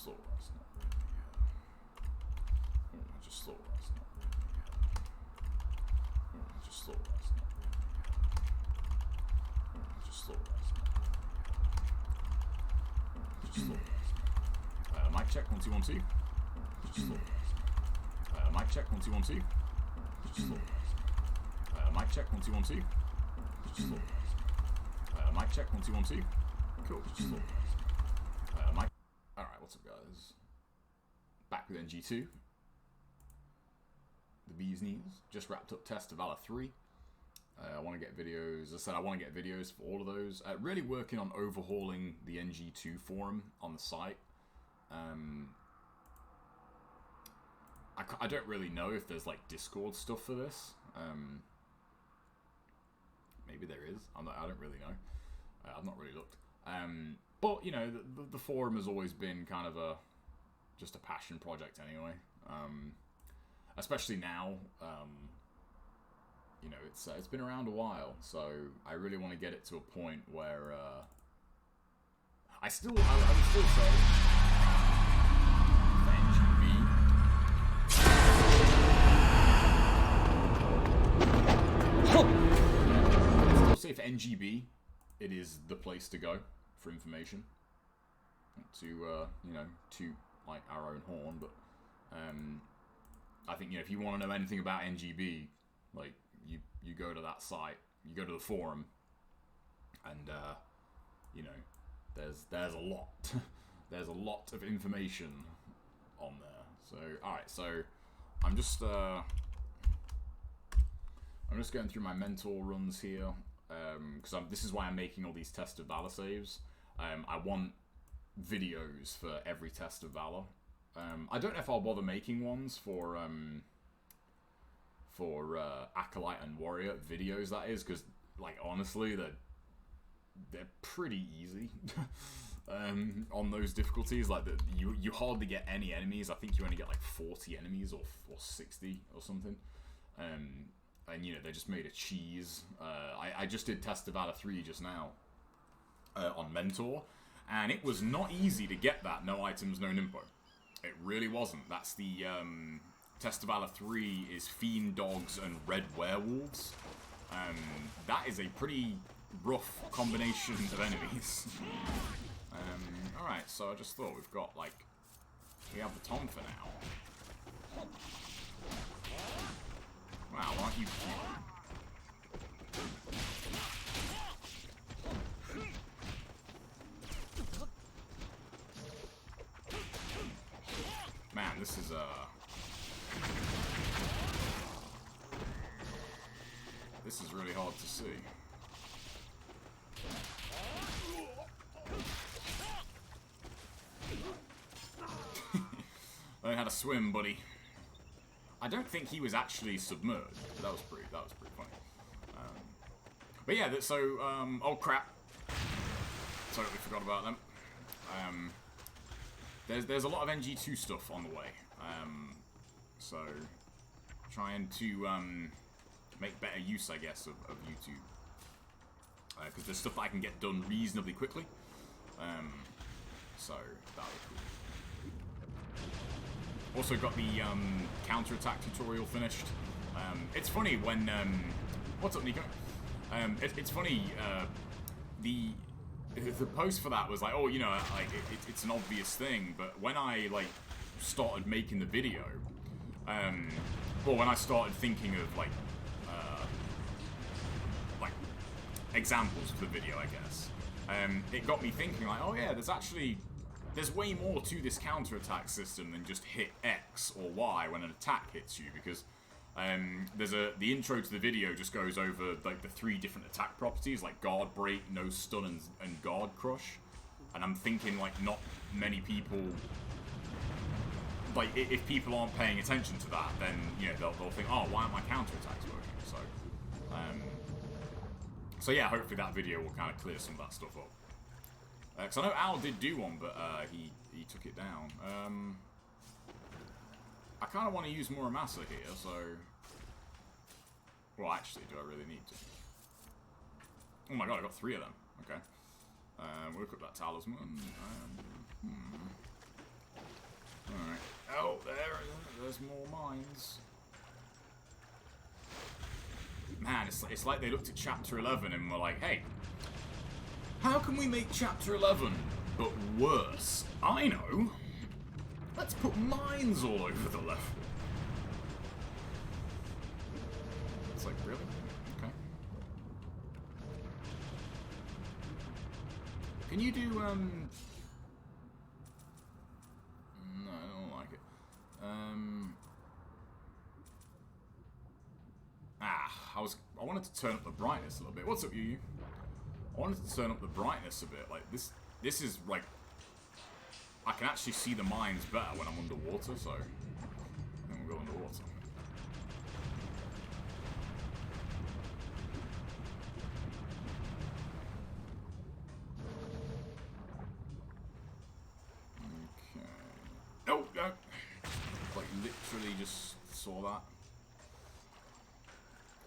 just thought that's not really, I just thought that's not really, I just thought that's not really, I just thought that's not really, I just thought that's not. Mic check, 1 2 1 2. Just thought that's. Mic check, 1 2 1 2. Just thought that's. Mic check, 1 2 1 2. Just thought that's. Mic check, 1 2 1 2. Cool. Just thought that's. Mic. All right, what's up, guys? Back with NG2. The bee's knees. Just wrapped up Test of Valor 3. I want to get videos. As I said, I want to get videos for all of those. Really working on overhauling the NG2 forum on the site. I don't really know if there's like Discord stuff for this. Maybe there is. I don't really know. I've not really looked. But you know, the forum has always been kind of just a passion project anyway. Especially now. You know, it's been around a while, so I really want to get it to a point where I would still say for NGB. I'd still say for NGB, it is the place to go for information. To you know, toot like our own horn, but I think, you know, if you want to know anything about NGB, like you go to that site, you go to the forum, and you know, there's a lot there's a lot of information on there. So alright, so I'm just going through my mentor runs here, because this is why I'm making all these Test of Valor saves. I want videos for every Test of Valor. I don't know if I'll bother making ones for Acolyte and Warrior videos, that is, because like honestly they're pretty easy on those difficulties. Like you hardly get any enemies. I think you only get like 40 enemies or 60 or something. And you know, they just made a cheese. I just did Test of Valor 3 just now on Mentor, and it was not easy to get that no items, no nimpo. It really wasn't. That's the Test of Valor 3 is Fiend Dogs and Red Werewolves. That is a pretty rough combination of enemies. Alright, so I just thought we've got, like, we have the Tom for now. Wow, aren't you cute? Man, this is really hard to see. Learn how to swim, buddy. I don't think he was actually submerged. But that was pretty funny. But yeah, so oh crap! Totally forgot about them. There's a lot of NG2 stuff on the way, so trying to make better use, I guess, of YouTube, because there's stuff that I can get done reasonably quickly, so that was cool. Also got the counterattack tutorial finished. It's funny when what's up, Nico? It's funny, the post for that was like, oh, you know, like it's an obvious thing, but when I like started making the video, well, when I started thinking of like examples for the video, I guess, it got me thinking like, oh yeah, there's way more to this counterattack system than just hit X or Y when an attack hits you, because the intro to the video just goes over like the 3 different attack properties, like guard break, no stun, and guard crush. And I'm thinking like not many people, like if people aren't paying attention to that, then you know they'll think, oh, why aren't my counterattacks working? So yeah, hopefully that video will kind of clear some of that stuff up. Because I know Al did do one, but he took it down. I kind of want to use Muramasa here, so... Well, actually, do I really need to? Oh my god, I got 3 of them. Okay. We'll look at that talisman. there's more mines. Man, it's like they looked at Chapter 11 and were like, hey, how can we make Chapter 11 but worse? I know. Let's put mines all over the level. It's like, really? Okay. Can you do, no, I don't like it. I wanted to turn up the brightness a little bit. What's up, you? I wanted to turn up the brightness a bit. Like, this is, like, I can actually see the mines better when I'm underwater, so then we'll go underwater. Okay. Oh, no! Like, literally just saw that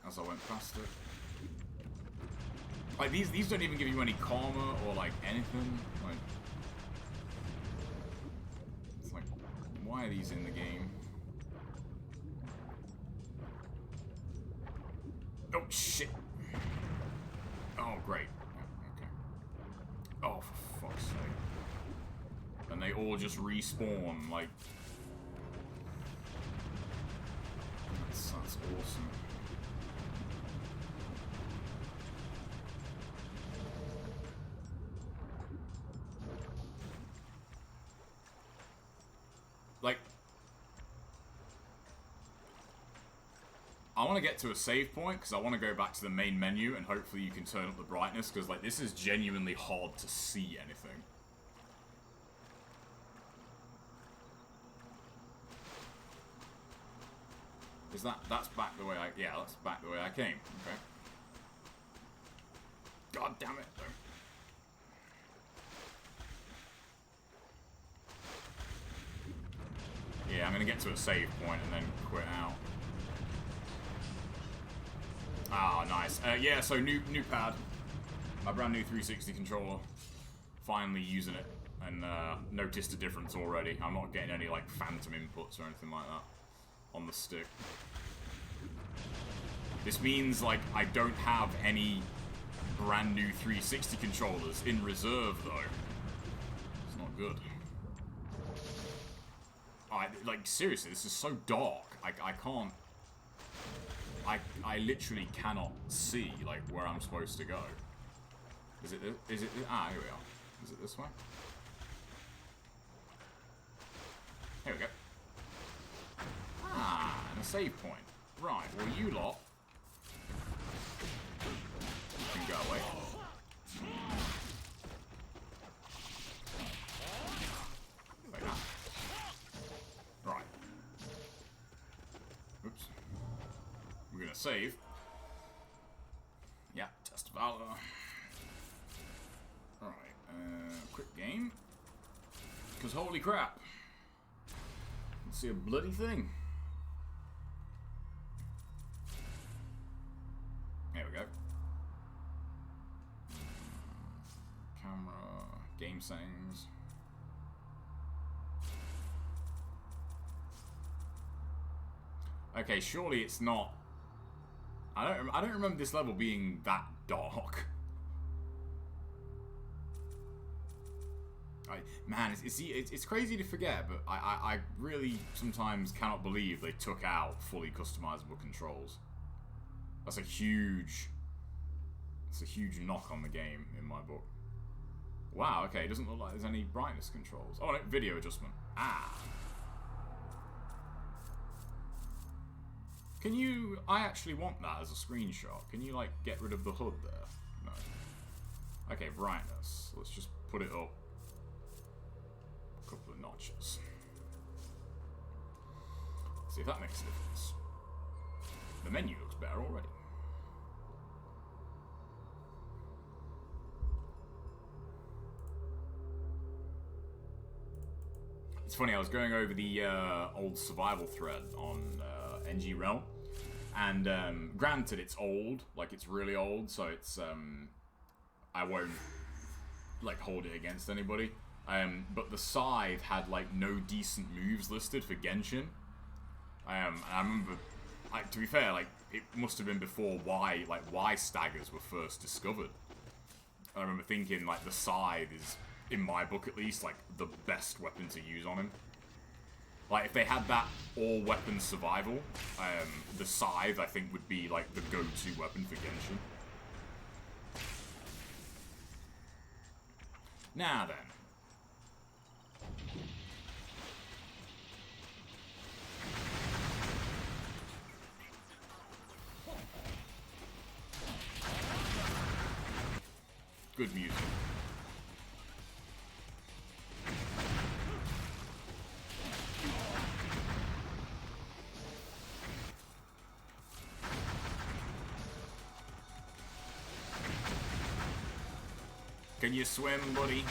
as I went past it. Like, these don't even give you any karma or, like, anything. Like, it's like, why are these in the game? Oh, shit! Oh, great. Okay. Oh, for fuck's sake. And they all just respawn, like... That's awesome. Like, I want to get to a save point because I want to go back to the main menu and hopefully you can turn up the brightness because, like, this is genuinely hard to see anything. Is that's back the way I, yeah, that's back the way I came, okay. God damn it, though. Yeah, I'm gonna get to a save point and then quit out. Ah, nice. Yeah, so new pad. My brand new 360 controller. Finally using it and noticed a difference already. I'm not getting any like phantom inputs or anything like that on the stick. This means like I don't have any brand new 360 controllers in reserve though. It's not good. Like, seriously, this is so dark. I can't... I literally cannot see, like, where I'm supposed to go. Is it... Ah, here we are. Is it this way? Here we go. Ah, and a save point. Right, well, you lot... can go away. Like that. Right. Oops. We're gonna save. Yeah, test valor. Alright, quick game. Because holy crap. Let's see a bloody thing. There we go. Camera, game settings. Okay, surely it's not. I don't remember this level being that dark. Man, it's crazy to forget, but I really sometimes cannot believe they took out fully customizable controls. That's a huge knock on the game in my book. Wow, okay, it doesn't look like there's any brightness controls. Oh no, video adjustment. Ah. Can you... I actually want that as a screenshot. Can you, like, get rid of the HUD there? No. Okay, brightness. Let's just put it up a couple of notches. See if that makes a difference. The menu looks better already. It's funny, I was going over the old survival thread on NG Realm. And granted, it's old, like it's really old, so it's I won't like hold it against anybody. But the Scythe had like no decent moves listed for Genshin. And I remember, like, to be fair, like it must have been before Y staggers were first discovered. I remember thinking like the Scythe is, in my book at least, like the best weapon to use on him. Like if they had that all-weapon survival, the Scythe I think would be like the go-to weapon for Genshin. Now then. Good music. Can you swim, buddy?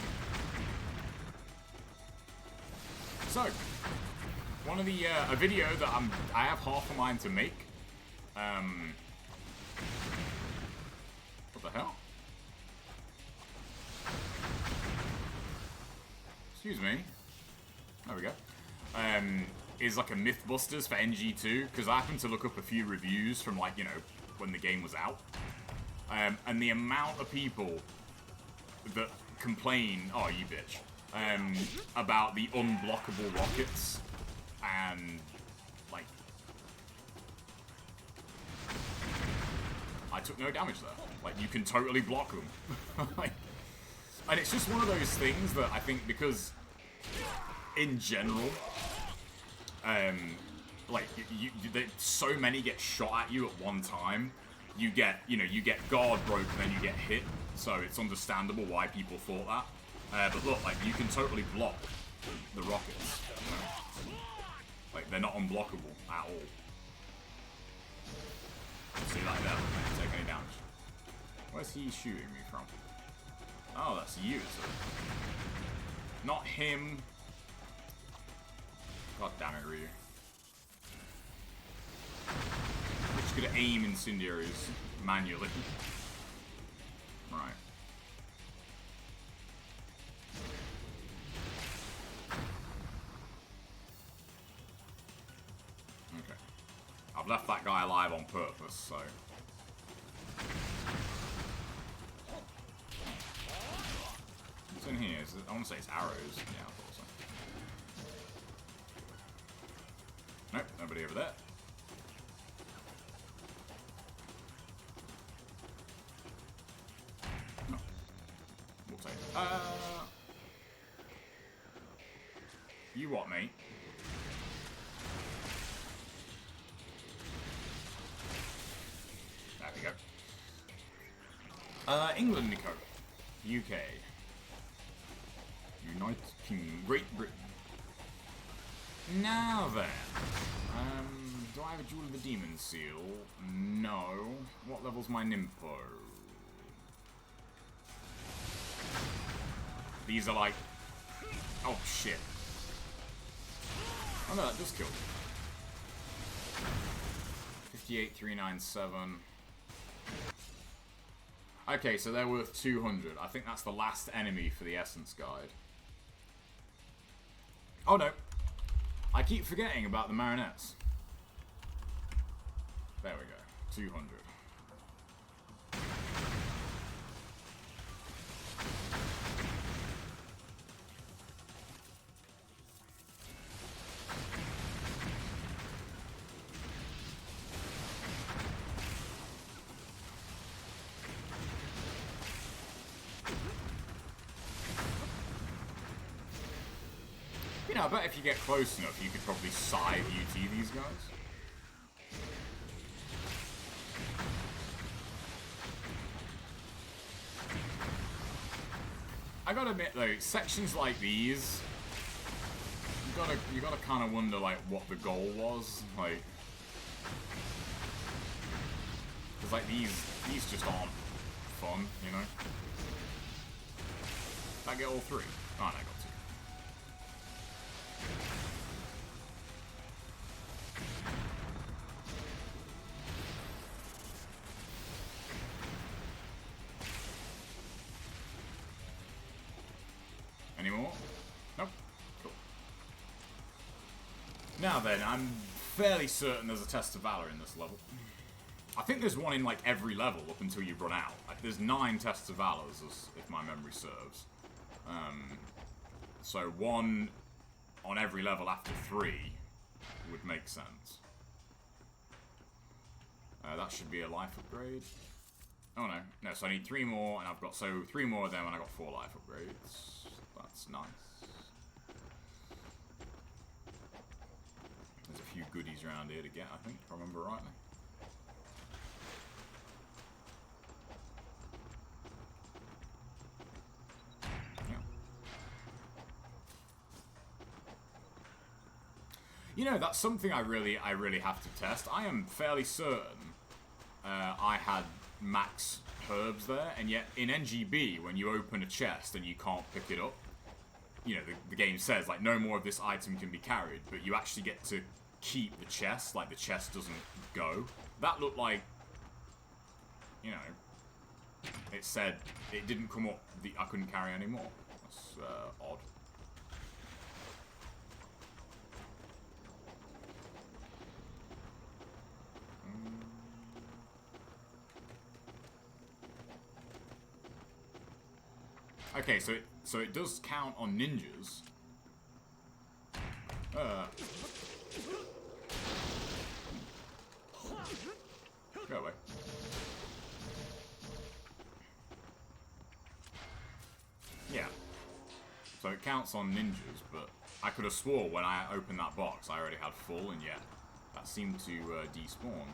So, one of the a video that I have half a mind to make. What the hell? Excuse me. There we go. Is like a Mythbusters for NG2, because I happened to look up a few reviews from, like, you know, when the game was out. And the amount of people that complain, oh you bitch, about the unblockable rockets, and, like, I took no damage there. Like, you can totally block them. Like, and it's just one of those things that I think, because in general, like so many get shot at you at one time. You get guard broke, and then you get hit. So it's understandable why people thought that. But look, like, you can totally block the rockets. You know? Like, they're not unblockable at all. See, like that, don't take any damage. Where's he shooting me from? Oh, that's you, is it? Not him. God damn it, Ryu. We're just gonna aim incendiaries manually. Right. Okay. I've left that guy alive on purpose, so... What's in here? I want to say it's arrows. Yeah, I thought so. Nope, nobody over there. No. We'll take it. You what, mate? There we go. England, Nico. UK. United Kingdom. Great Britain. Now then. Do I have a Jewel of the Demon Seal? No. What level's my Nympho? These are like... Oh, shit. Oh no, that does kill. 58,397. Okay, so they're worth 200. I think that's the last enemy for the Essence Guide. Oh no. I keep forgetting about the Marionettes. There we go. 200. You know, I bet if you get close enough, you could probably side UT these guys. I gotta admit though, sections like these, you gotta kind of wonder like what the goal was, like, because like these just aren't fun, you know. Did I get all three? Oh, no, I got two. Any more? Now then, I'm fairly certain there's a test of valor in this level. I think there's one in like every level up until you run out. Like, there's 9 tests of valor, if my memory serves. So one on every level after 3 would make sense. That should be a life upgrade. Oh no, no, so I need 3 more, and I've got, so 3 more of them, and I got 4 life upgrades. That's nice. There's a few goodies around here to get, I think, if I remember rightly. Yeah. You know, that's something I really have to test. I am fairly certain I had max herbs there, and yet in NGB, when you open a chest and you can't pick it up, you know, the game says, like, no more of this item can be carried, but you actually get to keep the chest, like, the chest doesn't go. That looked like, you know, it said it didn't come up, I couldn't carry anymore. That's odd. Okay, so it does count on ninjas. Go away. Yeah. So it counts on ninjas, but I could have swore when I opened that box I already had full, and yet that seemed to despawn.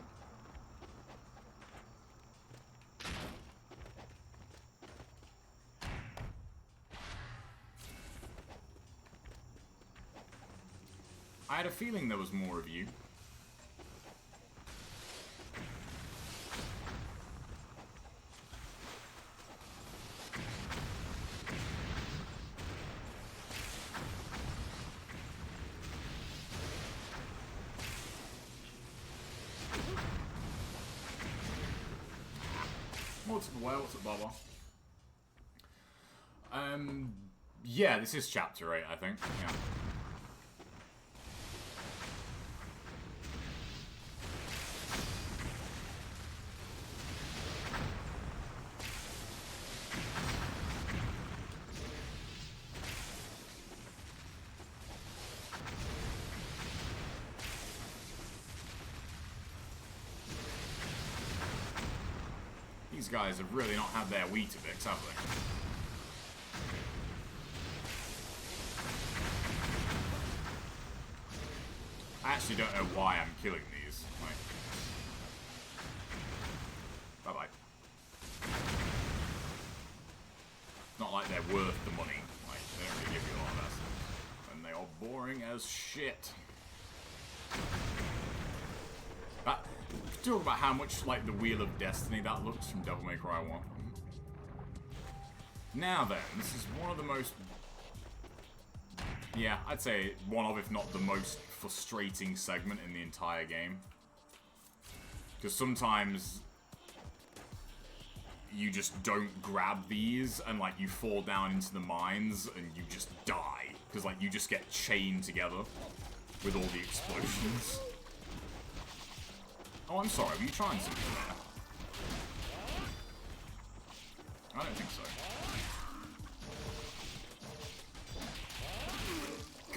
I had a feeling there was more of you. What's up, well, what's up, Baba? Yeah, this is chapter 8, I think. Yeah. These guys have really not had their Weetabix, have they? I actually don't know why I'm killing these. Like, bye-bye. Not like they're worth the money. Like, they don't really give you a lot of essence. And they are boring as shit. Talk about how much like the Wheel of Destiny that looks from Devil May Cry 1. Now then, this is one of the most... Yeah, I'd say one of, if not the most frustrating segment in the entire game. Because sometimes you just don't grab these and like you fall down into the mines and you just die. Because like you just get chained together with all the explosions. Oh, I'm sorry, were you trying something there? I don't think so.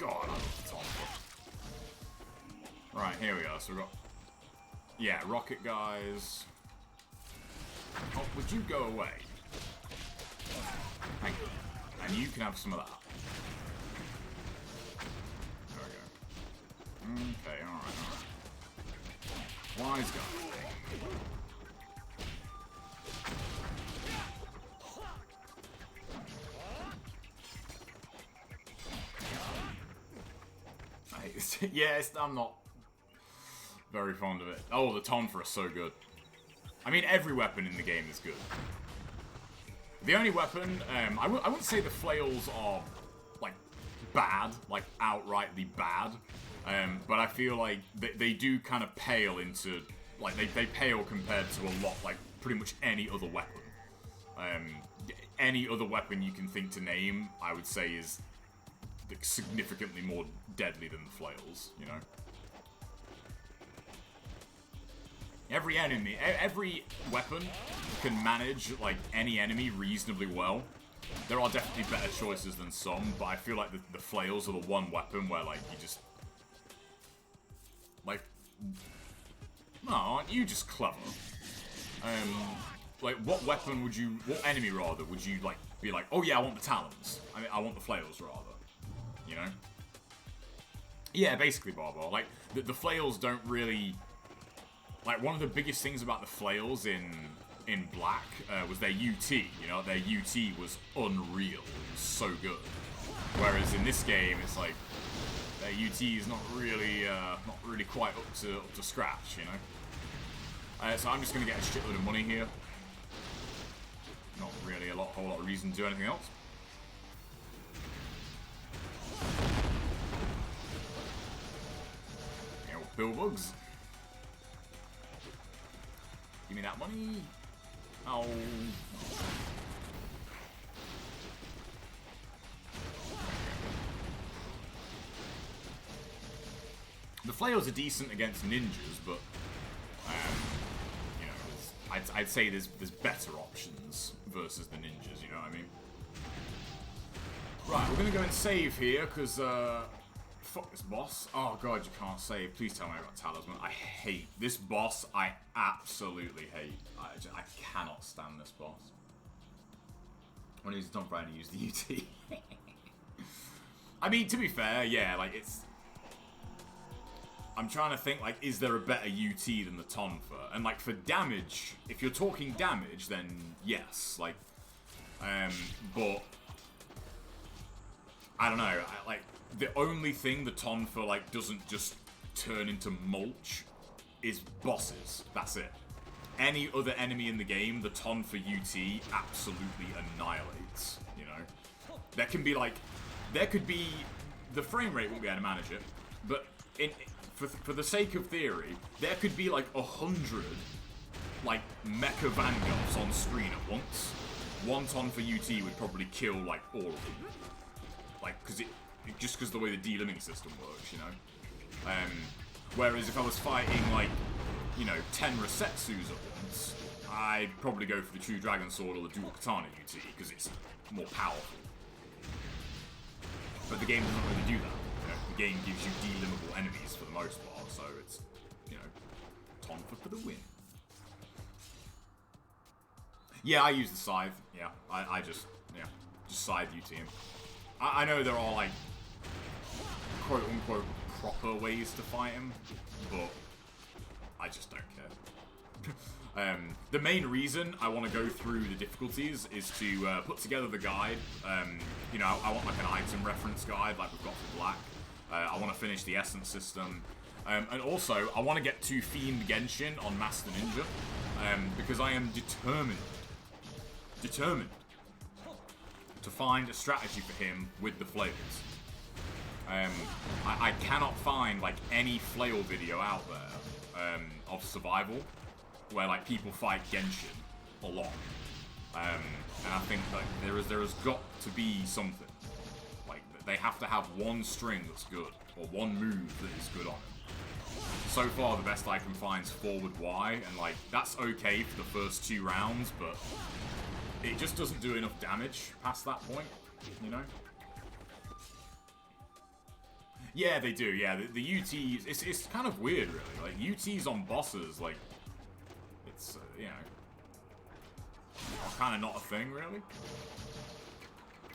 God, I love the top. Right, here we are. So we've got... Yeah, rocket guys. Oh, would you go away? Thank you. And you can have some of that. There we go. Okay, alright, alright. Wise guy. Yes, I'm not very fond of it. Oh, the Tonfa is so good. I mean, every weapon in the game is good. The only weapon, I wouldn't say the flails are, like, bad, like, outrightly bad. But I feel like they do kind of pale into, like, they pale compared to a lot, like, pretty much any other weapon. Any other weapon you can think to name, I would say is like, significantly more deadly than the flails, you know? every weapon can manage, like, any enemy reasonably well. There are definitely better choices than some, but I feel like the flails are the one weapon where, like, you just... Like... No, aren't you just clever? Like, what weapon would you... What enemy, rather, would you, like, be like, oh yeah, I want the talons. I mean, I want the flails, rather. You know? Yeah, basically, Barbar. Like, the flails don't really... Like, one of the biggest things about the flails in Black was their UT. You know, their UT was unreal. It was so good. Whereas in this game, it's like their UT is not really quite up to scratch. You know. So I'm just gonna get a shitload of money here. Not really a whole lot of reason to do anything else. Yeah, well, Billbugs. Give me that money. Oh. The flails are decent against ninjas, but you know, I'd say there's better options versus the ninjas. You know what I mean? Right, we're gonna go and save here because fuck this boss. Oh god, you can't save. Please tell me I got Talisman. I hate this boss. I absolutely hate. I cannot stand this boss. When I use the Tonfa, I use the UT. I mean, to be fair, yeah, like it's... I'm trying to think, like, is there a better UT than the Tonfa? And like for damage, if you're talking damage, then yes. Like, but I don't know. Like, the only thing the Tonfa, like, doesn't just turn into mulch is bosses. That's it. Any other enemy in the game, the Tonfa UT absolutely annihilates, you know? There can be, like... There could be... The frame rate won't be able to manage it, but for the sake of theory, there could be, like, 100, like, Mecha Vanguards on screen at once. One Tonfa UT would probably kill, like, all of them. Like, because just because the way the de-limbing system works, you know? Whereas if I was fighting, like, you know, 10 Resetsus at once, I'd probably go for the True Dragon Sword or the Dual Katana UT, because it's more powerful. But the game doesn't really do that. You know? The game gives you de-limbable enemies for the most part, so it's, you know, Tonfa for the win. Yeah, I use the Scythe. Yeah, I just Scythe UT him. I know there are, like, quote-unquote proper ways to fight him, but I just don't care. The main reason I want to go through the difficulties is to put together the guide. You know, I want like an item reference guide like we've got for Black. I want to finish the Essence system. And also, I want to get to Fiend Genshin on Master Ninja, because I am determined to find a strategy for him with the flails. I cannot find like any flail video out there of survival where like people fight Genshin a lot, and I think that there has got to be something. Like they have to have one string that's good or one move that is good on him. So far, the best I can find is forward Y, and like that's okay for the first 2 rounds, but it just doesn't do enough damage past that point, you know? Yeah, they do, yeah. The UTs, it's kind of weird, really. Like, UTs on bosses, like, it's, you know, kind of not a thing, really.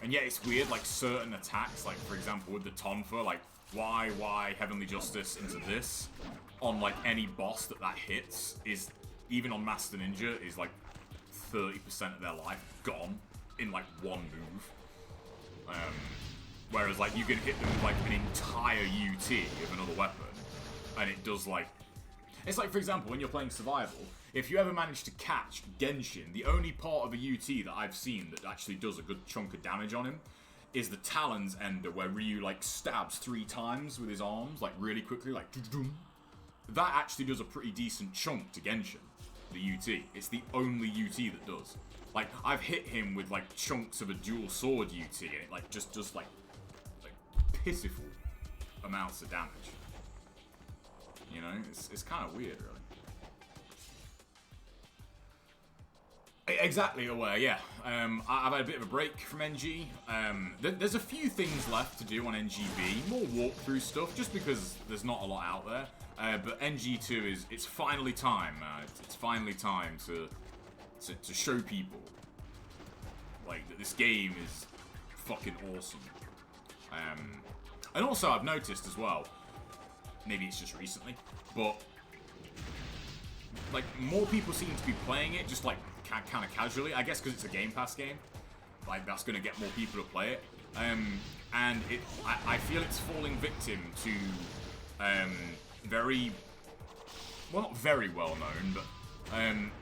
And yeah, it's weird, like, certain attacks, like, for example, with the Tonfa, like, Y, Heavenly Justice into this, on, like, any boss that hits, is, even on Master Ninja, is, like, 30% of their life gone in like one move. Whereas like you can hit them with like an entire UT of another weapon and it does like... It's like, for example, when you're playing survival, if you ever manage to catch Genshin, the only part of a UT that I've seen that actually does a good chunk of damage on him is the Talons Ender, where Ryu like stabs 3 times with his arms, like really quickly, like... That actually does a pretty decent chunk to Genshin. The UT. It's the only UT that does. Like, I've hit him with, like, chunks of a dual sword UT, and it, like, just does, like pitiful amounts of damage. You know? It's kind of weird, really. Exactly aware, yeah. I've had a bit of a break from NG. There's a few things left to do on NGB, more walkthrough stuff, just because there's not a lot out there. But NG2 it's finally time. It's finally time to show people like that this game is fucking awesome. And also I've noticed as well, maybe it's just recently, but like more people seem to be playing it just like kind of casually. I guess because it's a Game Pass game, like that's gonna get more people to play it. And I feel it's falling victim to very, well, not very well known, but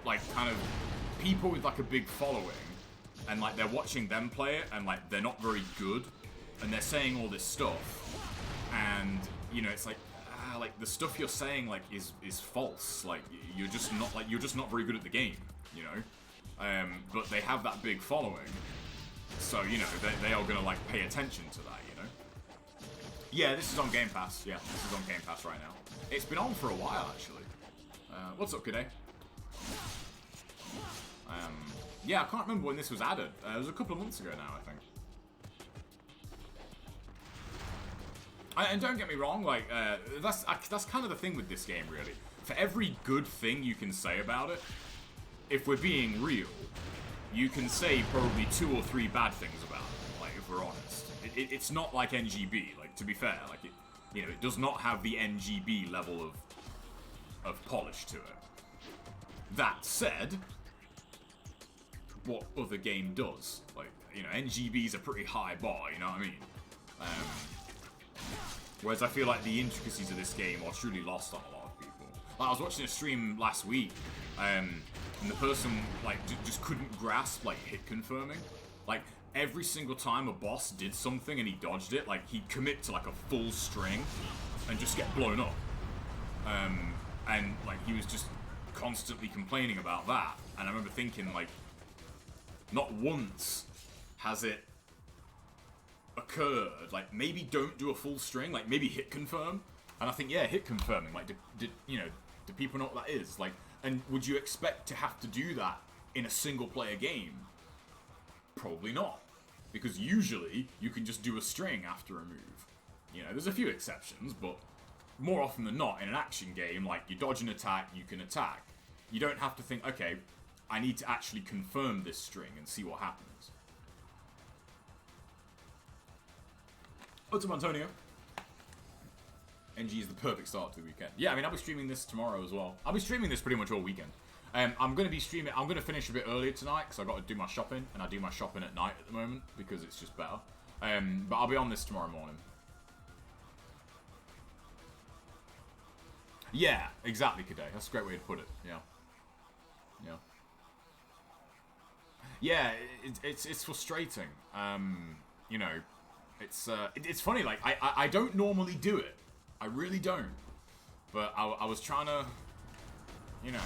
like kind of people with like a big following, and like they're watching them play it, and like they're not very good, and they're saying all this stuff, and you know it's like the stuff you're saying like is false. Like you're just not very good at the game, you know. But they have that big following, so you know they are gonna like pay attention to that, you know. Yeah, this is on Game Pass. Yeah, this is on Game Pass right now. It's been on for a while actually. What's up, G'day? Yeah, I can't remember when this was added. It was a couple of months ago now, I think. And don't get me wrong, like that's kind of the thing with this game, really. For every good thing you can say about it, if we're being real, you can say probably 2 or 3 bad things about it. Like, if we're honest, it's not like NGB. Like, to be fair, like it does not have the NGB level of polish to it. That said, what other game does? Like, you know, NGB's a pretty high bar. You know what I mean? Whereas I feel like the intricacies of this game are truly lost on a lot of people. Like, I was watching a stream last week, and the person like just couldn't grasp like hit confirming. Like every single time a boss did something and he dodged it, like he'd commit to like a full string and just get blown up. And like he was just constantly complaining about that. And I remember thinking like, not once has it occurred, like maybe don't do a full string, like maybe hit confirm. And I think, yeah, hit confirming, like do people know what that is? Like, and would you expect to have to do that in a single player game? Probably not, because usually you can just do a string after a move. You know, there's a few exceptions, but more often than not in an action game, like you dodge an attack, you can attack. You don't have to think, okay, I need to actually confirm this string and see what happens. What's up, Antonio? NG is the perfect start to the weekend. Yeah, I mean, I'll be streaming this tomorrow as well. I'll be streaming this pretty much all weekend. I'm going to be streaming... I'm going to finish a bit earlier tonight because I've got to do my shopping. And I do my shopping at night at the moment because it's just better. But I'll be on this tomorrow morning. Yeah, exactly, Kadeh. That's a great way to put it. Yeah. Yeah. Yeah, it's frustrating. You know, it's funny. Like, I don't normally do it. I really don't. But I was trying to, you know,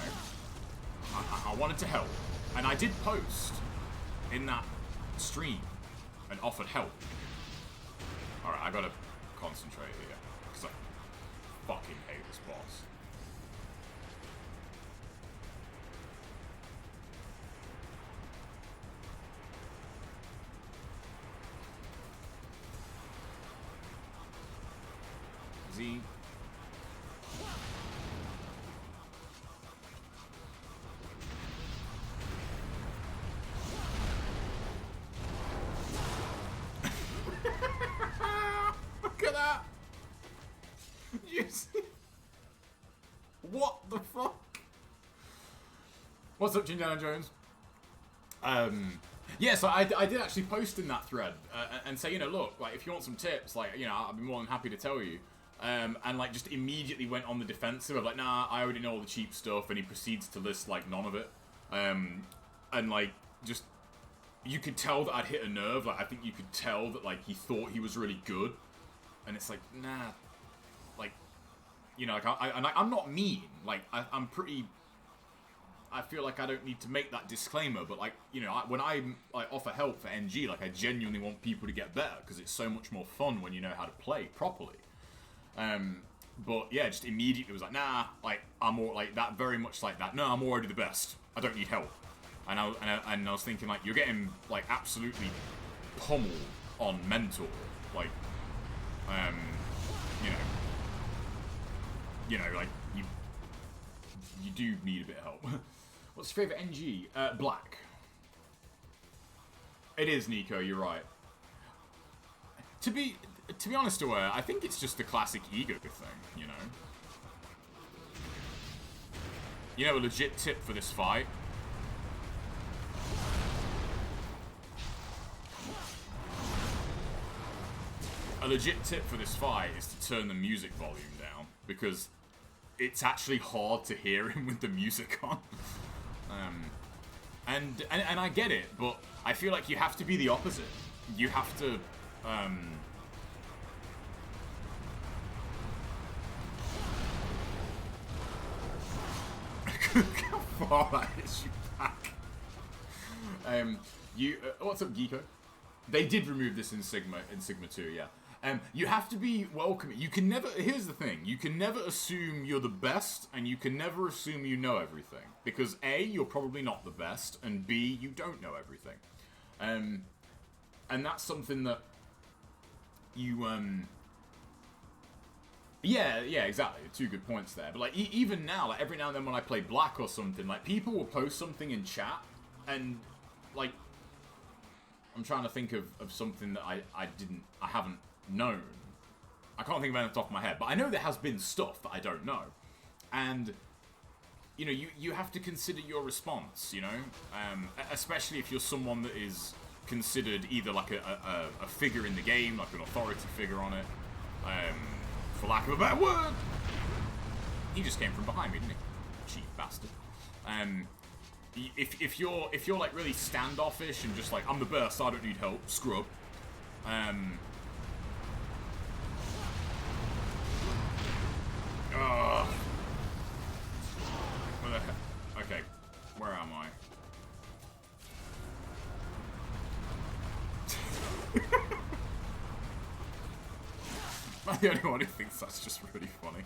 I wanted to help. And I did post in that stream and offered help. Alright, I gotta concentrate here. Because I fucking hate this boss. Z. Look at that! You see? What the fuck? What's up, Indiana Jones? Yeah, so I did actually post in that thread and say, you know, look, like, if you want some tips, like, you know, I'd be more than happy to tell you. And like just immediately went on the defensive of like, nah, I already know all the cheap stuff, and he proceeds to list like none of it. And like just you could tell that I'd hit a nerve. Like I think you could tell that like he thought he was really good, and it's like, nah, like, you know, like I'm not mean. Like I'm pretty. I feel like I don't need to make that disclaimer, but like, you know, when I like offer help for NG, like I genuinely want people to get better because it's so much more fun when you know how to play properly. But yeah, just immediately was like, nah, like, I'm more like that, very much like that. No, I'm already the best. I don't need help. And I was thinking, like, you're getting, like, absolutely pummeled on mentor. Like, like, you do need a bit of help. What's your favourite NG? Black. It is, Nico, you're right. To be honest, Aware, I think it's just the classic ego thing, you know? You know, a legit tip for this fight. A legit tip for this fight is to turn the music volume down, because it's actually hard to hear him with the music on. And I get it, but I feel like you have to be the opposite. You have to, how far that is you back. What's up, Geeko? They did remove this in Sigma 2, yeah. You have to be welcoming. You can never, here's the thing, you can never assume you're the best, and you can never assume you know everything. Because A, you're probably not the best, and B, you don't know everything. And that's something that you, yeah, exactly, 2 good points there. But like, even now, like every now and then when I play Black or something, like people will post something in chat, and like, I'm trying to think of something that I haven't known. I can't think of it off the top of my head, but I know there has been stuff that I don't know. And, you know, you have to consider your response, you know? Especially if you're someone that is considered either like a figure in the game, like an authority figure on it, for lack of a better word. He just came from behind me, didn't he? Cheap bastard. If you're like really standoffish and just like, I'm the best, I don't need help, scrub. Okay, where am I? I'm the only one who thinks that's just really funny.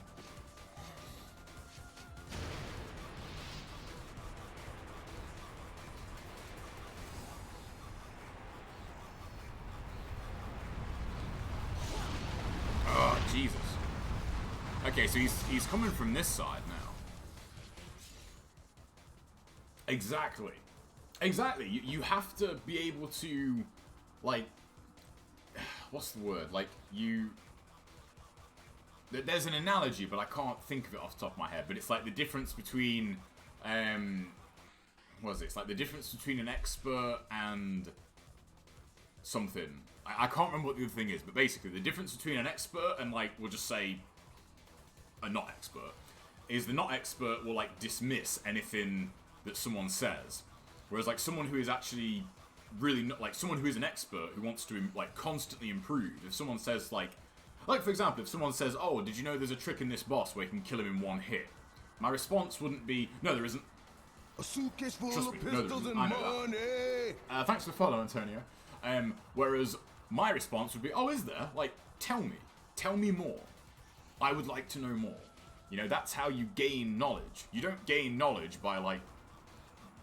Oh, Jesus. Okay, so he's coming from this side now. Exactly. Exactly. You have to be able to, like, what's the word? Like, there's an analogy, but I can't think of it off the top of my head, but it's like the difference between, what is it? It's like the difference between an expert and something. I can't remember what the other thing is, but basically the difference between an expert and, like, we'll just say a not expert is the not expert will, like, dismiss anything that someone says, whereas, like, someone who is actually really not, like, someone who is an expert who wants to, like, constantly improve. If someone says, like, for example, if someone says, oh, did you know there's a trick in this boss where you can kill him in one hit? My response wouldn't be, no, there isn't. A suitcase full Trust of me, pistols no, and money. Thanks for the follow, Antonio. Whereas my response would be, oh, is there? Like, tell me more. I would like to know more. You know, that's how you gain knowledge. You don't gain knowledge by, like,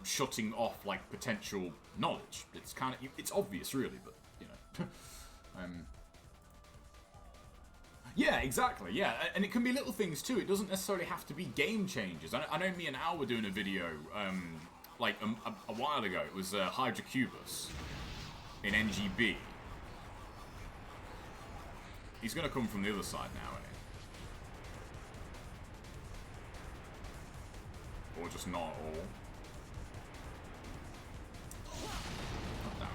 shutting off, like, potential knowledge. It's kind of, it's obvious, really, but, you know. Yeah, exactly, yeah. And it can be little things, too. It doesn't necessarily have to be game changers. I know me and Al were doing a video, like, a while ago. It was Hydrocubus in NGB. He's going to come from the other side now, isn't he? Or just not at all. Oh, damn it.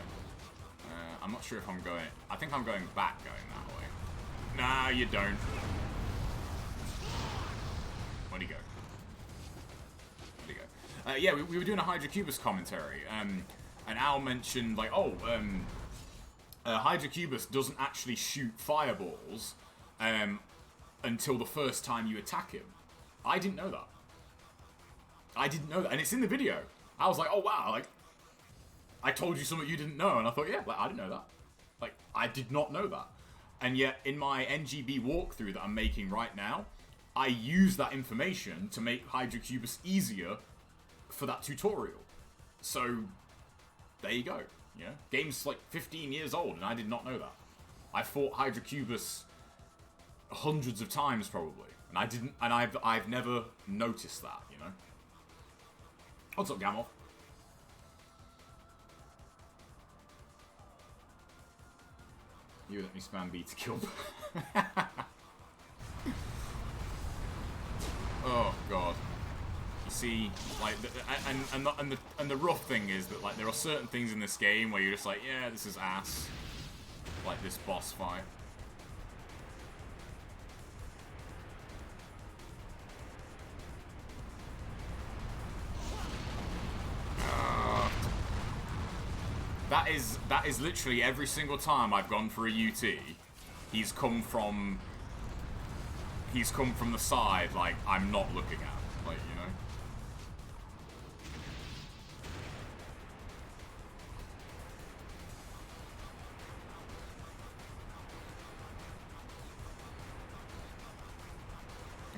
I'm not sure if I'm going... I think I'm going back going that way. Nah, you don't. Where'd he go? Yeah, we were doing a Hydrocubus commentary, and Al mentioned, like, oh, Hydrocubus doesn't actually shoot fireballs until the first time you attack him. I didn't know that. And it's in the video. I was like, oh wow, like, I told you something you didn't know, and I thought, yeah, like, I didn't know that. Like, I did not know that. And yet, in my NGB walkthrough that I'm making right now, I use that information to make Hydrocubus easier for that tutorial. So, there you go. You know? Game's like 15 years old, and I did not know that. I fought Hydrocubus hundreds of times, probably. And I didn't, and I've never noticed that, you know? What's up, Gamoth? You let me spam B to kill. Oh god. You see, like, and the rough thing is that, like, there are certain things in this game where you're just like, yeah, this is ass. Like this boss fight. That is literally every single time I've gone for a UT, he's come from the side, like, I'm not looking at, like, you know.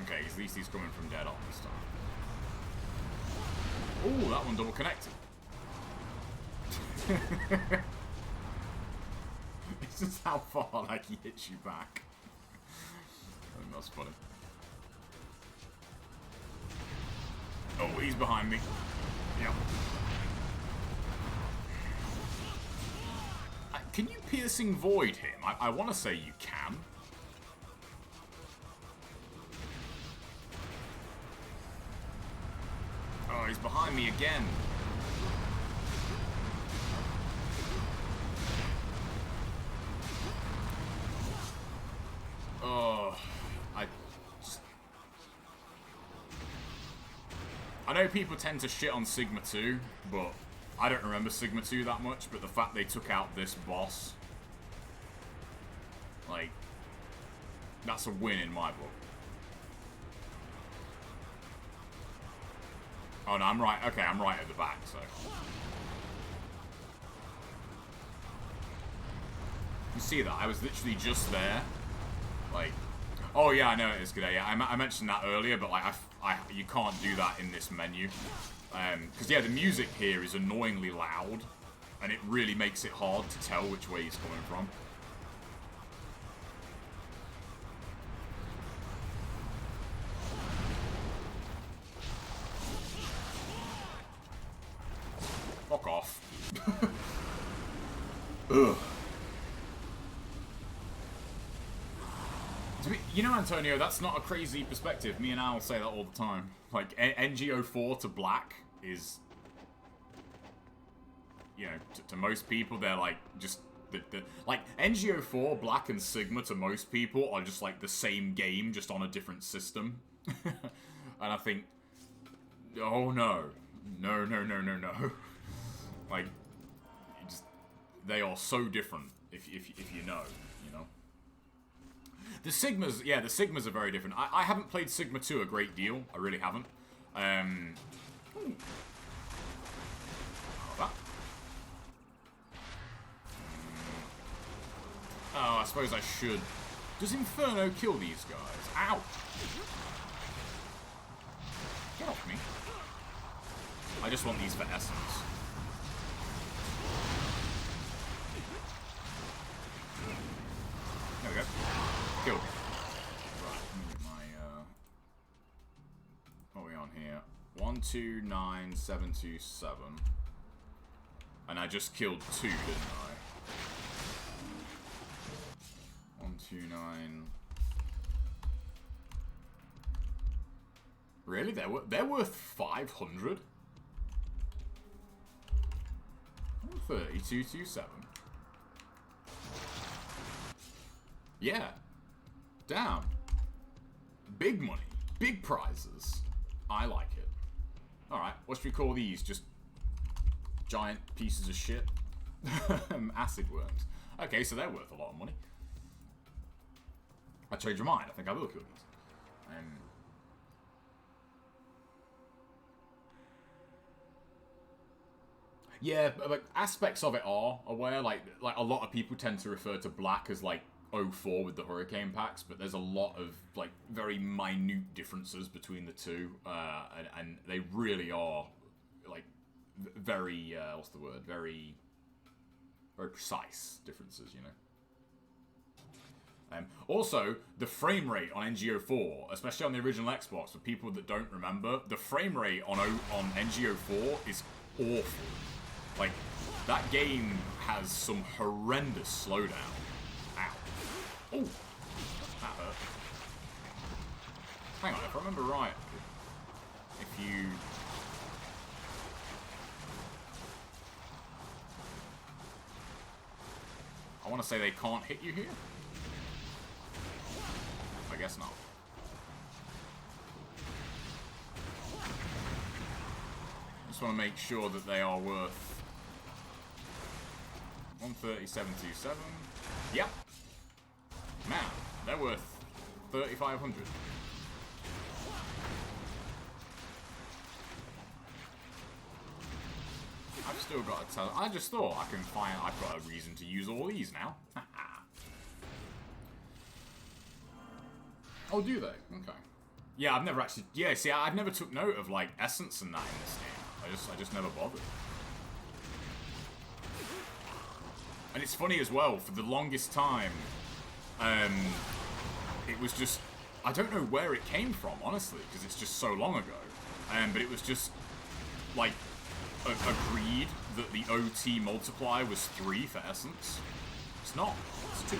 Okay, at least he's coming from dead on this time. Ooh, that one double connected. This is how far, like, he hits you back. I think that's funny. Oh, he's behind me. Yep. Can you piercing void him? I want to say you can. Oh, he's behind me again. Oh, I know people tend to shit on Sigma 2, but I don't remember Sigma 2 that much, but the fact they took out this boss, like, that's a win in my book. Oh no, I'm right, okay, I'm right at the back, so. You see that? I was literally just there. Like, oh yeah, I know it is good. Yeah, I mentioned that earlier, but like, you can't do that in this menu. Because yeah, the music here is annoyingly loud, and it really makes it hard to tell which way he's coming from. Fuck off. Ugh. You know, Antonio, that's not a crazy perspective. Me and Al say that all the time. Like, NGO4 to black is, you know, to most people, they're like, just, like, NGO4, black and Sigma to most people are just like the same game, just on a different system. And I think, oh no. No, no, no, no, no. Like, they are so different, if you know. The Sigmas, yeah, the Sigmas are very different. I haven't played Sigma 2 a great deal. I really haven't. Oh, that. Oh, I suppose I should. Does Inferno kill these guys? Ow! Get off me. I just want these for essence. There we go. Killed. Right, let me get my, what are we on here? 129727. And I just killed 2, didn't I? 129. Really? They're worth 500? 3227. Yeah. Damn. Big money. Big prizes. I like it. Alright, what should we call these? Just giant pieces of shit? Acid worms. Okay, so they're worth a lot of money. I changed your mind. I think I will kill these. Yeah, but like, aspects of it are aware. Like a lot of people tend to refer to black as like 04 with the hurricane packs, but there's a lot of like very minute differences between the two, and they really are like very what's the word? Very precise differences, you know. Also, the frame rate on NGO4, especially on the original Xbox, for people that don't remember, the frame rate on NGO4 is awful. Like, that game has some horrendous slowdown. Ow. Oh! That hurt. Hang on, if I remember right, if you... I want to say they can't hit you here? I guess not. Just want to make sure that they are worth 137.27. Yep. Man, they're worth 3,500. I've still got to tell. I just thought I can find. I've got a reason to use all these now. Oh, do they? Okay. Yeah, I've never actually... Yeah, see, I've never took note of, like, essence and that in this game. I just never bothered. And it's funny as well, for the longest time, it was just... I don't know where it came from, honestly, because it's just so long ago. But it was just, like, agreed that the OT multiplier was 3 for essence. It's not. It's 2.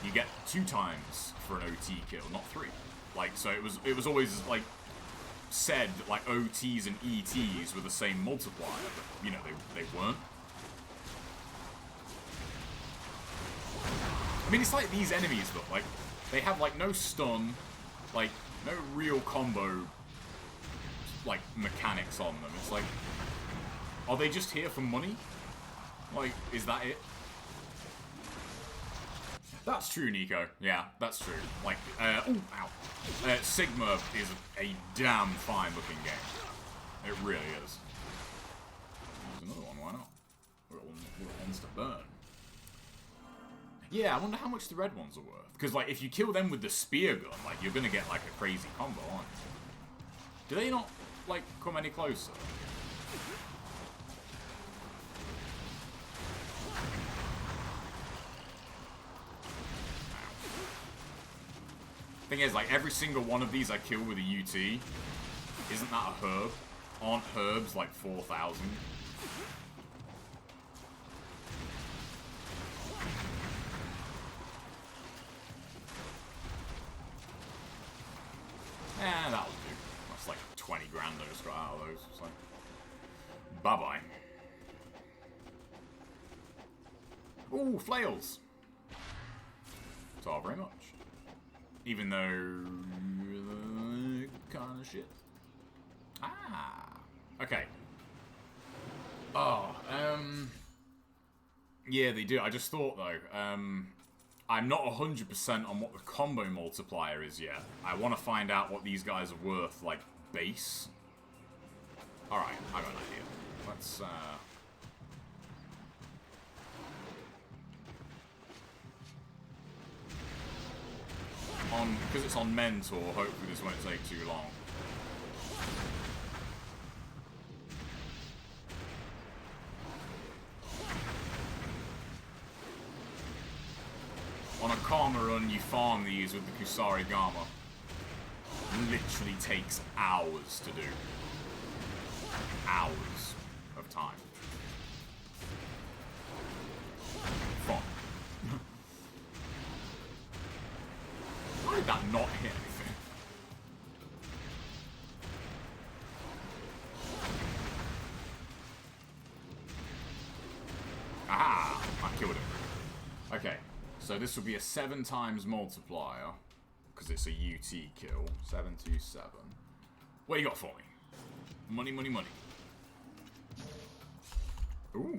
You get 2 times for an OT kill, not 3. Like, so it was always, like, said that, like, OTs and ETs were the same multiplier, but, you know, they weren't. I mean, it's like these enemies, though, like, they have, like, no stun, like, no real combo, like, mechanics on them. It's like, are they just here for money? Like, is that it? That's true, Nico. Yeah, that's true. Like, ooh, ow. Sigma is a damn fine-looking game. It really is. There's another one, why not? Little ones to burn. Yeah, I wonder how much the red ones are worth. Because, like, if you kill them with the spear gun, like, you're gonna get, like, a crazy combo, aren't you? Do they not, like, come any closer? Thing is, like, every single one of these I kill with a UT, isn't that a herb? Aren't herbs like 4,000? That'll do. That's like 20 grand I just got out of those. It's like, bye-bye. Ooh, flails! So very much. Even though... kind of shit. Ah! Okay. Oh, yeah, they do. I just thought, though, I'm not 100% on what the combo multiplier is yet. I want to find out what these guys are worth, like, base. Alright, I got an idea. Let's, because it's on Mentor, hopefully this won't take too long. On a Karma run, you farm these with the Kusari Gama. Literally takes hours to do. Hours of time. Fun. Why did that not hit anything? Aha! I killed him. Okay, so this will be a 7 times multiplier, because it's a UT kill. 727. What do you got for me? Money, money, money. Ooh.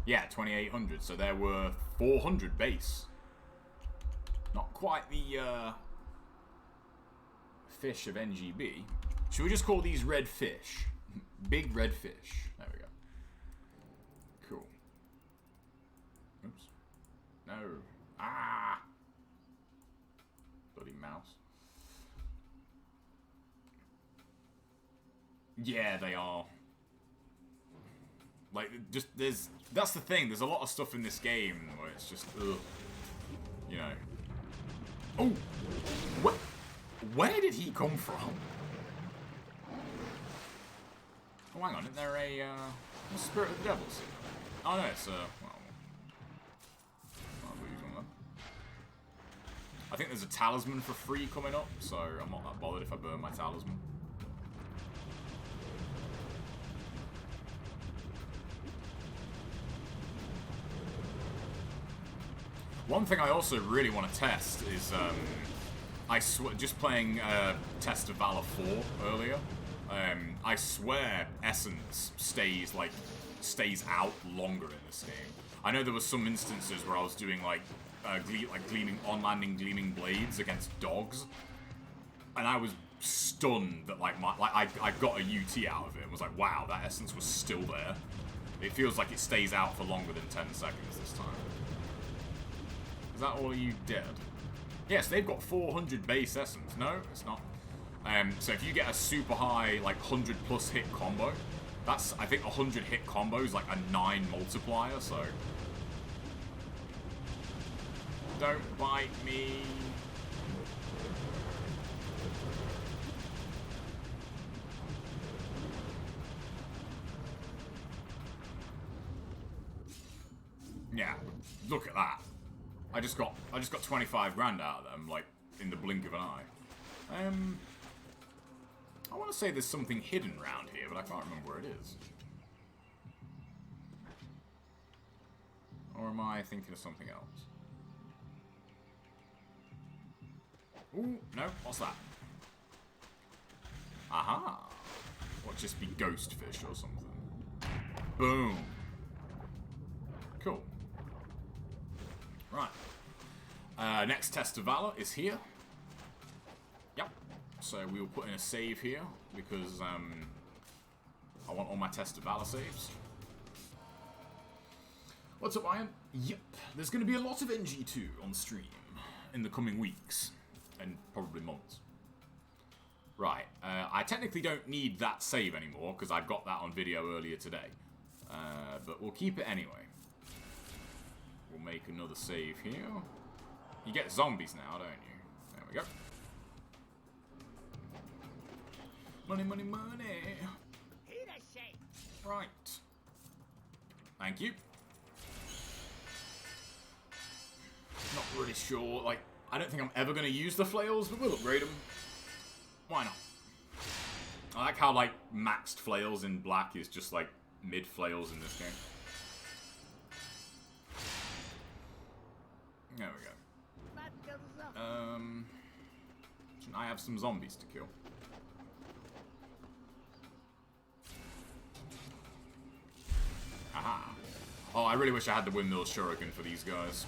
Yeah, 2,800, so they're worth 400 base. Not quite the, fish of NGB. Should we just call these red fish? Big red fish. There we go. Cool. Oops. No. Ah! Bloody mouse. Yeah, they are. Like, just, that's the thing, there's a lot of stuff in this game where it's just, ugh. You know. Oh! What? Where did he come from? Oh, hang on, isn't there a, Spirit of the Devils? Oh, no, it's, well... I'll lose one of them. I think there's a talisman for free coming up, so I'm not that bothered if I burn my talisman. One thing I also really want to test is, just playing Test of Valor 4 earlier. I swear Essence stays out longer in this game. I know there were some instances where I was doing gleaming on-landing gleaming blades against dogs, and I was stunned that I got a UT out of it and was like, wow, that Essence was still there. It feels like it stays out for longer than 10 seconds this time. Is that all of you dead? Yes, they've got 400 base essence. No, it's not. So if you get a super high, 100 plus hit combo, that's, I think 100 hit combo is like a 9 multiplier, so... Don't bite me. Yeah, look at that. I just got 25 grand out of them, in the blink of an eye. I want to say there's something hidden around here, but I can't remember where it is. Or am I thinking of something else? Ooh, no, what's that? Aha! Or just be ghost fish or something. Boom. Cool. Right. Next Test of Valor is here. Yep. So we will put in a save here because I want all my Test of Valor saves. What's up, Iron? Yep. There's going to be a lot of NG2 on stream in the coming weeks and probably months. Right. I technically don't need that save anymore because I got that on video earlier today. But we'll keep it anyway. We'll make another save here. You get zombies now, don't you? There we go. Money, money, money. Right. Thank you. Not really sure, I don't think I'm ever going to use the flails, but we'll upgrade them. Why not? I like how, maxed flails in black is just, mid flails in this game. There we go. Shouldn't I have some zombies to kill? Aha. Oh, I really wish I had the windmill shuriken for these guys.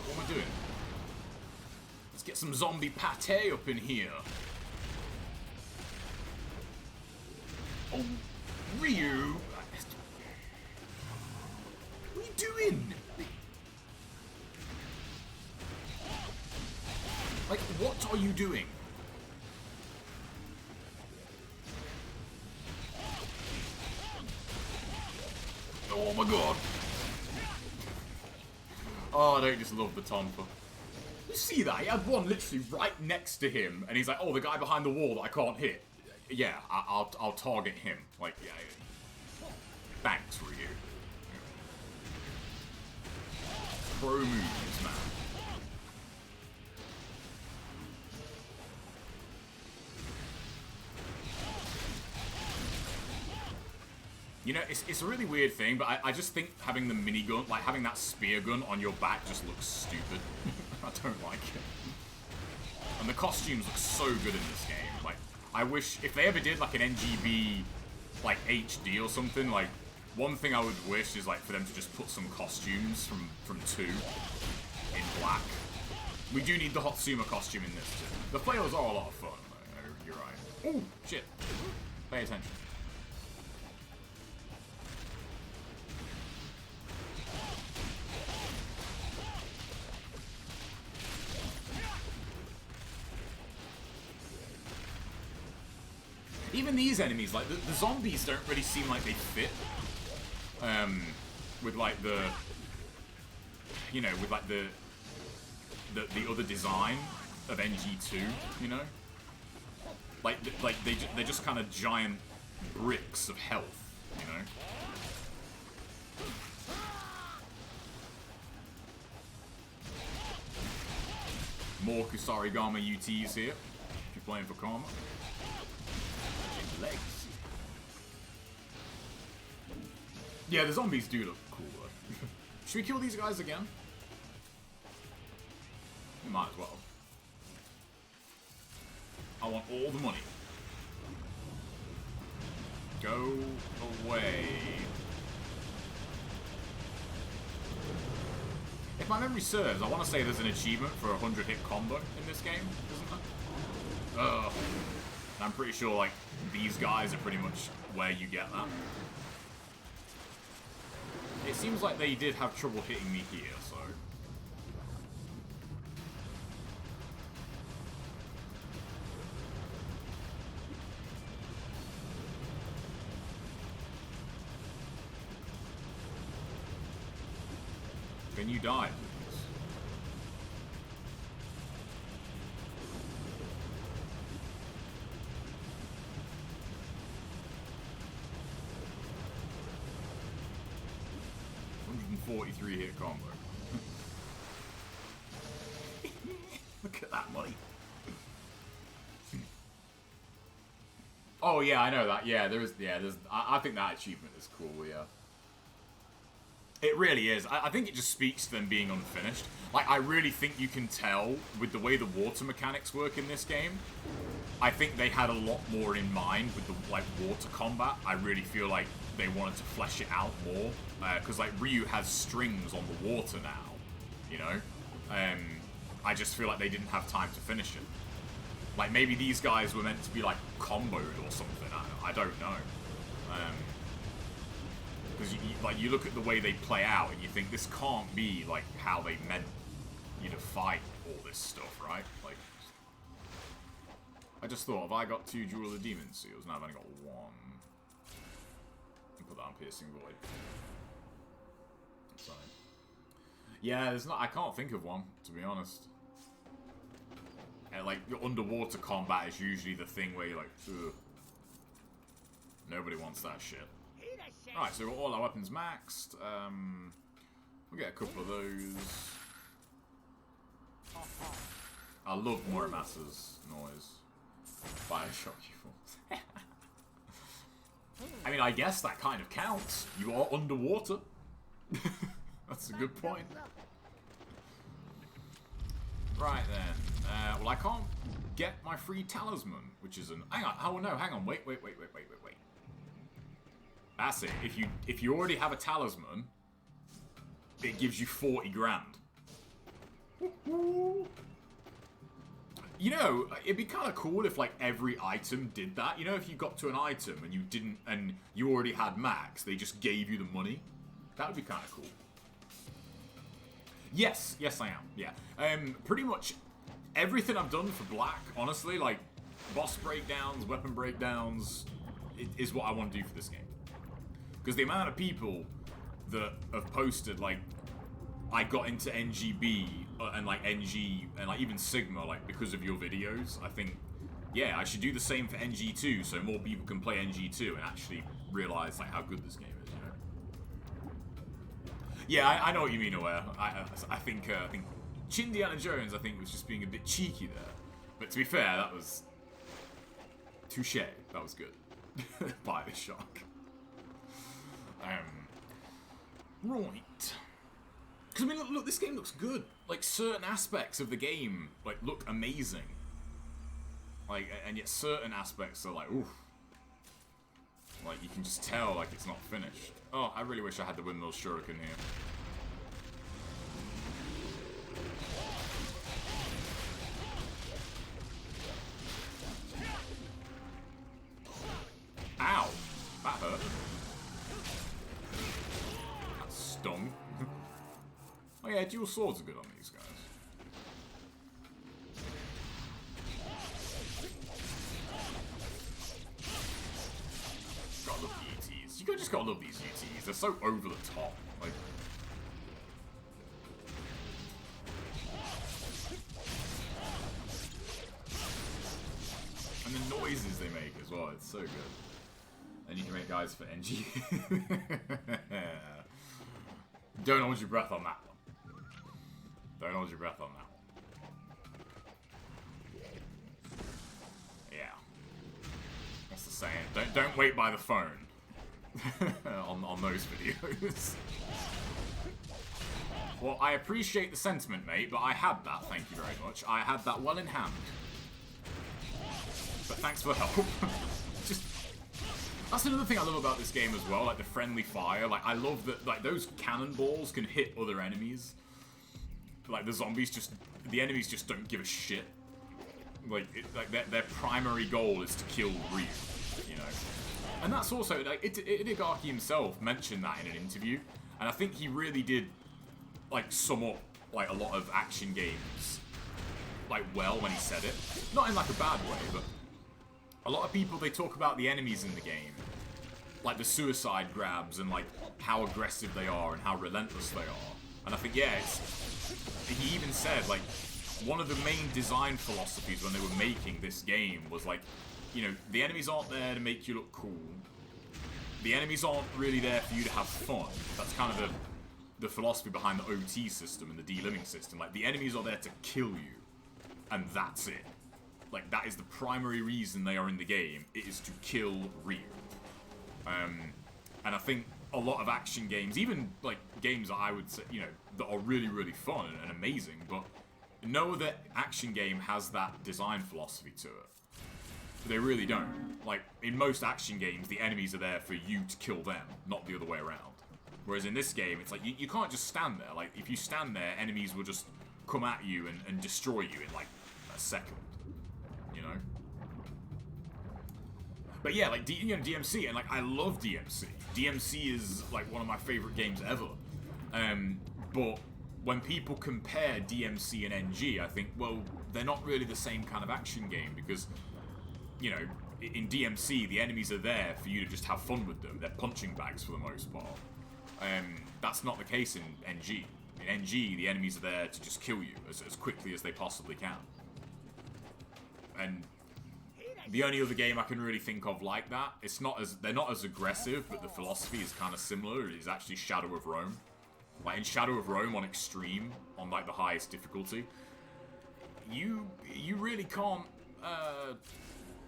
What am I doing? Let's get some zombie pate up in here. Oh, Ryu! What are you doing? What are you doing? Oh my god! Oh, I don't just love the Tonfa. You see that? He had one literally right next to him, and he's like, oh, the guy behind the wall that I can't hit. Yeah, I'll target him. Yeah. Thanks, Ryu. Pro moves, man. You know, it's a really weird thing, but I just think having the minigun, having that spear gun on your back just looks stupid. I don't like it. And the costumes look so good in this game. I wish, if they ever did, an NGB, HD or something, one thing I would wish is, for them to just put some costumes from 2 in black. We do need the Hotsuma costume in this, too. The flails are a lot of fun, though. You're right. Oh, shit. Pay attention. even these enemies, like the zombies, don't really seem like they fit. With like the, you know, with like the other design of NG2, you know, like they're just kind of giant bricks of health, you know. More Kusarigama UTs here, if you're playing for Karma. Legs. Yeah, the zombies do look cool though. Should we kill these guys again? We might as well. I want all the money. Go away. If my memory serves, I want to say there's an achievement for a 100-hit combo in this game, isn't there? Ugh. I'm pretty sure, like, these guys are pretty much where you get that. It seems like they did have trouble hitting me here, so... Can you die, please? $143 hit combo. Look at that money. Oh yeah, I know that. Yeah, there's. I think that achievement is cool. Yeah. It really is. I think it just speaks to them being unfinished. Like, I really think you can tell with the way the water mechanics work in this game. I think they had a lot more in mind with the, like, water combat. I really feel like they wanted to flesh it out more. Because, like, Ryu has strings on the water now, you know? I just feel like they didn't have time to finish it. Like, maybe these guys were meant to be, like, comboed or something. I don't know. Because you look at the way they play out and you think this can't be like how they meant you to fight all this stuff, right? Like, I just thought, have I got 2 Jewel of the Demon Seals? No, I've only got 1. I'll put that on Piercing Void. Sorry. Yeah, there's not. I can't think of one, to be honest. And, like, underwater combat is usually the thing where you're like, ugh. Nobody wants that shit. Alright, so we've got all our weapons maxed. We'll get a couple of those. I love Muramasa's noise. Bioshock you I mean, I guess that kind of counts. You are underwater. That's a good point. Right then. Well, I can't get my free talisman, which is an... Hang on. Oh, no, hang on. Wait. That's it. If you already have a talisman, it gives you 40 grand. You know, it'd be kind of cool if like every item did that. You know, if you got to an item and you already had max, they just gave you the money. That would be kind of cool. Yes, I am. Yeah. Pretty much everything I've done for Black, honestly, like boss breakdowns, weapon breakdowns, is what I want to do for this game. Because the amount of people that have posted, like, I got into NGB and, like, NG and, like, even Sigma, like, because of your videos, I think, yeah, I should do the same for NG2 so more people can play NG2 and actually realize, like, how good this game is, you know? Yeah, I know what you mean, Aware. I think Chindiana Jones, I think, was just being a bit cheeky there. But to be fair, that was... touche. That was good. Bioshock. Right. Because, I mean, look, this game looks good. Like, certain aspects of the game, like, look amazing. Like, and yet certain aspects are like, oof. Like, you can just tell, like, it's not finished. Oh, I really wish I had the Windmill Shuriken here. Ow! That hurt. That stung. Oh yeah, dual swords are good on these guys. just gotta love these UTs. They're so over the top. Like, and the noises they make as well, it's so good. And you can make guys for NG. Don't hold your breath on that one. Don't hold your breath on that one. Yeah. What's the saying? Don't wait by the phone. on those videos. Well, I appreciate the sentiment, mate, but I had that, thank you very much. I had that well in hand. But thanks for the help. Just... That's another thing I love about this game as well, like the friendly fire. Like, I love that, like, those cannonballs can hit other enemies. Like, the zombies just... The enemies just don't give a shit. Like, their primary goal is to kill Ryu, you know? And that's also, like, Itagaki himself mentioned that in an interview. And I think he really did, like, sum up, like, a lot of action games, like, well when he said it. Not in, like, a bad way, but... A lot of people, they talk about the enemies in the game, like the suicide grabs and like how aggressive they are and how relentless they are. And I think, yeah, he even said, like, one of the main design philosophies when they were making this game was like, you know, the enemies aren't there to make you look cool. The enemies aren't really there for you to have fun. That's kind of the philosophy behind the OT system and the de-living system. Like, the enemies are there to kill you, and that's it. Like, that is the primary reason they are in the game. It is to kill Ryu. And I think a lot of action games, even, like, games that I would say, you know, that are really, really fun and amazing, but no other action game has that design philosophy to it. They really don't. Like, in most action games, the enemies are there for you to kill them, not the other way around. Whereas in this game, it's like, you can't just stand there. Like, if you stand there, enemies will just come at you and destroy you in, like, a second. You know? But yeah, like, DMC, and like, I love DMC. DMC is like one of my favorite games ever. But when people compare DMC and NG, I think, well, they're not really the same kind of action game because, you know, in DMC, the enemies are there for you to just have fun with them. They're punching bags for the most part. That's not the case in NG. In NG, the enemies are there to just kill you as quickly as they possibly can. And the only other game I can really think of like that, they're not as aggressive, but the philosophy is kind of similar, is actually Shadow of Rome. Like, in Shadow of Rome on Extreme, on like the highest difficulty, you really can't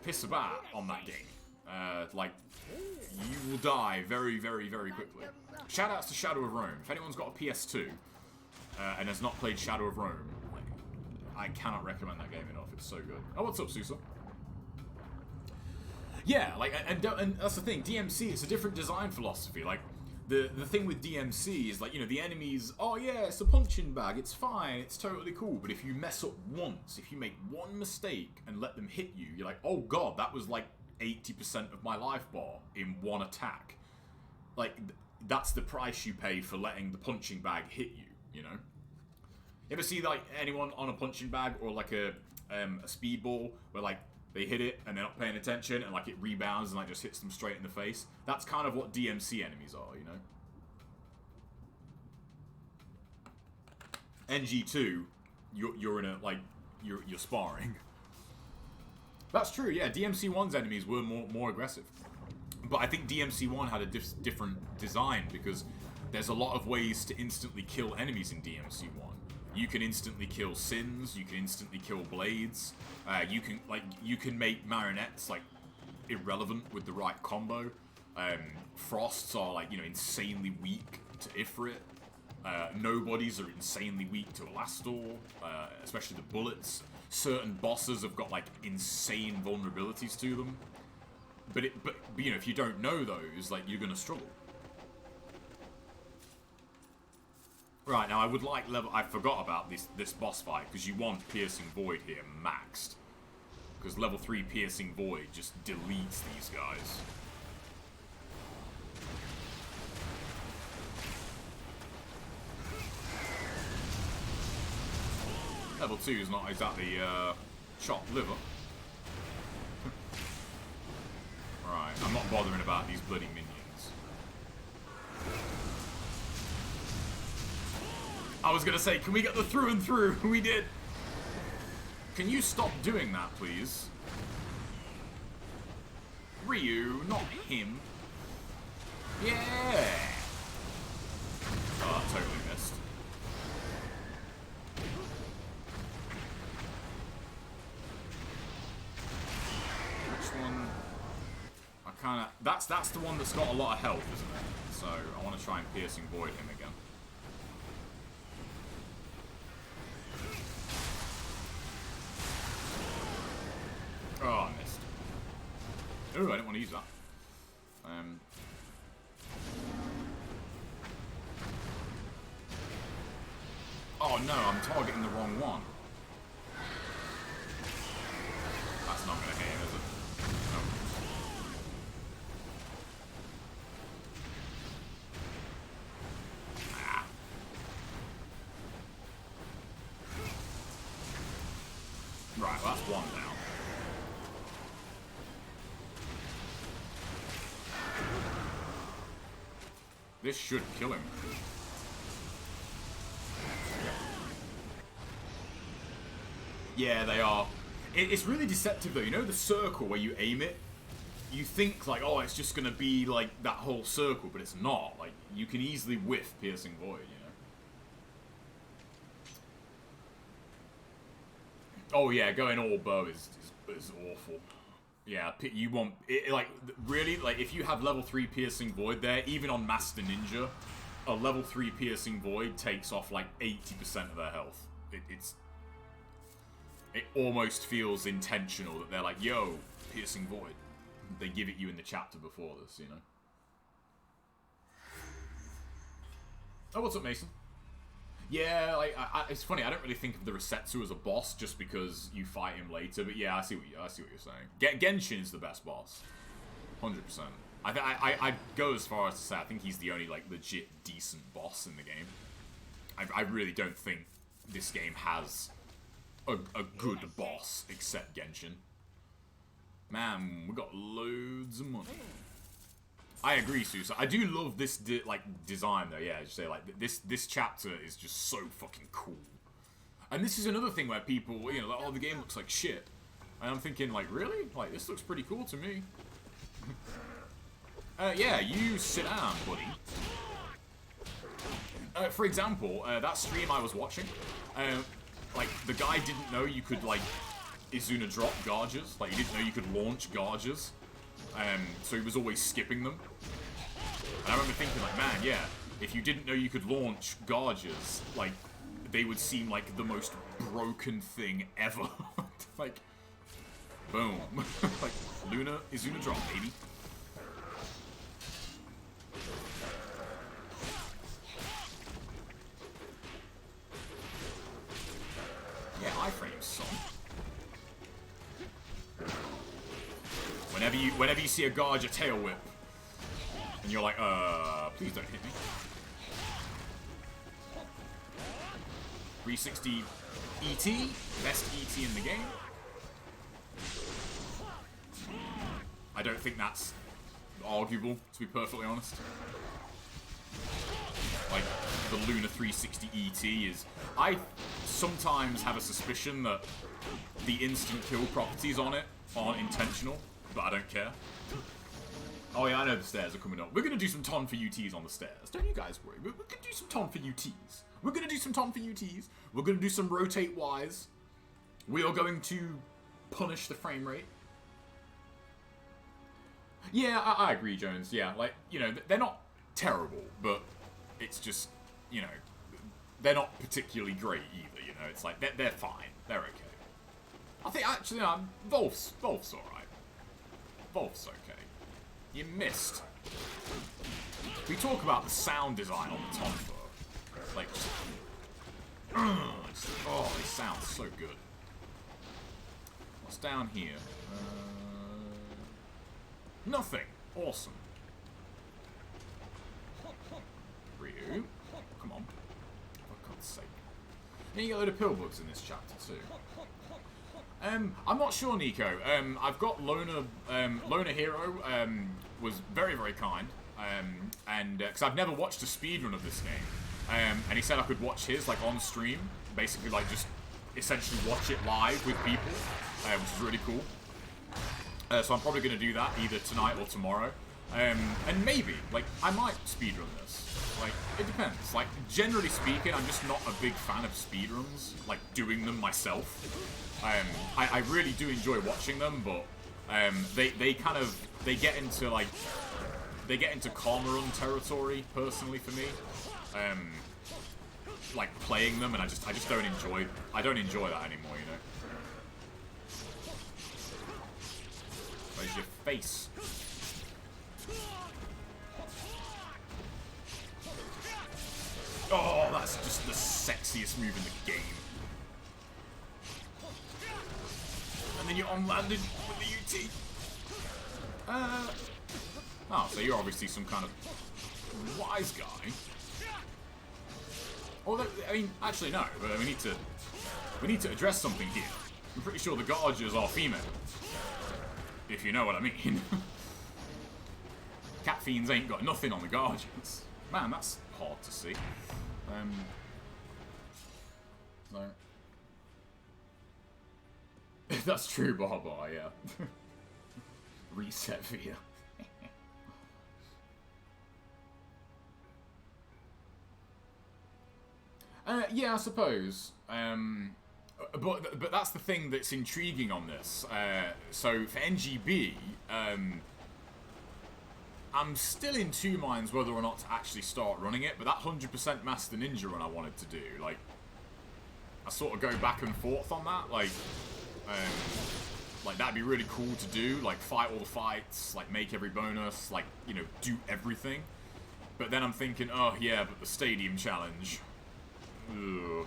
piss about on that game. Like, you will die very, very, very quickly. Shoutouts to Shadow of Rome. If anyone's got a PS2 and has not played Shadow of Rome, like, I cannot recommend that game enough. It's so good. Oh, what's up, Susa? Yeah, like, and that's the thing. DMC, it's a different design philosophy. Like, the thing with DMC is, like, you know, the enemies, oh yeah, it's a punching bag, it's fine, it's totally cool. But if you mess up once, if you make one mistake and let them hit you, you're like, oh god, that was like 80% of my life bar in one attack. Like, that's the price you pay for letting the punching bag hit you, you know? You ever see, like, anyone on a punching bag or, like, a speedball where, like, they hit it and they're not paying attention and, like, it rebounds and, like, just hits them straight in the face? That's kind of what DMC enemies are, you know? NG2, you're in a, like, you're sparring. That's true, yeah. DMC1's enemies were more aggressive. But I think DMC1 had a different design because there's a lot of ways to instantly kill enemies in DMC1. You can instantly kill Sins, you can instantly kill Blades, you can make Marionettes, like, irrelevant with the right combo. Frosts are, like, you know, insanely weak to Ifrit. Nobodies are insanely weak to Elastor, especially the bullets. Certain bosses have got, like, insane vulnerabilities to them. But you know, if you don't know those, like, you're gonna struggle. Right, now I would like I forgot about this boss fight, because you want Piercing Void here maxed. Because level 3 Piercing Void just deletes these guys. Level 2 is not exactly chopped liver. Right, I'm not bothering about these bloody minions. I was gonna say, can we get the through and through? We did. Can you stop doing that, please? Ryu, not him. Yeah. Oh, I totally missed. Which one? I kind of... That's the one that's got a lot of health, isn't it? So I want to try and Piercing Void him again. Oh, I missed. Ooh, I didn't want to use that. Oh no, I'm targeting the wrong one. That's not going to hit him, is it? No. Ah. Right, well, that's one down. This should kill him. Yeah, they are. It's really deceptive though. You know the circle where you aim it? You think like, oh, it's just gonna be like that whole circle, but it's not. Like, you can easily whiff Piercing Void, you know? Oh yeah, going all bow is awful. Yeah, you want it, like, really, like, if you have level 3 Piercing Void there, even on Master Ninja, a level 3 Piercing Void takes off like 80% of their health. It almost feels intentional that they're like, yo, Piercing Void. They give it you in the chapter before this, you know. Oh, what's up, Mason? Yeah, like, it's funny, I don't really think of the Resetsu as a boss just because you fight him later, but yeah, I see what you're saying. Genshin is the best boss. 100%. I'd go as far as to say I think he's the only, like, legit decent boss in the game. I really don't think this game has a good boss except Genshin. Man, we got loads of money. I agree, Susa. I do love this design though. Yeah, just say like this chapter is just so fucking cool. And this is another thing where people, you know, like, oh, the game looks like shit. And I'm thinking, like, really? Like, this looks pretty cool to me. Yeah, you sit down, buddy. For example, that stream I was watching, like, the guy didn't know you could, like, Izuna drop Garges. Like, he didn't know you could launch Garges. So he was always skipping them. And I remember thinking, like, man, yeah, if you didn't know you could launch Garges, like, they would seem like the most broken thing ever. Like, boom. Like, Luna, Izuna drop, baby. Yeah, iframes, son. Whenever you see a Garge a tail whip, and you're like, please don't hit me. 360 ET, best ET in the game. I don't think that's arguable, to be perfectly honest. Like, the Luna 360 ET is... I sometimes have a suspicion that the instant kill properties on it aren't intentional, but I don't care. Oh yeah, I know the stairs are coming up. We're gonna do some ton for UTs on the stairs. Don't you guys worry. We're gonna do some ton for UTs. We're gonna do some ton for UTs. We're gonna do some rotate Ys. We are going to punish the frame rate. Yeah, I agree, Jones. Yeah, like, you know, they're not terrible, but it's just, you know, they're not particularly great either, you know. It's like, they're fine. They're okay. I think, actually, Volf's alright. Volf's okay. You missed. We talk about the sound design on the Tonfa. Like, oh, they sound so good. What's down here? Nothing. Awesome. Ryu. Come on. For God's sake. And you get a load of pillbugs in this chapter too. I'm not sure, Nico. I've got Loner Hero was very, very kind. And because I've never watched a speedrun of this game. And he said I could watch his like on stream, basically like just essentially watch it live with people, which is really cool. So I'm probably going to do that either tonight or tomorrow. And maybe, like, I might speedrun this. Like, it depends. Like, generally speaking, I'm just not a big fan of speedruns, like, doing them myself. I really do enjoy watching them, but they kind of, they get into, like, they get into karma run territory, personally, for me. Like, playing them, and I just don't enjoy, I don't enjoy that anymore, you know? Where's your face? Oh, that's just the sexiest move in the game. And then you're on-landed with the UT. Oh, so you're obviously some kind of wise guy. Oh, I mean, actually no, but we need to address something here. I'm pretty sure the Guardians are female. If you know what I mean. Cat fiends ain't got nothing on the Guardians. Man, that's hard to see. No. That's true, Baba, yeah. Reset via. Yeah, I suppose. But that's the thing that's intriguing on this. So for NGB, I'm still in two minds whether or not to actually start running it. But that 100% Master Ninja run I wanted to do, like, I sort of go back and forth on that. Like that'd be really cool to do. Like, fight all the fights, like make every bonus, like, you know, do everything. But then I'm thinking, oh yeah, but the stadium challenge. Ugh.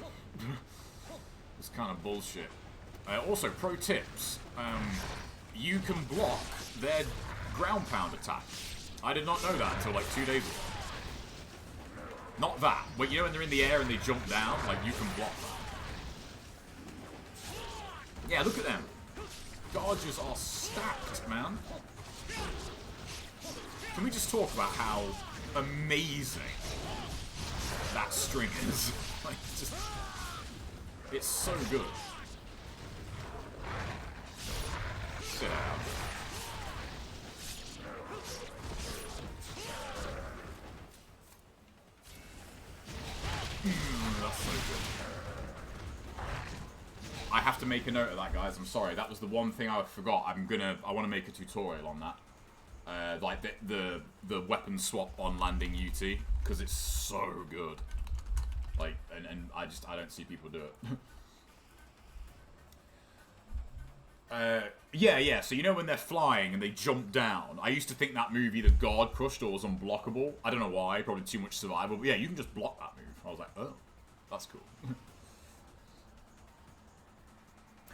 It's kind of bullshit. Also, pro tips. You can block their ground pound attack. I did not know that until like 2 days ago. Not that, but you know when they're in the air and they jump down, like you can block that. Yeah, look at them. Guardians are stacked, man. Can we just talk about how amazing that string is? Like, just... It's so good. Sit out. That's so good. I have to make a note of that, guys. I'm sorry. That was the one thing I forgot. I want to make a tutorial on that. Like the weapon swap on landing UT, because it's so good. Like, and I don't see people do it. Yeah, so you know when they're flying and they jump down, I used to think that move either guard crushed or was unblockable. I don't know why, probably too much survival, but yeah, you can just block that move. I was like, oh, that's cool.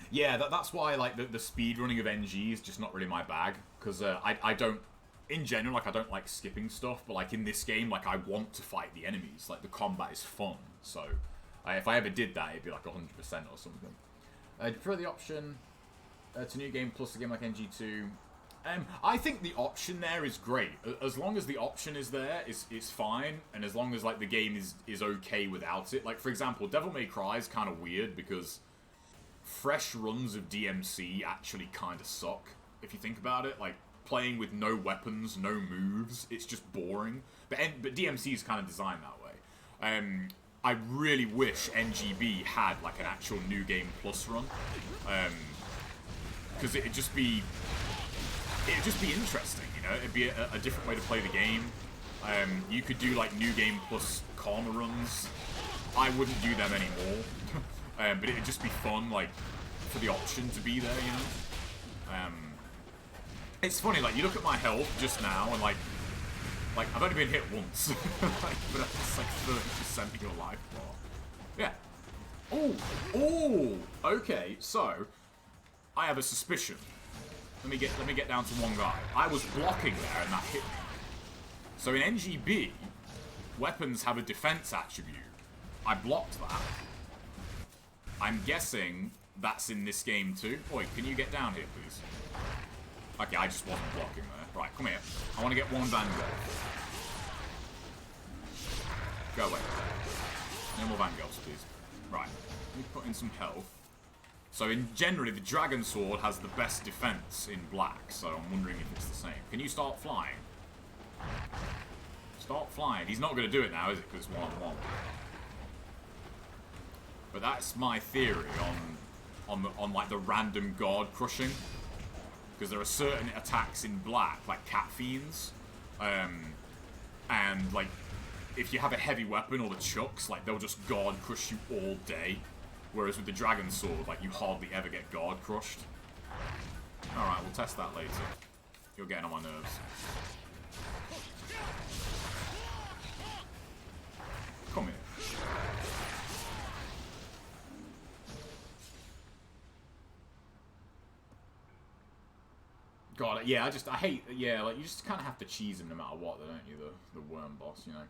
Yeah, that's why, like, the speedrunning of NG is just not really my bag, because I don't, in general, like, I don't like skipping stuff, but, like, in this game, like, I want to fight the enemies. Like, the combat is fun, so if I ever did that, it'd be, like, 100% or something. For the option to New Game plus a game like NG2, I think the option there is great. As long as the option is there, it's fine, and as long as, like, the game is okay without it. Like, for example, Devil May Cry is kind of weird, because fresh runs of DMC actually kind of suck, if you think about it. Like, playing with no weapons, no moves, it's just boring. But DMC is kind of designed that way. I really wish NGB had, like, an actual New Game Plus run. Because it'd just be interesting, you know? It'd be a different way to play the game. You could do, like, New Game Plus karma runs. I wouldn't do them anymore. But it'd just be fun, like, for the option to be there, you know? It's funny, like, you look at my health just now, and, like I've only been hit once. Like, but it's, like, 30% of your life bar. Yeah. Oh! Okay, so, I have a suspicion. Let me get down to one guy. I was blocking there, and that hit me. So in NGB, weapons have a defense attribute. I blocked that. I'm guessing that's in this game too. Boy, can you get down here, please? Okay, I just wasn't blocking there. Right, come here. I want to get one Vanguard. Go away. No more Vangelfs, please. Right. Let me put in some health. So generally, the Dragon Sword has the best defense in black, so I'm wondering if it's the same. Can you start flying? Start flying. He's not going to do it now, is it? Because it's one-on-one. But that's my theory on like the random guard crushing. Because there are certain attacks in black, like Cat Fiends, and like if you have a heavy weapon or the Chucks, like they'll just guard crush you all day. Whereas with the Dragon Sword, like you hardly ever get guard crushed. Alright, we'll test that later. You're getting on my nerves. Come here. God, yeah, I hate, yeah, like, you just kind of have to cheese him no matter what, don't you, the worm boss, you know.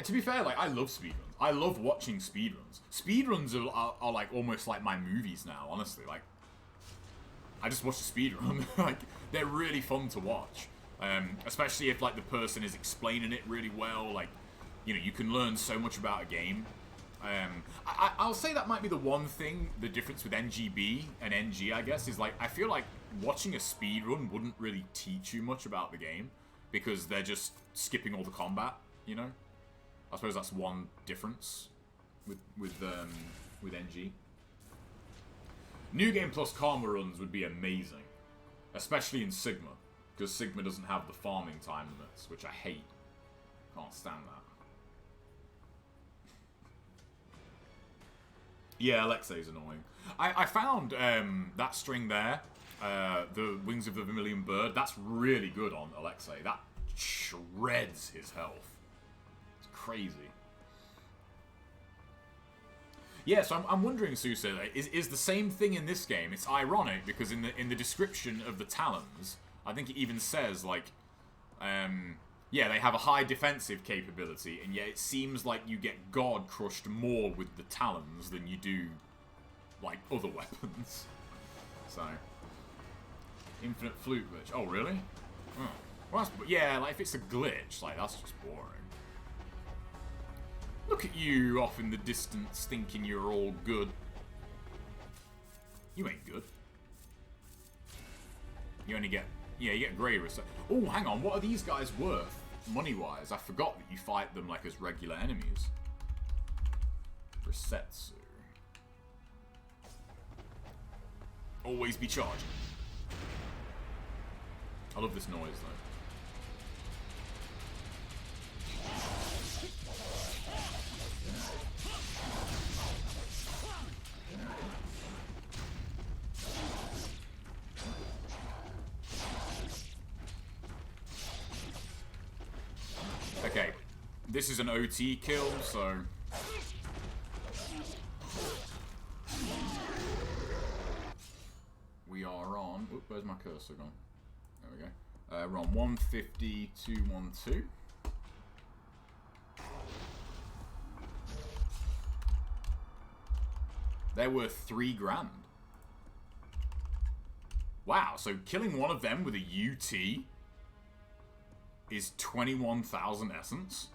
To be fair, like, I love speedruns. I love watching speedruns. Speedruns are like, almost like my movies now, honestly. Like, I just watch a speedrun. Like, they're really fun to watch. Especially if, like, the person is explaining it really well. Like, you know, you can learn so much about a game. I'll say that might be the one thing, the difference with NGB and NG, I guess, is, like, I feel like watching a speedrun wouldn't really teach you much about the game. Because they're just skipping all the combat, you know? I suppose that's one difference with NG. New Game Plus Karma runs would be amazing. Especially in Sigma. Because Sigma doesn't have the farming time limits, which I hate. Can't stand that. Yeah, Alexei's annoying. I found that string there, the Wings of the Vermilion Bird, that's really good on Alexei. That shreds his health. It's crazy. Yeah, so I'm wondering, Suse, is the same thing in this game? It's ironic because in the description of the Talons, I think it even says like, yeah, they have a high defensive capability, and yet it seems like you get guard crushed more with the Talons than you do like other weapons. So, infinite flute glitch. Oh, really? Oh. Well, that's, yeah, like if it's a glitch, like that's just boring. Look at you off in the distance thinking you're all good. You ain't good. You only get, yeah, you get grey reset. Oh, hang on, what are these guys worth, money-wise? I forgot that you fight them like as regular enemies. Resetsu. Always be charging. I love this noise, though. Okay, this is an OT kill, so... We are on... Oop, where's my cursor gone? There we go. We're on 150, 212. They're worth 3 grand. Wow, so killing one of them with a UT... is 21,000 essence?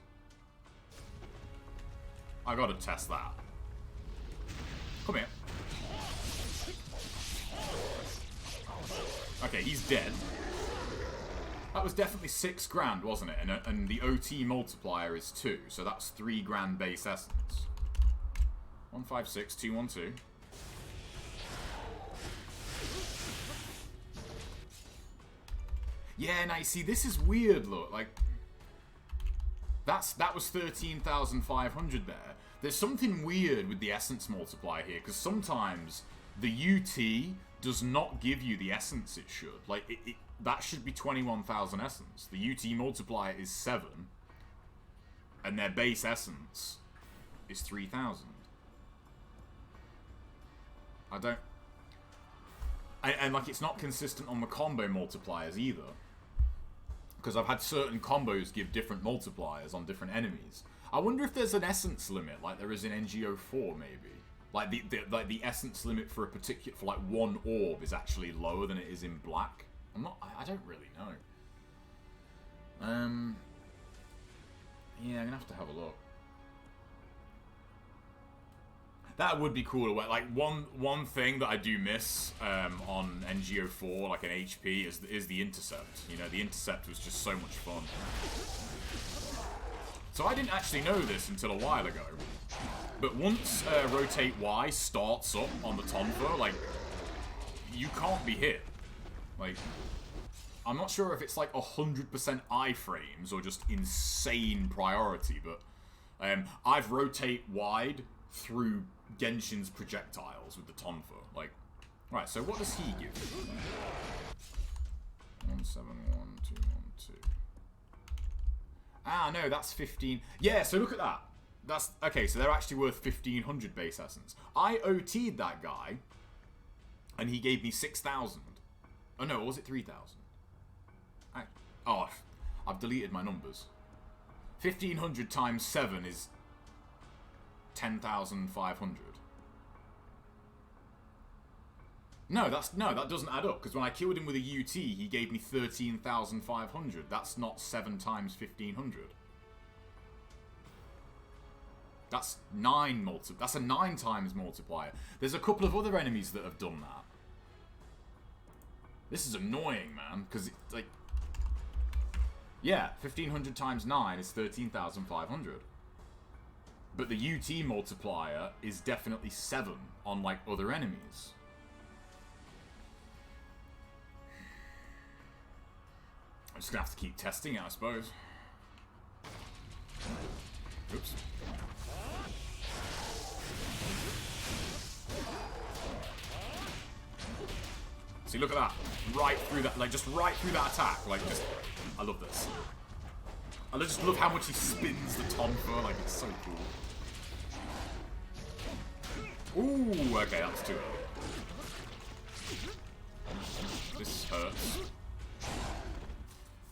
I gotta test that. Come here. Okay, he's dead. That was definitely 6 grand, wasn't it? And the OT multiplier is 2, so that's 3 grand base essence. 156, 212. Yeah, now you see, this is weird, look, like, that was 13,500 there. There's something weird with the essence multiplier here, because sometimes the UT does not give you the essence it should. Like, that should be 21,000 essence. The UT multiplier is 7, and their base essence is 3,000. I don't... And, like, it's not consistent on the combo multipliers either. Because I've had certain combos give different multipliers on different enemies. I wonder if there's an essence limit, like there is in NGO4, maybe. Like the essence limit for a particular, for like one orb is actually lower than it is in black. I don't really know. Yeah, I'm gonna have to have a look. That would be cool. Like one thing that I do miss on NGO4, like an HP, is the intercept. You know, the intercept was just so much fun. So I didn't actually know this until a while ago, but once rotate Y starts up on the Tonfa, like you can't be hit. Like, I'm not sure if it's like 100% iframes or just insane priority, but I've rotate wide through Genshin's projectiles with the Tonfa. Like, right, so what does he give? 171212. Ah, no, that's 15. Yeah, so look at that. That's okay, so they're actually worth 1500 base essence. I OT'd that guy, and he gave me 6,000. Oh no, or was it 3,000? Oh, I've deleted my numbers. 1500 times 7 is 10,500. No, that doesn't add up, because when I killed him with a UT, he gave me 13,500. That's not 7 times 1500. That's that's a 9 times multiplier. There's a couple of other enemies that have done that. This is annoying, man, because it's like, yeah, 1500 times 9 is 13,500. But the UT multiplier is definitely 7 on, like, other enemies. I'm just gonna have to keep testing it, I suppose. Oops. See, look at that. Right through that, like, just right through that attack. Like, just, I love this. I just love how much he spins the Tonfa, like, it's so cool. Ooh, okay, that was too early. This hurts.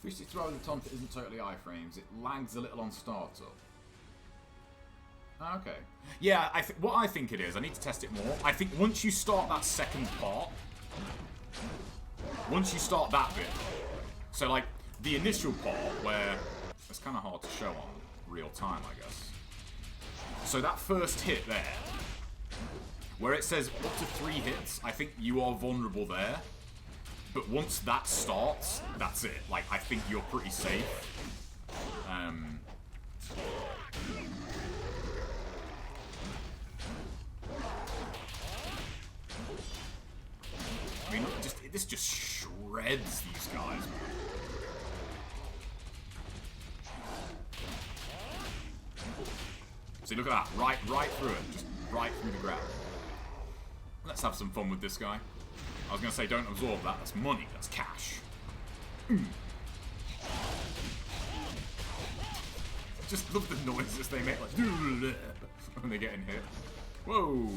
360 throw with the Tonfa isn't totally iframes. It lags a little on startup. Okay. Yeah, what I think it is, I need to test it more. I think once you start that second part, once you start that bit, so like the initial part where it's kind of hard to show on real time, I guess. So that first hit there, where it says up to 3 hits, I think you are vulnerable there. But once that starts, that's it. Like, I think you're pretty safe. I mean, this just shreds these guys. See, look at that. Right through it. Just right through the ground. Let's have some fun with this guy. I was going to say, don't absorb that. That's money. That's cash. Just love the noises they make, like, when they're getting hit. Whoa.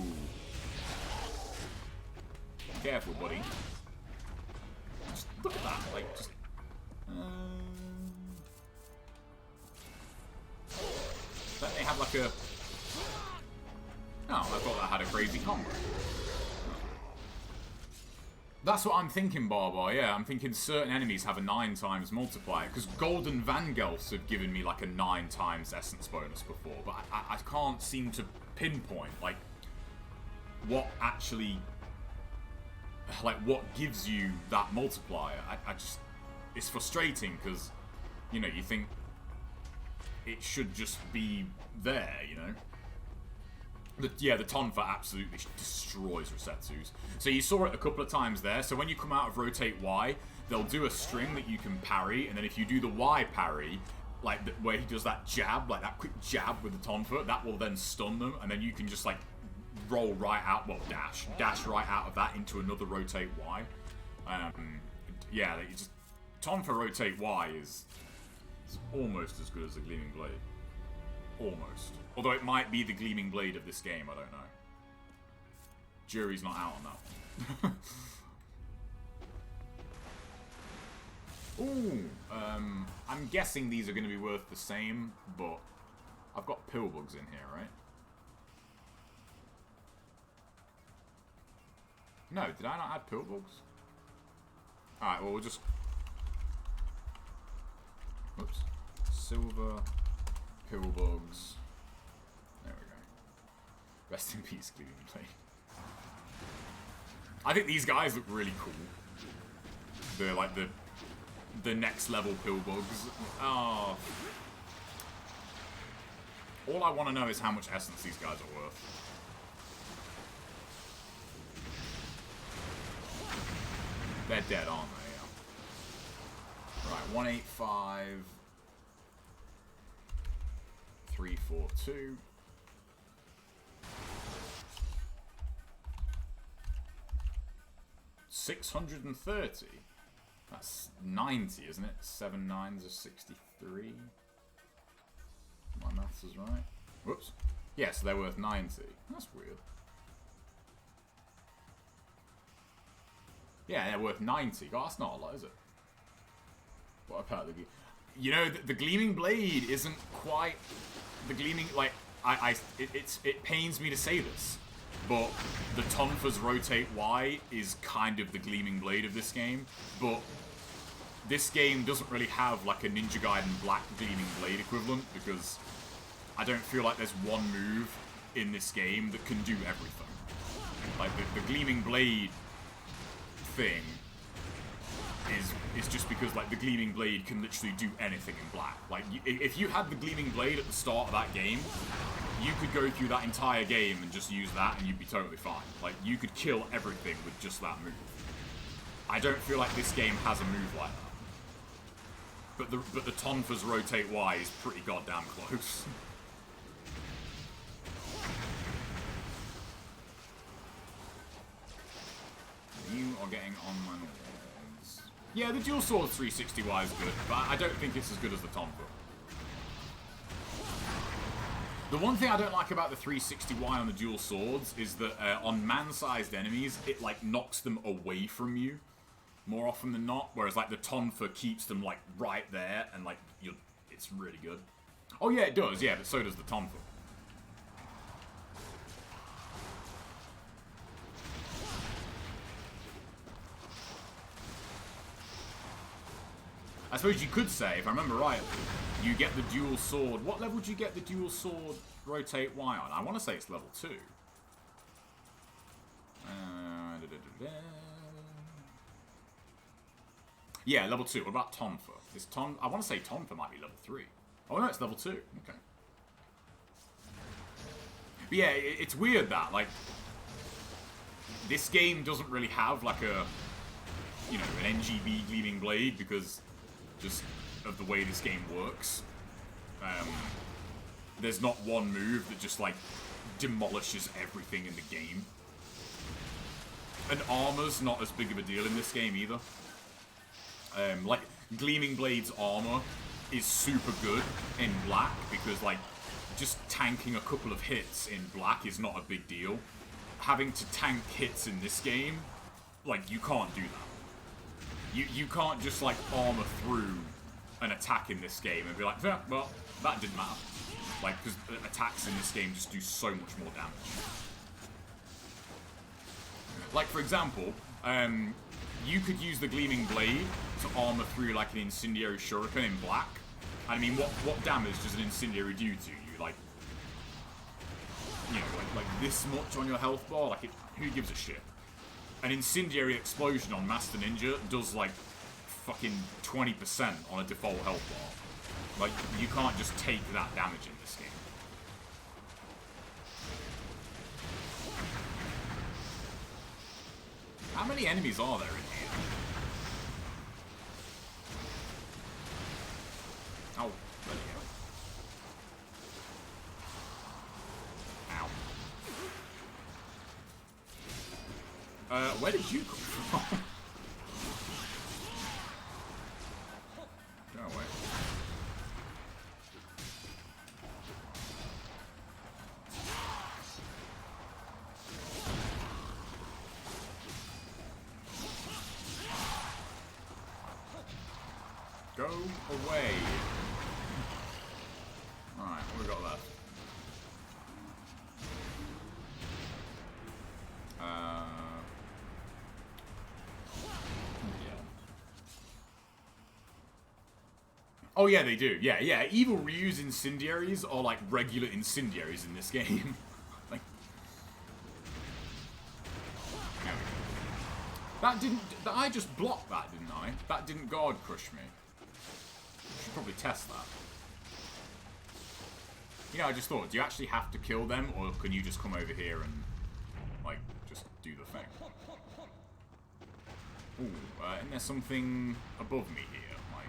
Careful, buddy. Just look at that. Like, just... Don't they have, like, a... Oh, I thought that had a crazy combo. That's what I'm thinking, Barbar, yeah. I'm thinking certain enemies have a 9 times multiplier, because Golden Vangelfs have given me like a 9 times essence bonus before, but I can't seem to pinpoint, like, what actually, like, what gives you that multiplier. I just, it's frustrating, because, you know, you think it should just be there, you know? Yeah, the Tonfa absolutely destroys Resetsus. So you saw it a couple of times there. So when you come out of rotate Y, they'll do a string that you can parry, and then if you do the Y parry, like where he does that jab, like that quick jab with the Tonfa, that will then stun them, and then you can just like roll right out, well, dash right out of that into another rotate Y. Yeah, like, just Tonfa rotate Y is almost as good as the Gleaming Blade. Almost. Although it might be the Gleaming Blade of this game, I don't know. Jury's not out on that one. Ooh, I'm guessing these are going to be worth the same, but I've got pillbugs in here, right? No, did I not add pillbugs? Alright, well, we'll just... Oops. Silver... Pillbugs. There we go. Rest in peace, Gleaming Blade. I think these guys look really cool. They're like the next level pillbugs. Oh. All I want to know is how much essence these guys are worth. They're dead, aren't they? Yeah. Right, 185. 342. $630. That's 90, isn't it? 7 nines are 63. My maths is right. Whoops. Yes, they're worth 90. That's weird. Yeah, they're worth 90. God, that's not a lot, is it? What about the... You know, the Gleaming Blade isn't quite... The Gleaming... Like, it pains me to say this, but the Tonfa's Rotate Y is kind of the Gleaming Blade of this game, but this game doesn't really have, like, a Ninja Gaiden Black Gleaming Blade equivalent, because I don't feel like there's one move in this game that can do everything. Like, the Gleaming Blade thing is just because, like, the Gleaming Blade can literally do anything in black. Like, if you had the Gleaming Blade at the start of that game, you could go through that entire game and just use that and you'd be totally fine. Like, you could kill everything with just that move. I don't feel like this game has a move like that. But the Tonfa's Rotate Y is pretty goddamn close. You are getting on my nerves. Yeah, the Dual Sword 360Y is good, but I don't think it's as good as the Tonfa. The one thing I don't like about the 360Y on the Dual Swords is that on man-sized enemies, it, like, knocks them away from you more often than not, whereas, like, the Tonfa keeps them, like, right there, and, like, it's really good. Oh, yeah, it does, yeah, but so does the Tonfa. I suppose you could say, if I remember rightly, you get the Dual Sword. What level do you get the Dual Sword Rotate Y on? I want to say it's level 2. Yeah, level 2. What about Tonfa? I want to say Tonfa might be level 3. Oh no, it's level 2. Okay. But yeah, it's weird that, like, this game doesn't really have, like, a, you know, an NGB Gleaming Blade because just of the way this game works. There's not one move that just, like, demolishes everything in the game. And armor's not as big of a deal in this game either. Like, Gleaming Blade's armor is super good in black because, like, just tanking a couple of hits in black is not a big deal. Having to tank hits in this game, like, you can't do that. You can't just, like, armor through an attack in this game and be like, yeah, well, that didn't matter. Like, because attacks in this game just do so much more damage. Like, for example, you could use the Gleaming Blade to armor through, like, an Incendiary Shuriken in black. I mean, what damage does an Incendiary do to you? Like, you know, like this much on your health bar? Like, who gives a shit? An Incendiary Explosion on Master Ninja does, like, fucking 20% on a default health bar. Like, you can't just take that damage in this game. How many enemies are there in here? Oh, there you go. Ow. Where did you come from? Go away. Go away. Alright, what we got left? Oh yeah, they do. Yeah, yeah. Evil Ryu's incendiaries are like regular incendiaries in this game. Like, That didn't... I just blocked that, didn't I? That didn't guard crush me. Should probably test that. You know, I just thought, do you actually have to kill them, or can you just come over here and, like, just do the thing? Ooh, and there's something above me here, like...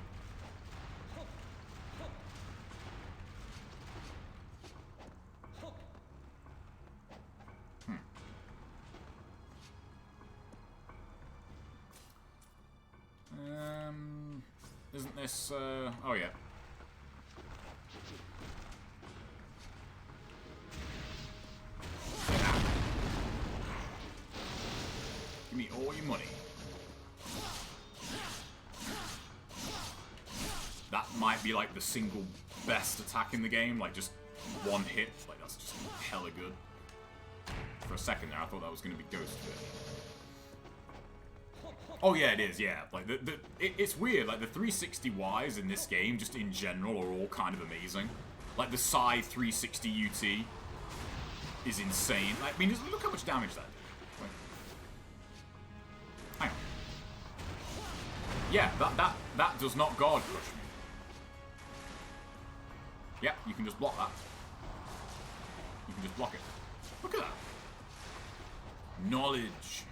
Isn't this, oh yeah. Give me all your money. That might be like the single best attack in the game, like just one hit, like that's just hella good. For a second there, I thought that was going to be Ghost Fish. Oh yeah, it is, yeah. Like, it's weird, like, the 360Ys in this game, just in general, are all kind of amazing. Like, the Psy 360 UT is insane. Like, I mean, look how much damage that did. Like, hang on. Yeah, that does not guard crush me. Yeah, you can just block that. You can just block it. Look at that. Knowledge.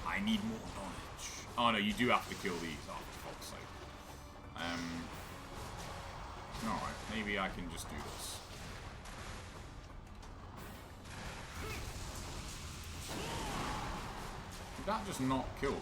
I need more knowledge. Oh no, you do have to kill these, oh, for fuck's sake. Alright, maybe I can just do this. Did that just not kill them?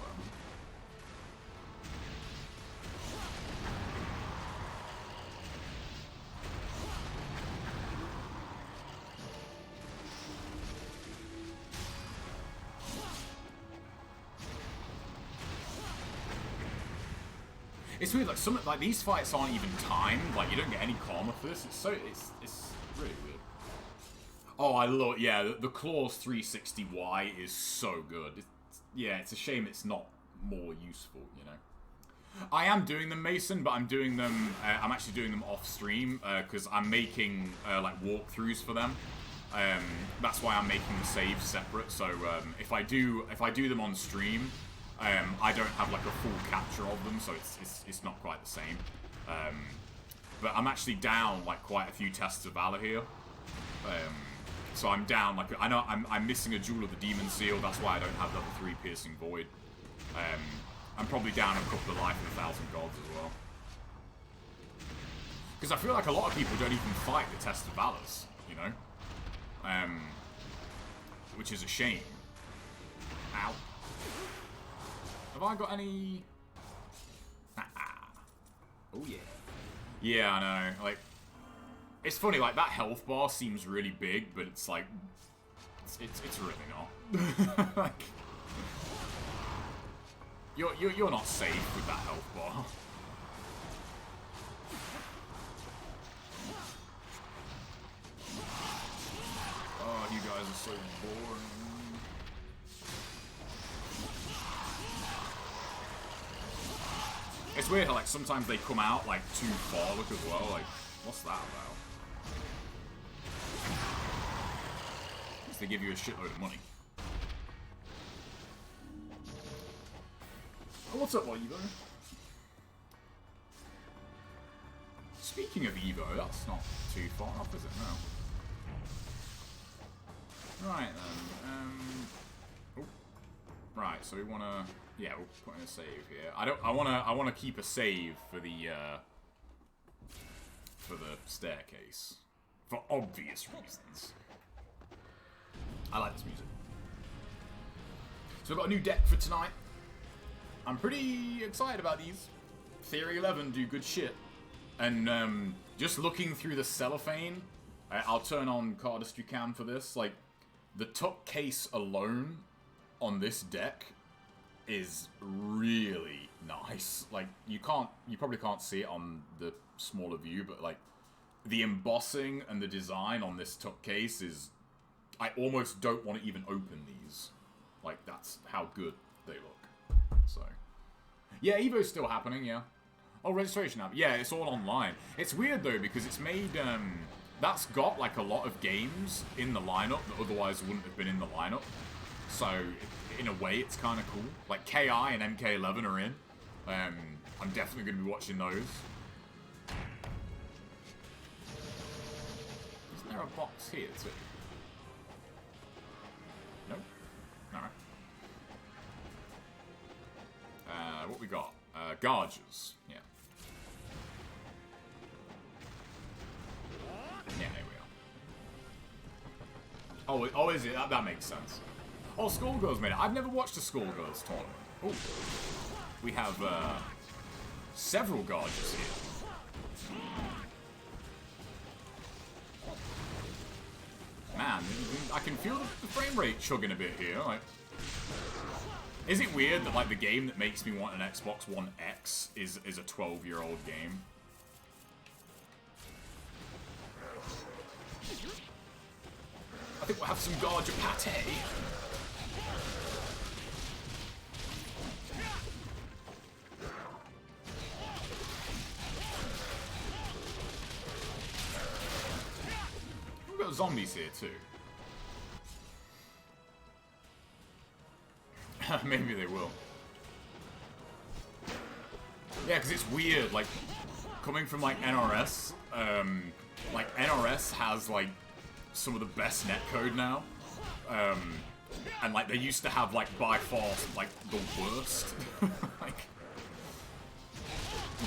It's weird, like these fights aren't even timed. Like you don't get any karma for this. It's really weird. Oh, I love, yeah, the Claws 360Y is so good. Yeah, it's a shame it's not more useful, you know. I am doing them, Mason, but I'm doing them. I'm actually doing them off stream because I'm making like walkthroughs for them. That's why I'm making the saves separate. So if I do them on stream. I don't have like a full capture of them, so it's not quite the same. But I'm actually down like quite a few tests of valor here. So I'm down like I know I'm missing a Jewel of the Demon Seal. That's why I don't have level 3 Piercing Void. I'm probably down a couple of Life of 1,000 Gods as well. Because I feel like a lot of people don't even fight the Test of Valors, you know, which is a shame. Ow. Have I got any... Oh, yeah. Yeah, I know. Like, it's funny, like, that health bar seems really big, but it's like... It's really not. Like... You're not safe with that health bar. Oh, you guys are so boring. It's weird how, like, sometimes they come out, like, too far look as well. Like, what's that about? Because they give you a shitload of money. Oh, what's up, Evo? Speaking of Evo, that's not too far off, is it? No. Right, then. Oh. Right, so we want to... Yeah, we'll put in a save here. I wanna keep a save for the staircase. For obvious reasons. I like this music. So I've got a new deck for tonight. I'm pretty excited about these. Theory 11 do good shit. And just looking through the cellophane, I'll turn on Cardistry Cam for this. Like, the top case alone on this deck is really nice. Like, you probably can't see it on the smaller view, but like the embossing and the design on this top case is, I almost don't want to even open these. Like, that's how good they look. So yeah, Evo's still happening. Yeah. Oh, registration app. Yeah, it's all online. It's weird though because it's made that's got like a lot of games in the lineup that otherwise wouldn't have been in the lineup. So, in a way, it's kind of cool. Like, KI and MK11 are in. I'm definitely going to be watching those. Isn't there a box here, too? Nope. Alright. What we got? Garges. Yeah. Yeah, there we are. Oh, is it? That makes sense. Oh, Skullgirls made it. I've never watched a Skullgirls tournament. Oh. We have, several Garges here. Man, I can feel the frame rate chugging a bit here. Like, is it weird that, like, the game that makes me want an Xbox One X is a 12-year-old game? I think we'll have some Garja pate. We've got zombies here too. Maybe they will. Yeah, because it's weird, like, coming from, like, NRS, like, NRS has, like, some of the best netcode now, and, like, they used to have, like, by far, like, the worst, like,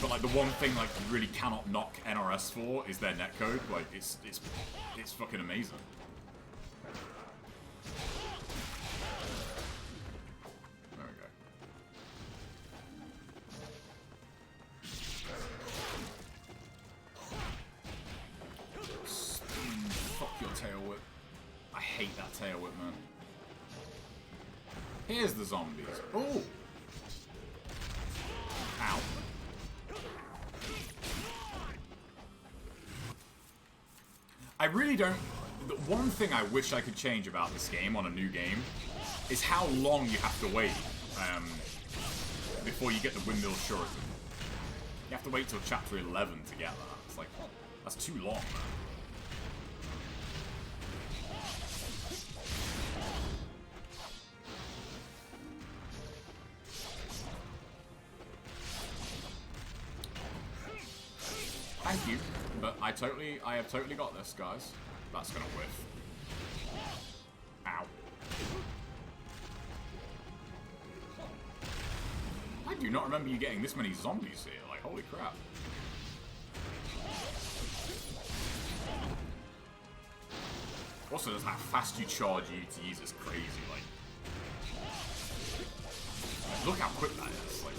but, like, the one thing, like, you really cannot knock NRS for is their netcode. Like, it's fucking amazing. There we go. Fuck your tail whip. I hate that tail whip, man. Here's the zombies. Oh! Ow. I really don't... The one thing I wish I could change about this game on a new game is how long you have to wait before you get the windmill shuriken. You have to wait till chapter 11 to get that. It's like, that's too long, man. Thank you, but I have totally got this, guys. That's gonna whiff. Ow. I do not remember you getting this many zombies here. Like, holy crap. Also, just how fast you charge UTs is crazy. Like, look how quick that is. Like,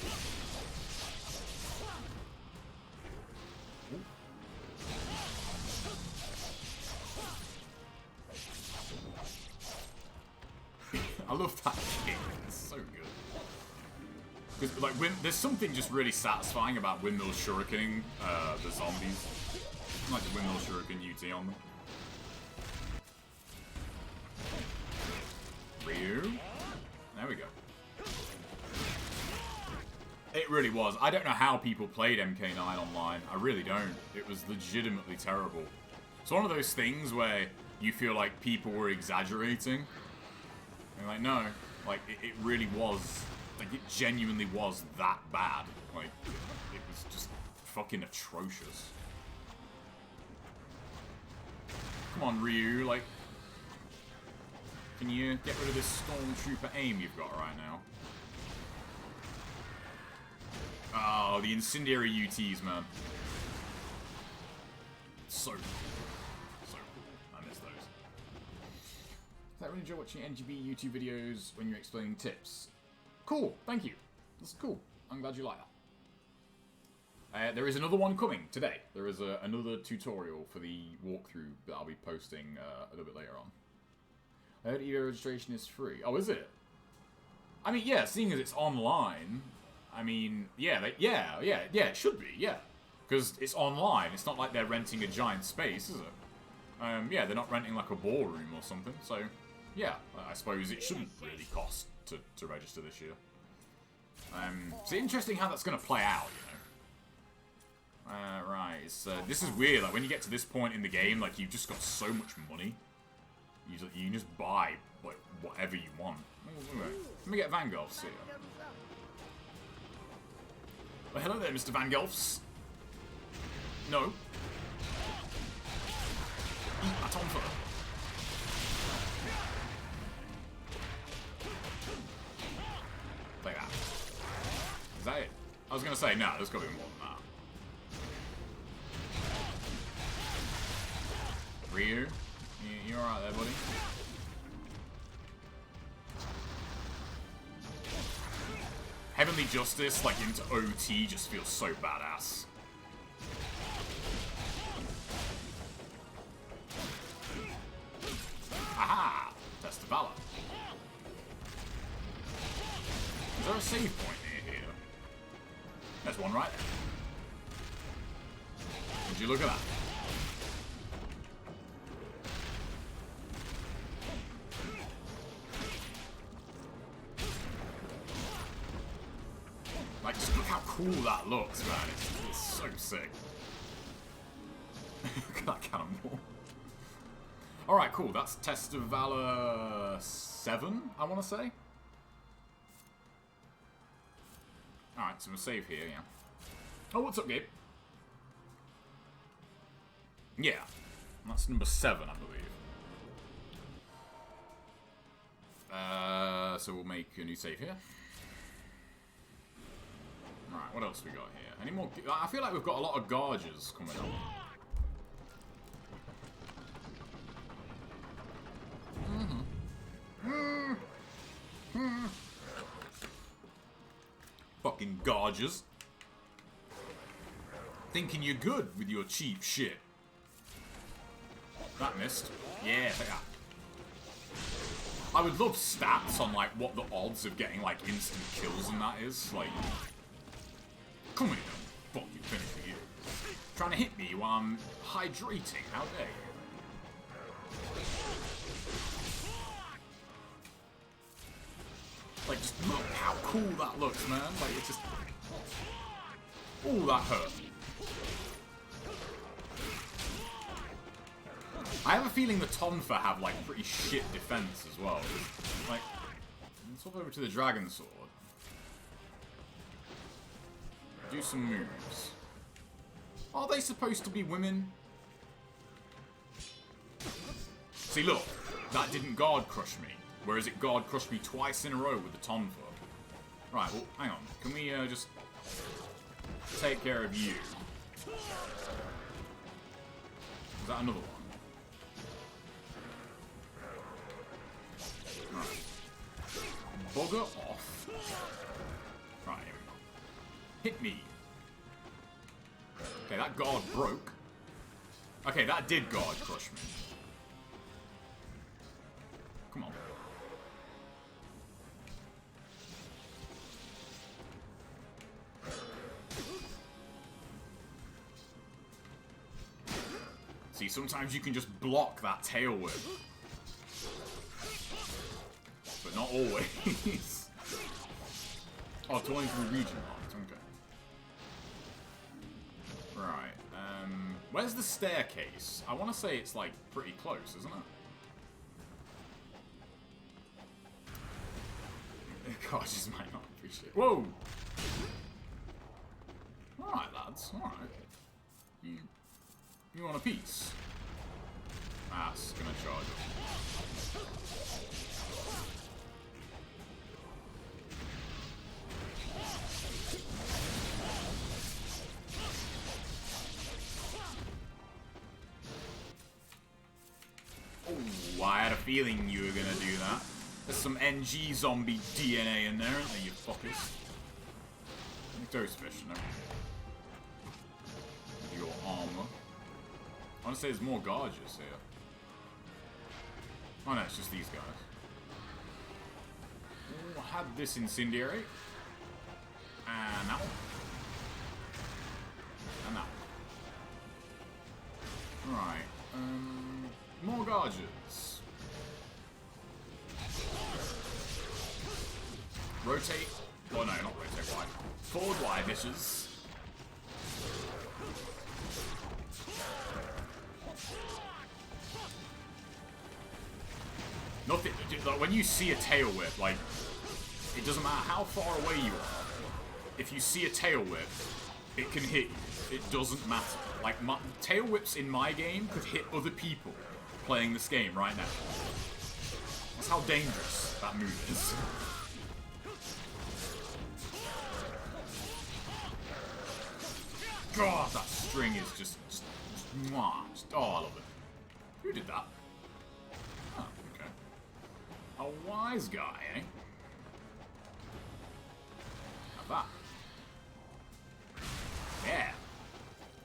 I love that kick. It's so good. Because, like, there's something just really satisfying about windmill shurikening the zombies. Like the windmill shuriken UT on them. Ryu. There we go. It really was. I don't know how people played MK9 online. I really don't. It was legitimately terrible. It's one of those things where you feel like people were exaggerating. And like, no. Like, it really was. Like, it genuinely was that bad. Like, it was just fucking atrocious. Come on, Ryu. Like, can you get rid of this Stormtrooper aim you've got right now? Oh, the incendiary UTs, man. So cool. So cool. I miss those. I really enjoy watching NGB YouTube videos when you're explaining tips. Cool, thank you. That's cool. I'm glad you like that. There is another one coming today. There is another tutorial for the walkthrough that I'll be posting a little bit later on. I heard EVO registration is free. Oh, is it? I mean, yeah, seeing as it's online, I mean, yeah, it should be, yeah. Because it's online. It's not like they're renting a giant space, is it? Yeah, they're not renting like a ballroom or something. So, yeah, I suppose it shouldn't really cost to register this year. It's interesting how that's going to play out, you know. Right, this is weird. Like, when you get to this point in the game, like, you've just got so much money. You can just buy like, whatever you want. Let me get Van Gelfs here. Well, hello there, Mr. Van Gelfs. No. Eat my tonfa. Like that. Is that it? I was gonna say, no, there's gotta be more than that. Ryu? You alright there, buddy? Heavenly Justice, like, into OT just feels so badass. Aha! Test of Valor. Is there a save point near here? There's one right there. Would you look at that? Like, just look how cool that looks, man. It's so sick. Look at that cannonball. Alright, cool. That's Test of Valor 7, I want to say. Alright, so we'll save here, yeah. Oh, what's up, Gabe? Yeah. That's number 7, I believe. So we'll make a new save here. Alright, what else we got here? Any more? I feel like we've got a lot of Garges coming up. Fucking Garges. Thinking you're good with your cheap shit. That missed. Yeah, take that. I would love stats on, like, what the odds of getting, like, instant kills and that is. Like, come here, fucking finish with you. Trying to hit me while I'm hydrating. How dare you? Like, just look how cool that looks, man. Like, it's just... Ooh, that hurt. I have a feeling the Tonfa have, like, pretty shit defense as well. Like, let's hop over to the Dragon Sword. Do some moves. Are they supposed to be women? See, look. That didn't guard crush me. Whereas it guard crushed me twice in a row with the Tonfa. Right, well, hang on. Can we just take care of you? Is that another one? Right. Bugger off. Right, here we go. Hit me. Okay, that guard broke. Okay, that did guard crush me. Come on. See, sometimes you can just block that tail whip. But not always. Oh, toiling through region locked, okay. Right, where's the staircase? I want to say it's, like, pretty close, isn't it? God, just might not appreciate it. Whoa! Alright, lads, alright. You want a piece? That's gonna charge up. Oh, I had a feeling you were gonna do that. There's some NG zombie DNA in there, isn't there, you fuckers? Ghost fish, no. Your armor. I want to say there's more Garges here. Oh no, it's just these guys. Oh, I had this incendiary. And that one. And that one. Right. More Garges. Rotate. Oh no, not rotate wide. Forward wide dishes. Nothing. Like, when you see a tail whip, like, it doesn't matter how far away you are. If you see a tail whip, it can hit you. It doesn't matter. Like, tail whips in my game could hit other people playing this game right now. That's how dangerous that move is. God, that string is just oh, I love it. Who did that? Oh, okay. A wise guy, eh? How that? Yeah.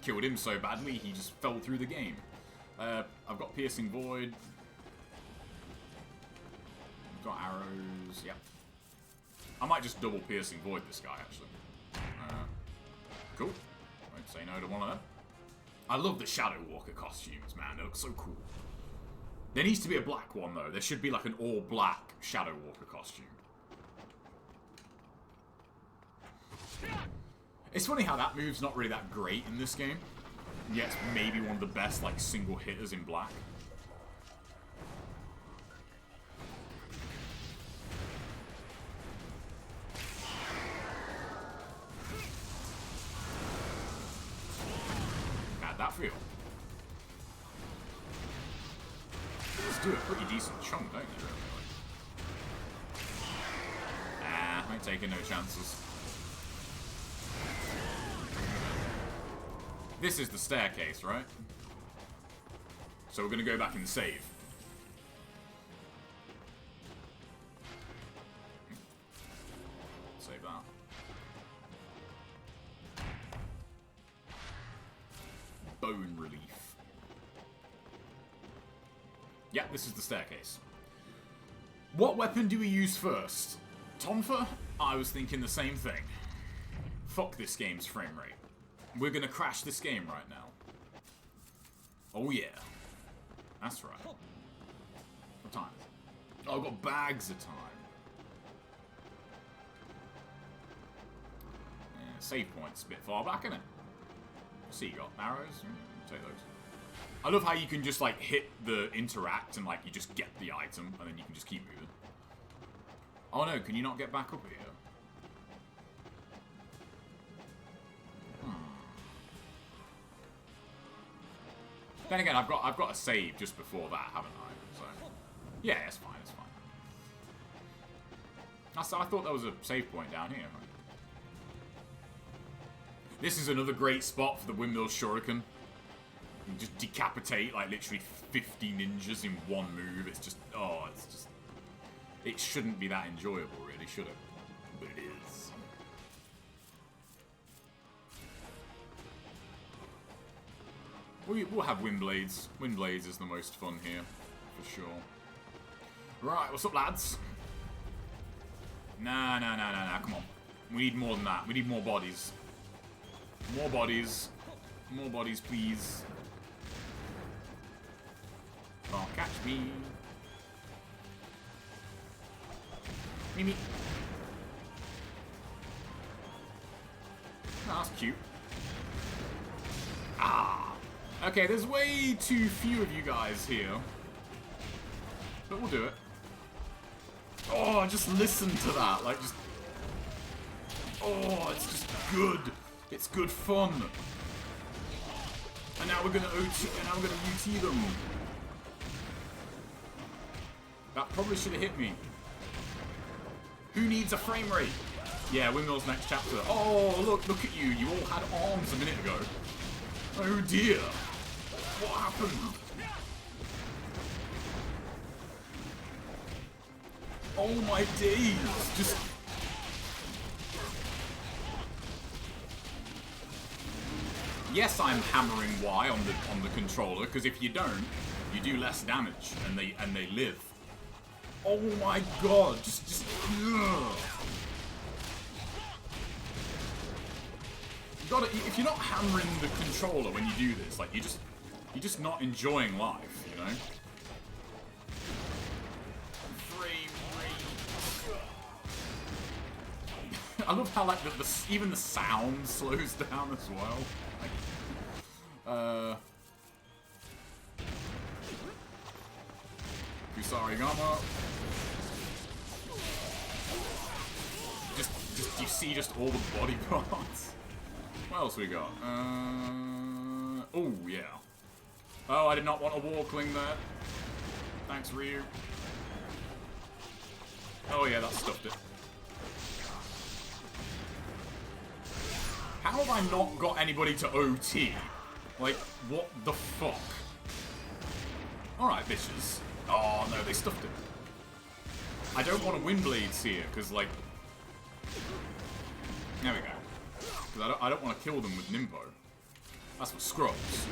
Killed him so badly, he just fell through the game. I've got Piercing Void. I've got arrows, yep. I might just double Piercing Void this guy, actually. Cool. Won't say no to one of them. I love the Shadow Walker costumes, man. They look so cool. There needs to be a black one, though. There should be, like, an all-black Shadow Walker costume. It's funny how that move's not really that great in this game. Yet it's maybe one of the best, like, single hitters in black. How'd that feel? You just do a pretty decent chunk, don't you? I ain't taking no chances. This is the staircase, right? So we're gonna go back and save. Save that. Bone relief. Yeah, this is the staircase. What weapon do we use first? Tonfa? I was thinking the same thing. Fuck this game's frame rate. We're gonna crash this game right now. Oh yeah. That's right. What time is it? Oh, I've got bags of time. Yeah, save point's a bit far back, isn't it? See, you got arrows? Take those. I love how you can just, like, hit the interact and, like, you just get the item and then you can just keep moving. Oh no, can you not get back up here? Then again, I've got a save just before that, haven't I? So yeah, it's fine, it's fine. I thought there was a save point down here. This is another great spot for the windmill shuriken. You just decapitate like literally 50 ninjas in one move. It's just, oh, it's just, it shouldn't be that enjoyable, really, should it? But it is. We'll have wind blades. Wind blades is the most fun here, for sure. Right, what's up, lads? Nah, come on. We need more than that. We need more bodies. More bodies. More bodies, please. Can't catch me. Mimi. Oh, that's cute. Ah. Okay, there's way too few of you guys here. But we'll do it. Oh, just listen to that. Like, just... Oh, it's just good. It's good fun. And now we're gonna OT, and now we're gonna UT them. That probably should have hit me. Who needs a frame rate? Yeah, Windmill's next chapter. Oh, look at you. You all had arms a minute ago. Oh dear. What happened? Oh my days. Just... Yes, I'm hammering Y on the controller, because if you don't, you do less damage, and they live. Oh my god, just ugh. You gotta, if you're not hammering the controller when you do this, like you're just not enjoying life, you know? Frame rate. I love how like even the sound slows down as well. Kusarigama. Just you see just all the body parts. What else we got? Oh yeah. Oh, I did not want a Walkling there. Thanks, Ryu. Oh yeah, that stuffed it. How have I not got anybody to OT? Like, what the fuck? Alright, bitches. Oh no, they stuffed it. I don't want a Windblades here, because like... There we go. Because I don't want to kill them with Nimbo. That's for scrubs.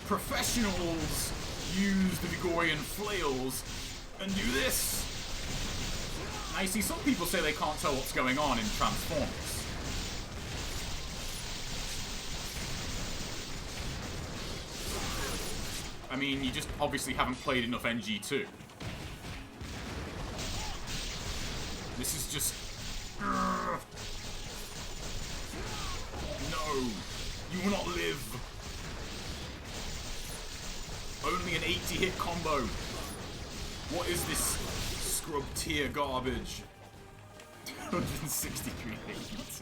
Professionals use the Vigorian flails and do this. Now you see, some people say they can't tell what's going on in Transformers. I mean, you just obviously haven't played enough NG2. This is just... No! You will not live! Only an 80-hit combo! What is this scrub tier garbage? 163 AET.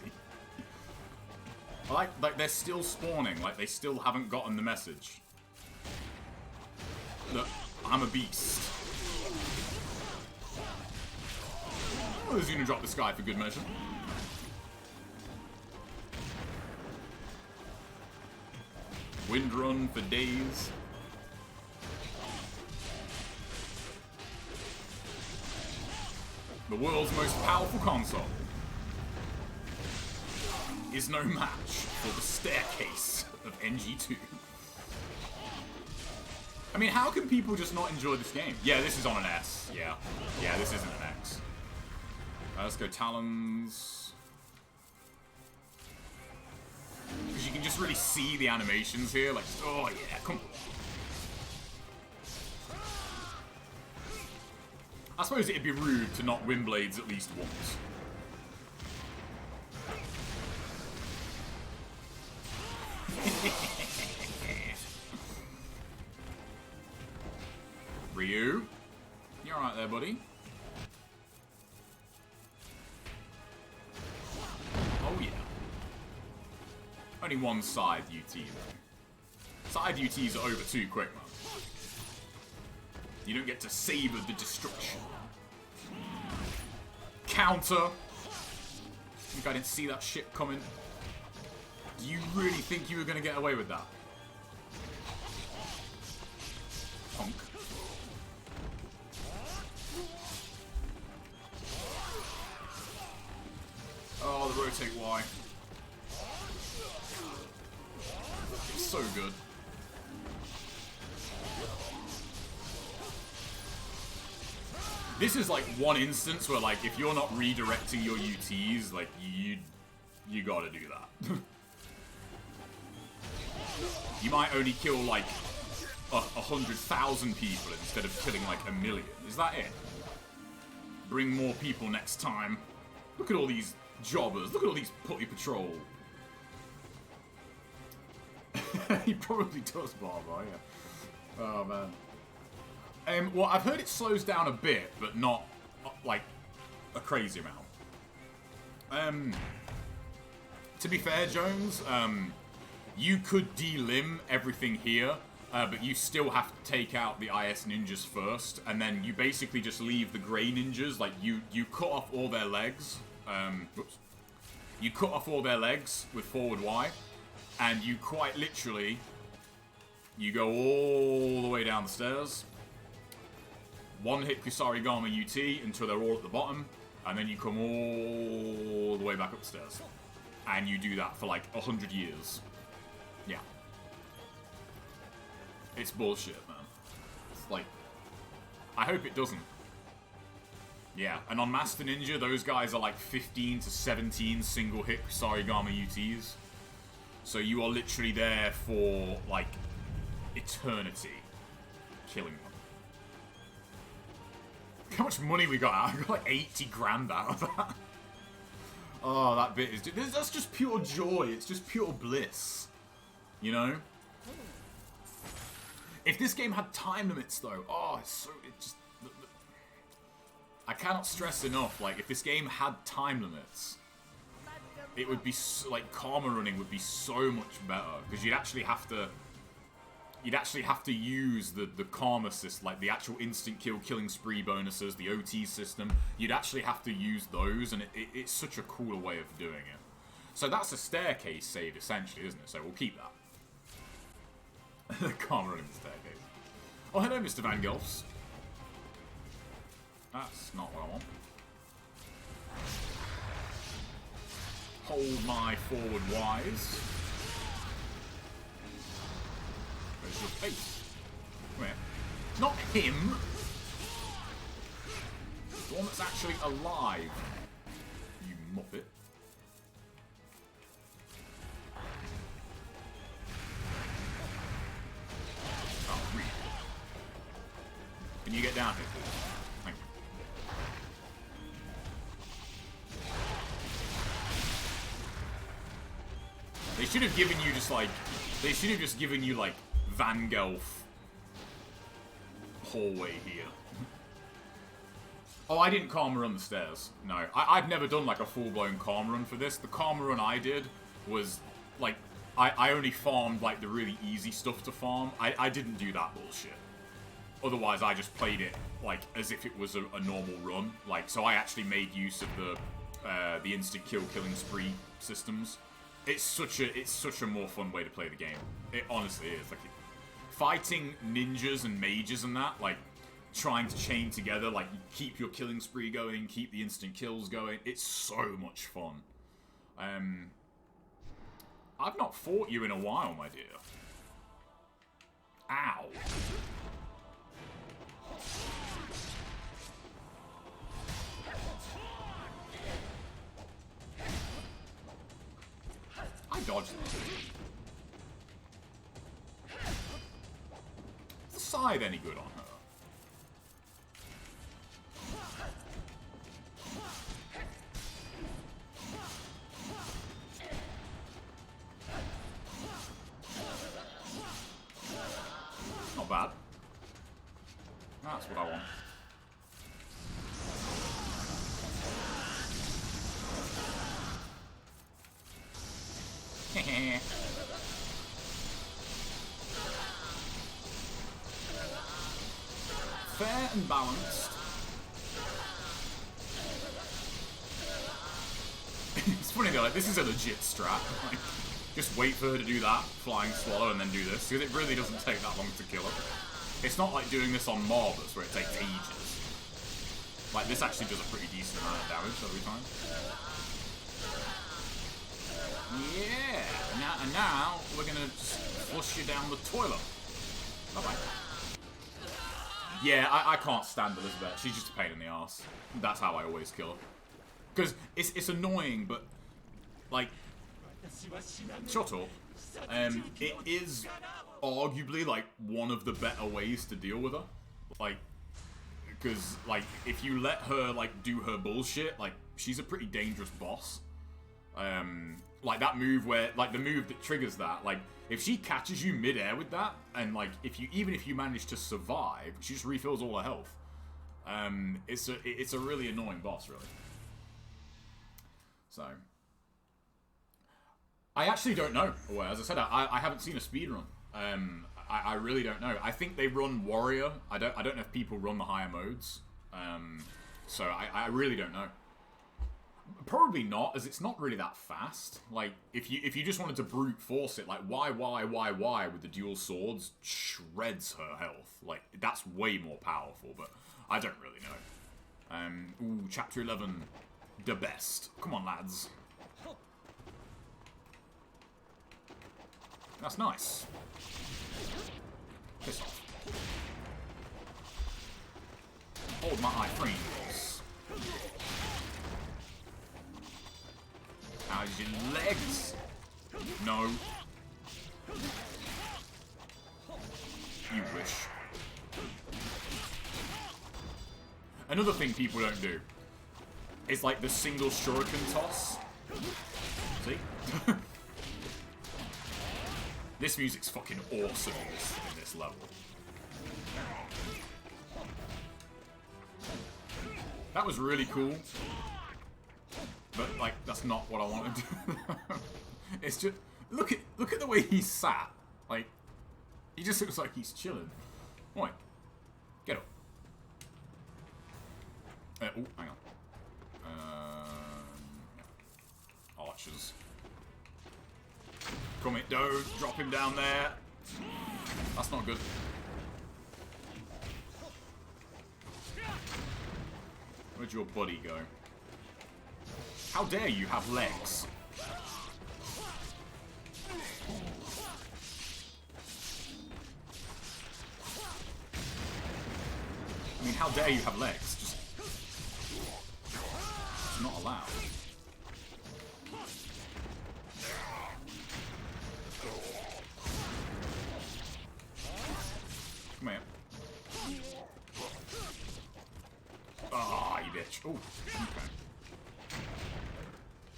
Like, they're still spawning, like they still haven't gotten the message. Look, I'm a beast. I was gonna drop this guy for good measure. Wind run for days. The world's most powerful console is no match for the staircase of NG2. I mean, how can people just not enjoy this game? Yeah, this is on an S. Yeah. Yeah, this isn't an X. Let's go Talons. Because you can just really see the animations here. Like, oh yeah, come on. I suppose it'd be rude to not win Blades at least once. Ryu, you alright there, buddy? Oh yeah. Only one side UT though. Side UTs are over too quick, man. You don't get to savor the destruction. Counter. Think I didn't see that shit coming. Do you really think you were gonna get away with that? Punk. Oh, the rotate Y. It's so good. This is like one instance where, like, if you're not redirecting your UTs, like, you gotta do that. You might only kill like 100,000 people instead of killing like 1 million. Is that it? Bring more people next time. Look at all these jobbers. Look at all these putty patrol. He probably does, Barbar, yeah. Oh, man. Well, I've heard it slows down a bit, but not, like, a crazy amount. To be fair, Jones, you could delimb everything here, but you still have to take out the IS ninjas first, and then you basically just leave the grey ninjas, like, you cut off all their legs, whoops. You cut off all their legs with forward Y, and you quite literally, you go all the way down the stairs, one hit Kusarigama UT until they're all at the bottom, and then you come all the way back upstairs. And you do that for like 100 years. Yeah. It's bullshit, man. It's like, I hope it doesn't. Yeah, and on Master Ninja, those guys are like 15 to 17 single hit Kusarigama UTs. So you are literally there for like eternity killing them. How much money we got out? I got like 80 grand out of that. Oh, that bit is... That's just pure joy. It's just pure bliss. You know? If this game had time limits, though, oh, I cannot stress enough, like, if this game had time limits, it would be, like, karma running would be so much better, because you'd actually have to use the karma system, like the actual instant kill, killing spree bonuses, the OT system. You'd actually have to use those, and it's such a cooler way of doing it. So that's a staircase save, essentially, isn't it? So we'll keep that. The karma running staircase. Oh, hello, Mr. Van Gelfs. That's not what I want. Hold my forward wise. Where's your face? Where? Not him! The one that's actually alive. You muppet. Oh, really? Can you get down here, please? Thank you. They should have given you just like... They should have just given you like Van Gelf hallway here. Oh, I didn't karma run the stairs. No, I've never done like a full-blown karma run for this. The karma run I did was like, I only farmed like the really easy stuff to farm. I didn't do that bullshit. Otherwise, I just played it like as if it was a normal run. Like, so I actually made use of the instant kill killing spree systems. It's such a more fun way to play the game. It honestly is. Like, fighting ninjas and mages and that, like, trying to chain together, like, keep your killing spree going, keep the instant kills going. It's so much fun. I've not fought you in a while, my dear. Ow. I dodged that. Is the scythe any good on her? Not bad. That's what I want. Fair and balanced. It's funny though, like, this is a legit strat. Like, just wait for her to do that, flying swallow, and then do this, because it really doesn't take that long to kill her. It's not like doing this on Marbles, where it takes ages. Like, this actually does a pretty decent amount of damage every time. Yeah, and now we're gonna just flush you down the toilet. Bye-bye. Yeah, I can't stand Elizabeth. She's just a pain in the ass. That's how I always kill her. Because it's annoying, but, like, shut up. It is arguably, like, one of the better ways to deal with her. Like, because, like, if you let her, like, do her bullshit, like, she's a pretty dangerous boss. Like that move where, like the move that triggers that, like if she catches you mid-air with that, and like even if you manage to survive, she just refills all her health. It's a really annoying boss, really. So I actually don't know. Well, as I said, I haven't seen a speedrun. I really don't know. I think they run Warrior. I don't know if people run the higher modes. So I really don't know. Probably not, as it's not really that fast. Like, if you just wanted to brute force it, like, why with the dual swords shreds her health. Like, that's way more powerful, but I don't really know. Ooh, Chapter 11, the best. Come on, lads. That's nice. Piss off. Hold my eye frames. How's your legs? No. You wish. Another thing people don't do is like the single shuriken toss. See? This music's fucking awesome in this level. That was really cool. But, like, that's not what I wanted to do. It's just... Look at the way he's sat. Like, he just looks like he's chilling. Oi. Get up. Oh, hang on. Archers. Come it, don't drop him down there. That's not good. Where'd your buddy go? How dare you have legs? I mean, how dare you have legs? Just... It's not allowed. Come here. Ah, you bitch. Oh, okay.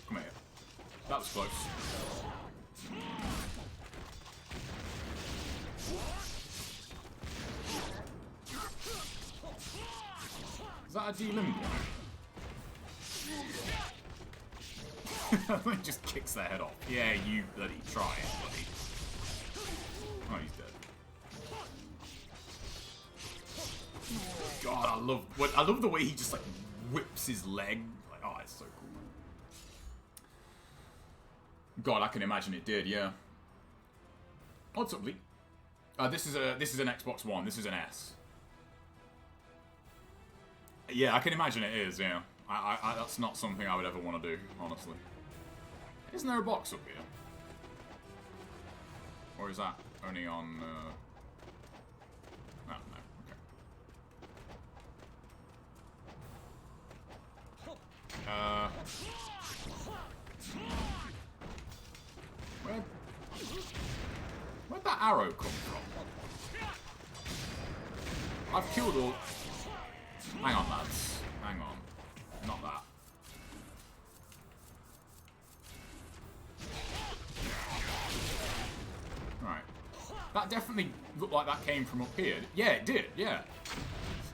Come here. That was close. Is that a D-limb one? He just kicks their head off. Yeah, you bloody try it, buddy. Oh, he's dead. God, I love the way he just like whips his leg. Like, oh, it's so cool. God, I can imagine it did. Yeah. What's up, Lee? This is an Xbox One. This is an S. Yeah, I can imagine it is. Yeah. I that's not something I would ever want to do, honestly. Isn't there a box up here? Or is that only on? Oh, no. Where'd that arrow come from? I've killed all... Hang on, lads. Hang on. Not that. Right. That definitely looked like that came from up here. Yeah, it did. Yeah.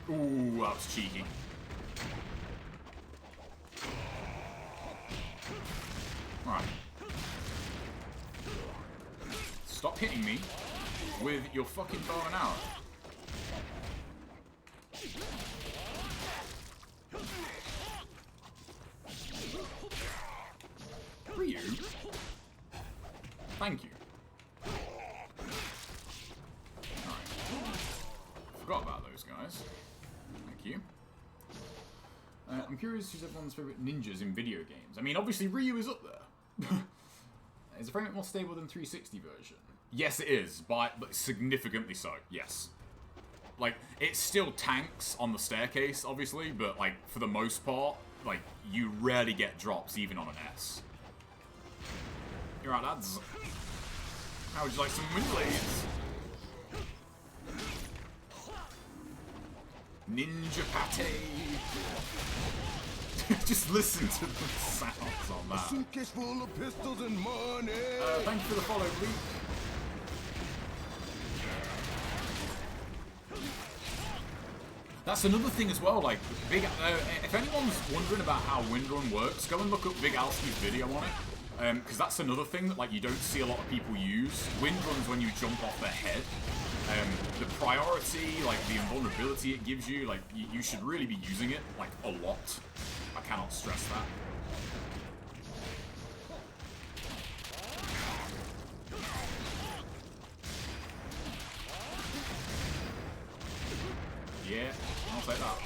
Ooh, that was cheeky. Right. Stop hitting me with your fucking bow and arrow. Ryu? Thank you. Alright. Forgot about those guys. Thank you. I'm curious who's everyone's favourite ninjas in video games. I mean, obviously Ryu is up there. Is the frame rate more stable than 360 version? Yes, it is, but significantly so, yes. Like, it still tanks on the staircase, obviously, but, like, for the most part, like, you rarely get drops even on an S. You're right, lads. How would you like some wind blades? Ninja pate. Just listen to the sounds on that. A suitcase full of pistols and money. Thank you for the follow, Luke. That's another thing as well, like, if anyone's wondering about how Windrun works, go and look up Big Alski's video on it. Because that's another thing that, like, you don't see a lot of people use. Windrun's when you jump off their head. The priority, like, the invulnerability it gives you, like, you should really be using it, like, a lot. I cannot stress that. Yeah, I'll take that.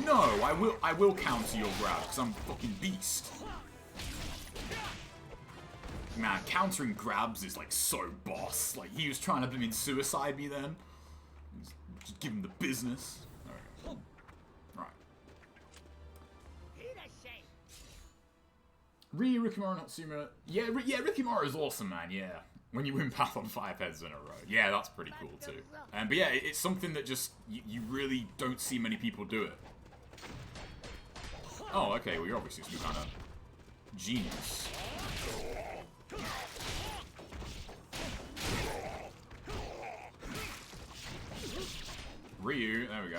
No, I will counter your grab, because I'm a fucking beast. Man, countering grabs is like so boss. Like, he was trying to blimmin' suicide me then. Just give him the business. There we go. Right. Ryu, Rikimura, Natsuma. Yeah, Rikimura is awesome, man, yeah. When you win Path on 5 heads in a row. Yeah, that's pretty cool too. But yeah, it's something that just, you really don't see many people do it. Oh, okay, well you're obviously some kind of genius. Ryu, there we go.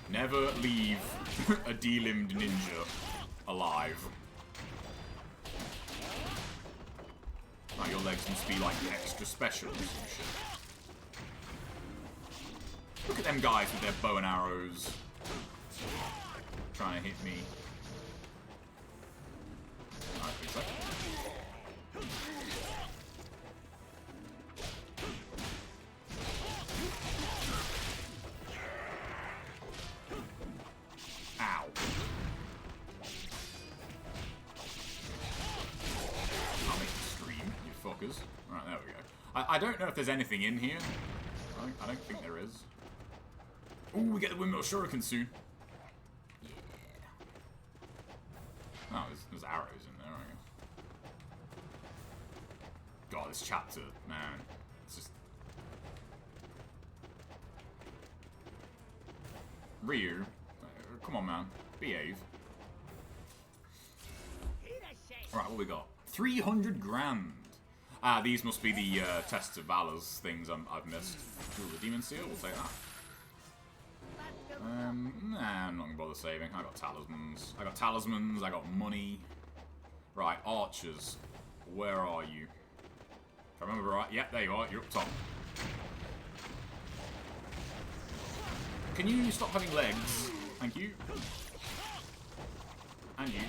Never leave a D-limbed ninja alive. Oh, your legs must be like extra special or some shit. Look at them guys with their bow and arrows. Trying to hit me. Alright, fix that. Ow. I'll make it stream, you fuckers. Alright, there we go. I don't know if there's anything in here. I don't think there is. Ooh, we get the windmill shuriken soon. Yeah. Oh, there's arrows in there, I guess. God, this chapter, man. It's just... Ryu. Come on, man. Behave. Alright, what we got? 300 grand. Ah, these must be the Tests of Valor's things I've missed. Ooh, the Demon Seal, we'll take that. Nah, I'm not gonna bother saving. I got talismans. I got money. Right, archers. Where are you? If I remember right, yeah, there you are. You're up top. Can you stop having legs? Thank you. And you.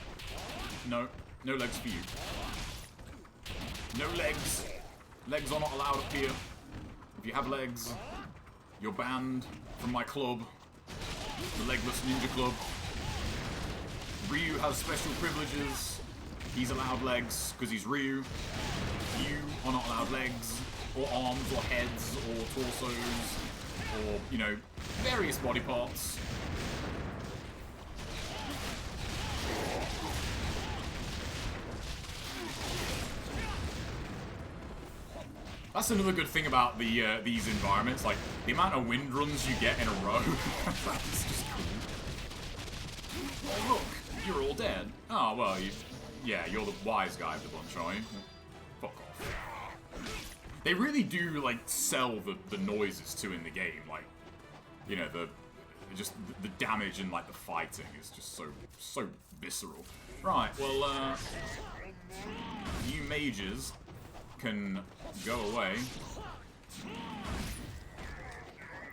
No. No legs for you. No legs. Legs are not allowed up here. If you have legs, you're banned from my club. The Legless Ninja Club. Ryu has special privileges. He's allowed legs because he's Ryu. You are not allowed legs, or arms, or heads, or torsos, or, you know, various body parts. That's another good thing about the these environments, like the amount of wind runs you get in a row. That's just cool. Oh look, you're all dead. Oh well, yeah, you're the wise guy of the bunch, are you? Fuck off. They really do like sell the noises too in the game, like you know the damage and like the fighting is just so visceral. Right, well you mages can go away.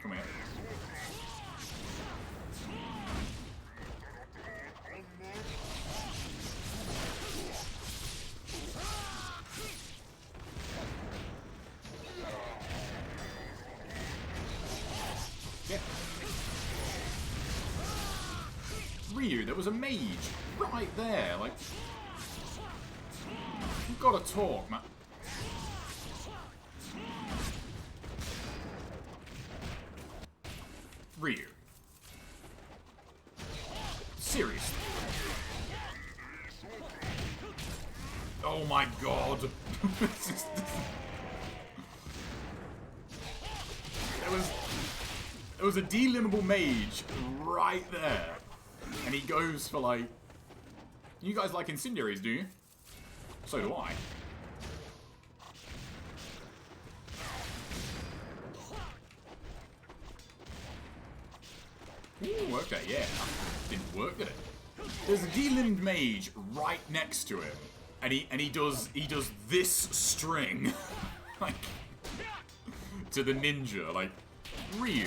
Come here. Yeah. Ryu, there was a mage right there. Like, you've got to talk, man. Ryu. Seriously. Oh my god. There was a delimbable mage right there. And he goes for like... You guys like incendiaries, do you? So do I. Ooh, okay, yeah. Didn't work, did it? There's a delimbed mage right next to him. And he does this string like to the ninja, like, Ryu.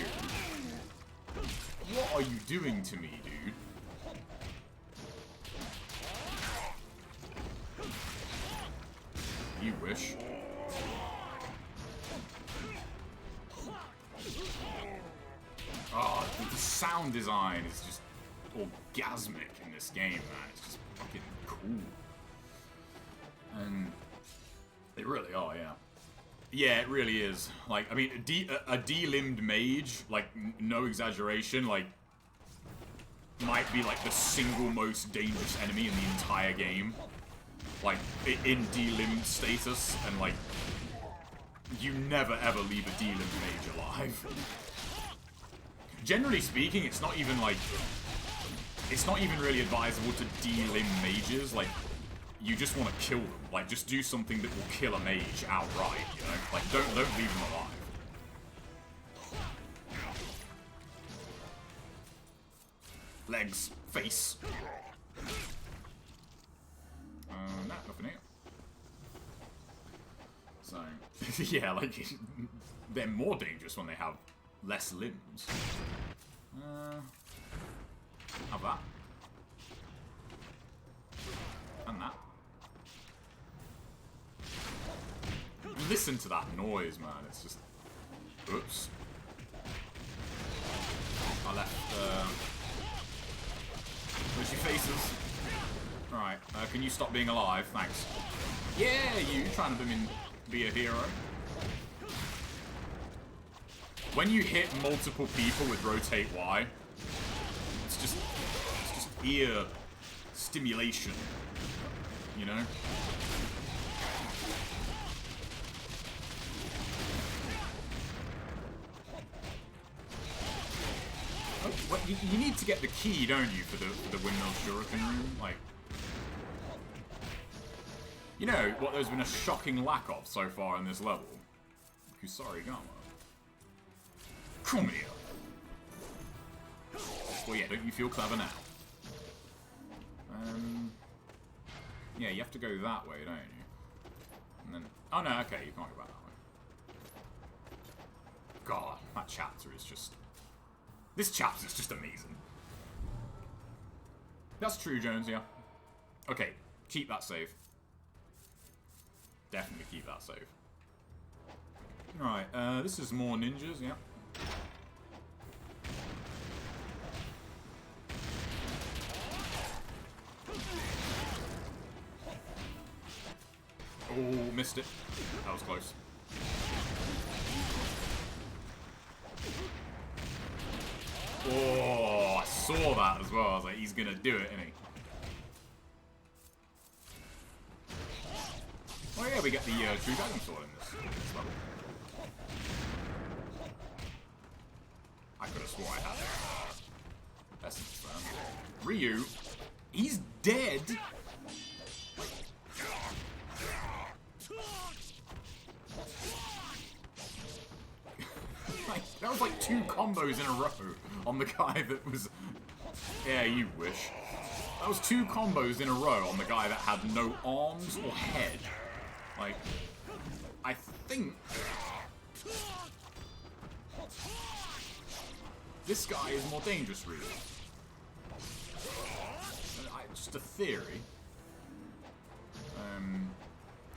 What are you doing to me, dude? You wish. Oh, the sound design is just orgasmic in this game, man. It's just fucking cool. And they really are, yeah. Yeah, it really is. Like, I mean, a delimbed mage, like, no exaggeration, like, might be, like, the single most dangerous enemy in the entire game. Like, in delimbed status, and, like, you never ever leave a delimbed mage alive. Generally speaking, it's not even, like, it's not even really advisable to delimb mages, like, you just want to kill them. Like, just do something that will kill a mage outright, you know? Like, don't leave them alive. Legs. Face. Nah, nothing here. So, yeah, like, they're more dangerous when they have less limbs. Have that. And that. Listen to that noise, man. It's just... Oops. I left, Where's your faces? Right, can you stop being alive? Thanks. Yeah, you trying to be a hero. When you hit multiple people with rotate Y, it's just ear stimulation, you know? Oh, what, you need to get the key, don't you, for the windmill shuriken room? Like, you know what there's been a shocking lack of so far in this level? Kusarigama. Come here. Well, yeah, don't you feel clever now? Yeah, you have to go that way, don't you? And then... Oh, no, okay, you can't go back that way. God, that chapter is just... This chapter is just amazing. That's true, Jones, yeah. Okay, keep that save. Definitely keep that save. Alright, this is more ninjas, yeah. Oh, missed it. That was close. Oh, I saw that as well. I was like, he's gonna do it, isn't he? Oh yeah, we get the true Gaiden sword in this level. I could have swore I had it. Essence, man. Ryu, he's dead. That was like 2 combos in a row on the guy that was... Yeah, you wish. That was 2 combos in a row on the guy that had no arms or head. Like, I think... This guy is more dangerous, really. Just a theory.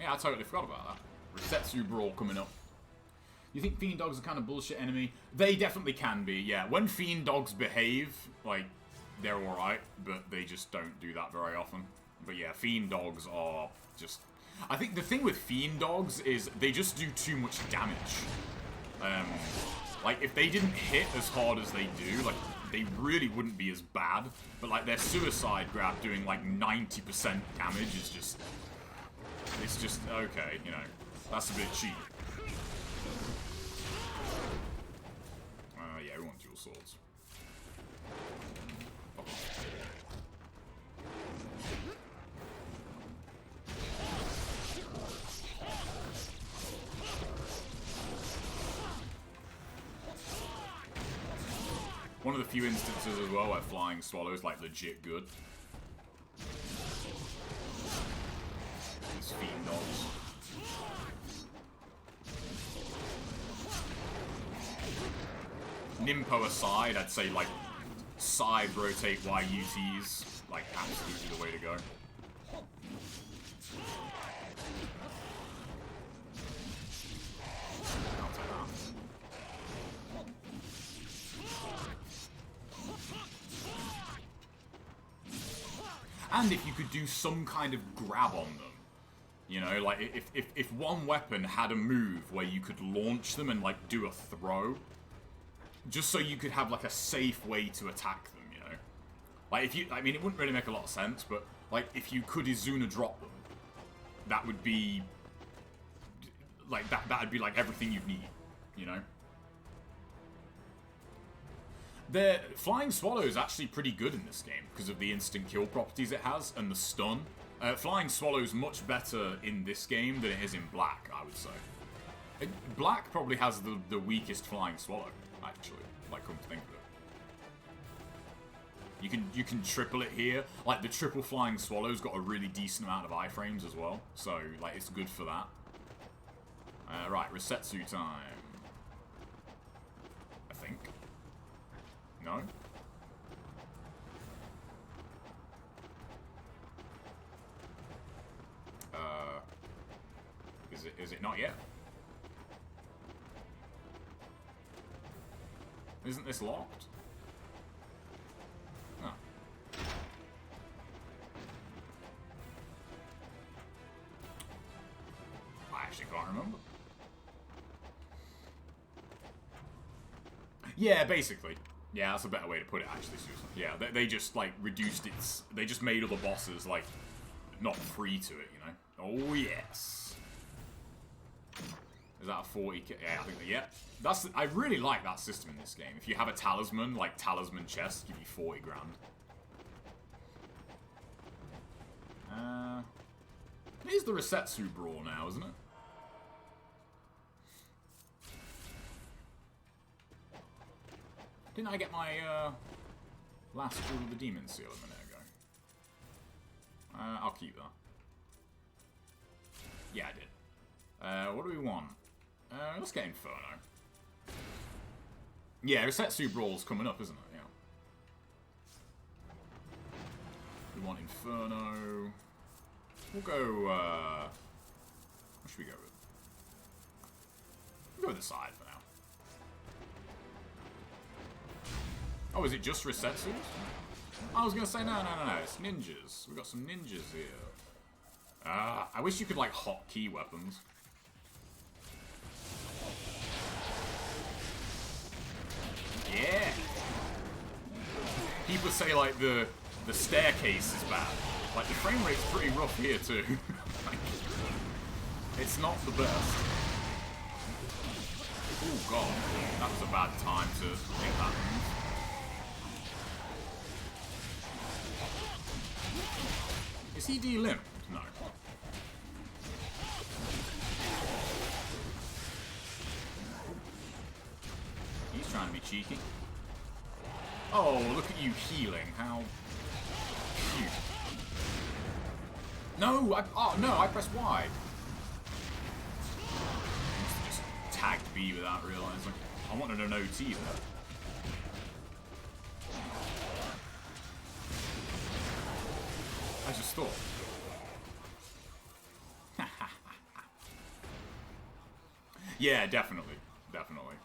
Yeah, I totally forgot about that. Resetsu Brawl coming up. You think Fiend Dogs are kind of bullshit enemy? They definitely can be, yeah. When Fiend Dogs behave, like, they're alright, but they just don't do that very often. But yeah, Fiend Dogs are just... I think the thing with Fiend Dogs is they just do too much damage. Like, if they didn't hit as hard as they do, like, they really wouldn't be as bad. But, like, their suicide grab doing, like, 90% damage is just... It's just, okay, you know, that's a bit cheap. Yeah, we want dual swords. Oh. One of the few instances as well where flying swallows like legit good. These Fiend Dogs. Nimpo aside, I'd say, like, side rotate YUTs, like, absolutely the way to go. I'll take that. And if you could do some kind of grab on them. You know, like, if one weapon had a move where you could launch them and, like, do a throw... Just so you could have, like, a safe way to attack them, you know? Like, if you... I mean, it wouldn't really make a lot of sense, but, like, if you could Izuna drop them, that would be... Like, that'd be, like, everything you'd need, you know? The Flying Swallow is actually pretty good in this game, because of the instant kill properties it has, and the stun. Flying Swallow's much better in this game than it is in Black, I would say. Black probably has the weakest Flying Swallow. Actually, like, come to think of You can triple it here. Like, the triple flying swallow's got a really decent amount of iframes as well. So, like, it's good for that. Right, Resetsu time. I think. No? Is it not yet? Isn't this locked? Oh. I actually can't remember. Yeah, basically. Yeah, that's a better way to put it, actually, Susan. Yeah, they just, like, reduced its... They just made all the bosses, like, not free to it, you know? Oh, yes. Is that a 40k? Yeah, I think that, yeah. I really like that system in this game. If you have a talisman, like talisman chests, give you 40 grand. It is the Resetsu Brawl now, isn't it? Didn't I get my last Jewel of the Demon Seal a minute ago? I'll keep that. Yeah, I did. What do we want? Let's get Inferno. Yeah, Resetsu Brawl's coming up, isn't it? Yeah. We want Inferno. We'll go, what should we go with? We'll go with the side for now. Oh, is it just Resetsus? I was gonna say, no, it's ninjas. We've got some ninjas here. I wish you could, like, hotkey weapons. Yeah! People say, like, the staircase is bad. Like, the frame rate's pretty rough here, too. Like, it's not the best. Oh, God. That was a bad time to make that move. Is he de-limbed? No. He's trying to be cheeky. Oh, look at you healing. How cute. No, I pressed Y. I just tagged B without realizing. I wanted an OT there. I just thought. Yeah, definitely. Definitely.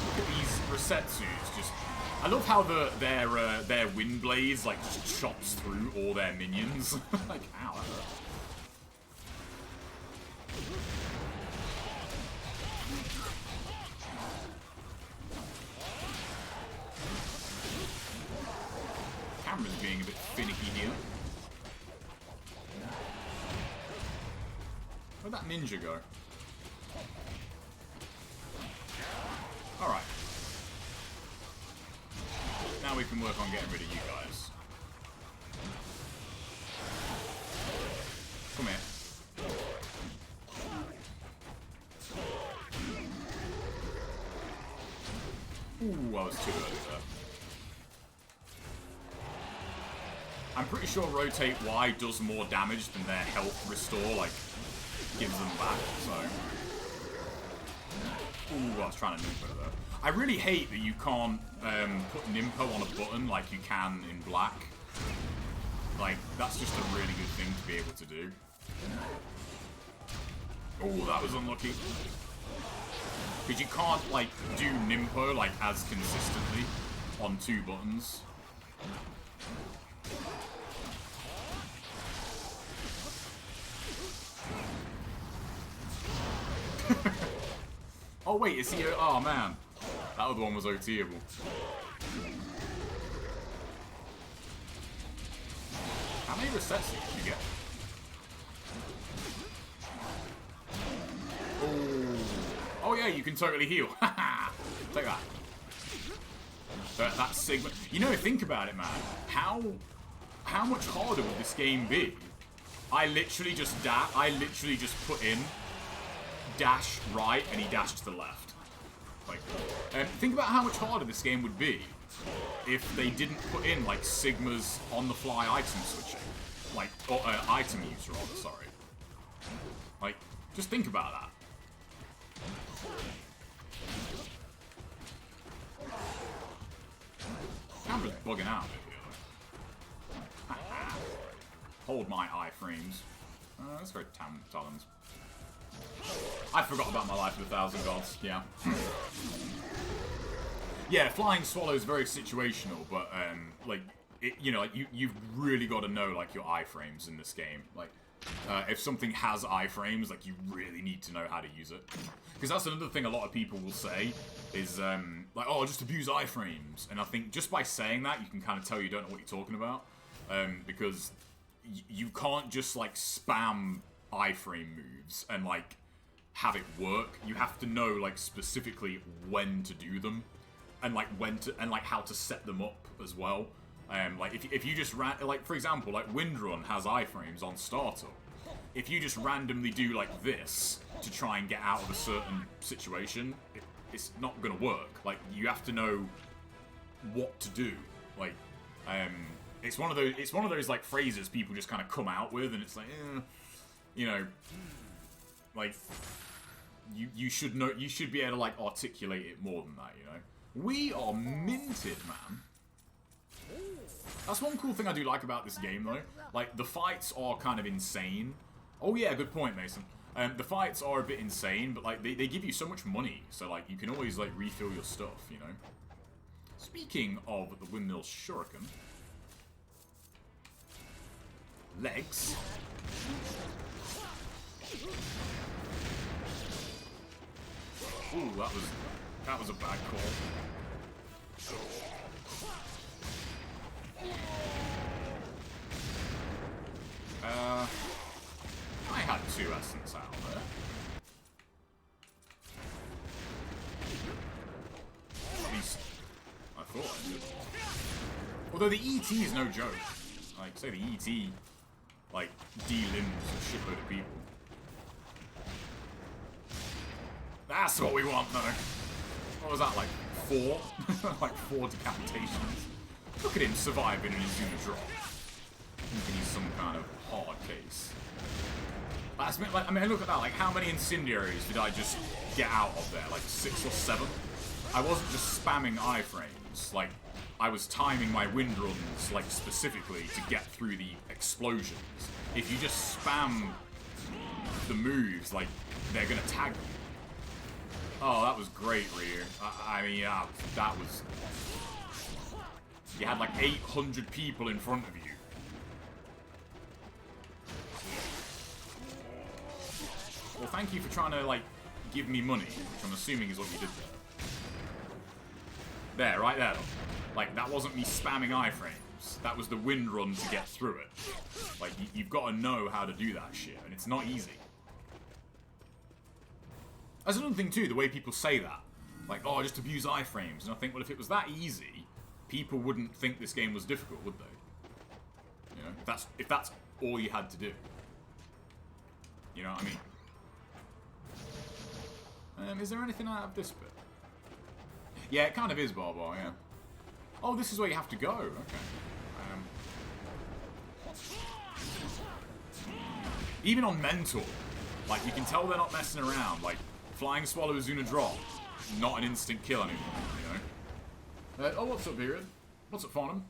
Look at these Resetsus, just... I love how their wind blades, like, just chops through all their minions. Like, ow, that hurt. Camera's being a bit finicky here. Where'd that ninja go? Alright. Now we can work on getting rid of you guys. Come here. Ooh, I was too early there. I'm pretty sure rotate Y does more damage than their health restore, like, gives them back, so... Ooh, I was trying to Nimpo there. I really hate that you can't put Nimpo on a button like you can in Black. Like, that's just a really good thing to be able to do. Oh, that was unlucky. Because you can't, like, do Nimpo, like, as consistently on 2 buttons. Oh wait, is he? Oh man, that other one was OTable. How many resets did you get? Oh yeah, you can totally heal. Take that. That Sigma. You know, think about it, man. How much harder would this game be? I literally just put in dash right and he dashed to the left. Like, think about how much harder this game would be if they didn't put in, like, Sigma's on-the-fly item switching. Like, or item use, rather, sorry. Like, just think about that. Camera's bugging out a bit here. Hold my iframes. Let's go Talons. I forgot about my Life of 1,000 Gods, yeah. Yeah, Flying Swallow is very situational, but, like, you know, like, you've really got to know, like, your iframes in this game. Like, if something has iframes, like, you really need to know how to use it. Because that's another thing a lot of people will say, is, like, oh, just abuse iframes. And I think just by saying that, you can kind of tell you don't know what you're talking about. Because you can't just, like, spam iframe moves and, like, have it work. You have to know, like, specifically when to do them. And, like, how to set them up as well. Like, if you just like, for example, like, Windrun has iframes on startup. If you just randomly do, like, this to try and get out of a certain situation, it's not gonna work. Like, you have to know what to do. Like, it's one of those like phrases people just kind of come out with, and it's like, you know, like, you should know, you should be able to, like, articulate it more than that, you know. We are minted, man. That's one cool thing I do like about this game, though. Like, the fights are kind of insane. Oh yeah, good point, Mason. The fights are a bit insane, but, like, they give you so much money, so, like, you can always, like, refill your stuff, you know. Speaking of the Windmill Shuriken, legs. Ooh, that was a bad call. I had 2 essence out there. At least I thought I did. Although the ET is no joke. Like, say the ET, like, delimbs a shitload of people. That's what we want, though. What was that, like, 4? Like, 4 decapitations. Look at him surviving in his unit drop. Thinking he's some kind of hard case. Like, I mean, look at that. Like, how many incendiaries did I just get out of there? Like, 6 or 7? I wasn't just spamming iframes. Like, I was timing my wind runs, like, specifically to get through the explosions. If you just spam the moves, like, they're gonna tag you. Oh, that was great, Ryu. I mean, yeah, that was... You had, like, 800 people in front of you. Well, thank you for trying to, like, give me money, which I'm assuming is what you did there. There, right there. Like, that wasn't me spamming iframes. That was the wind run to get through it. Like, you've got to know how to do that shit, and it's not easy. That's another thing, too, the way people say that. Like, oh, just abuse iframes. And I think, well, if it was that easy, people wouldn't think this game was difficult, would they? You know, if that's all you had to do. You know what I mean? Is there anything out of this bit? Yeah, it kind of is Barbar, yeah. Oh, this is where you have to go. Okay. Even on Mentor, like, you can tell they're not messing around. Like, Flying Swallow Azuna drop, not an instant kill anymore, you know? Oh, what's up, Beard? What's up, Farnham?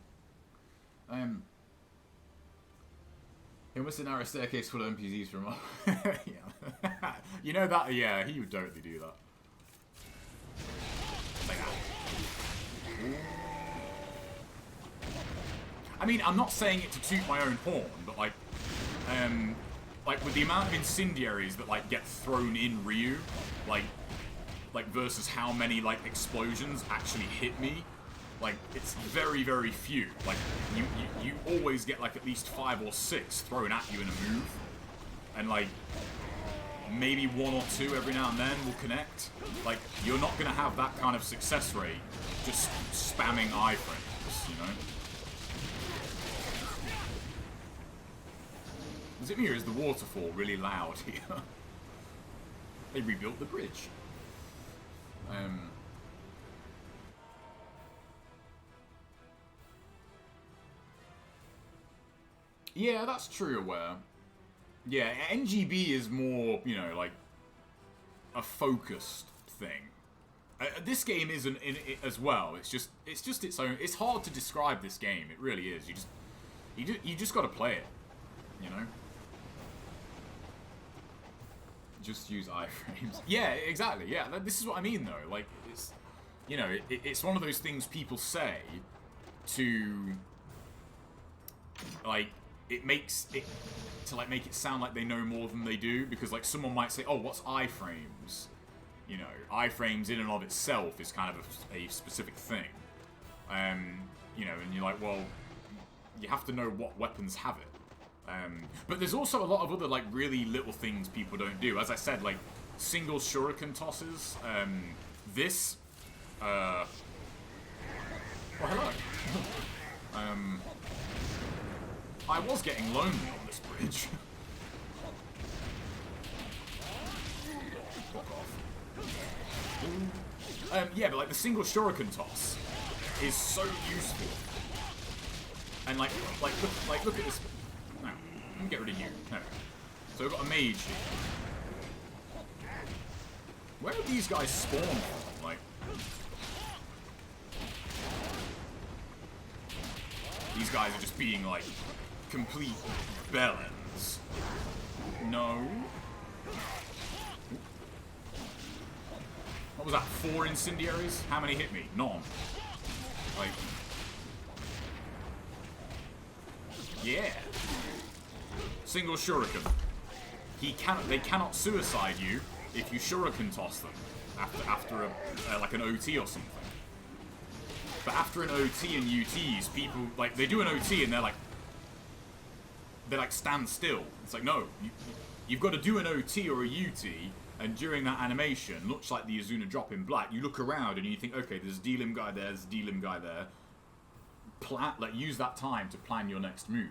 He must have narrow staircase full of NPCs from up. Yeah. You know that? Yeah, he would totally do that. Like that. I mean, I'm not saying it to toot my own horn, but like with the amount of incendiaries that like get thrown in Ryu, like versus how many like explosions actually hit me. Like, it's very, very few. Like, you always get, like, at least 5 or 6 thrown at you in a move. And, like, maybe 1 or 2 every now and then will connect. Like, you're not going to have that kind of success rate just spamming iframes, you know? Is it me or is the waterfall really loud here? They rebuilt the bridge. Yeah, that's true. Where, yeah, NGB is more, you know, like a focused thing. This game isn't in it as well. It's just its own. It's hard to describe this game. It really is. You just got to play it. You know. Just use iframes. Yeah, exactly. Yeah, this is what I mean though. Like it's, you know, it's one of those things people say to, like, it makes it to like make it sound like they know more than they do, because like someone might say, oh, what's iframes? You know, iframes in and of itself is kind of a specific thing. You know, and you're like, well, you have to know what weapons have it. But there's also a lot of other, like, really little things people don't do. As I said, like, single shuriken tosses. This, well, hello. I was getting lonely on this bridge. Fuck off. Yeah, but, like, the single shuriken toss is so useful. And, like, look at this. No, let me get rid of you. No. So we've got a mage here. Where do these guys spawn from? Like, these guys are just being, like, complete bellends. No. What was that? 4 incendiaries? How many hit me? None. Like, yeah. Single shuriken. They cannot suicide you if you shuriken toss them after like an OT or something. But after an OT and UTs, people, like, they do an OT and they're like stand still. It's like, no, you've got to do an OT or a UT, and during that animation, looks like the Azuna drop in black, you look around and you think, okay, there's a D-limb guy there, there's a D-limb guy there. Use that time to plan your next move.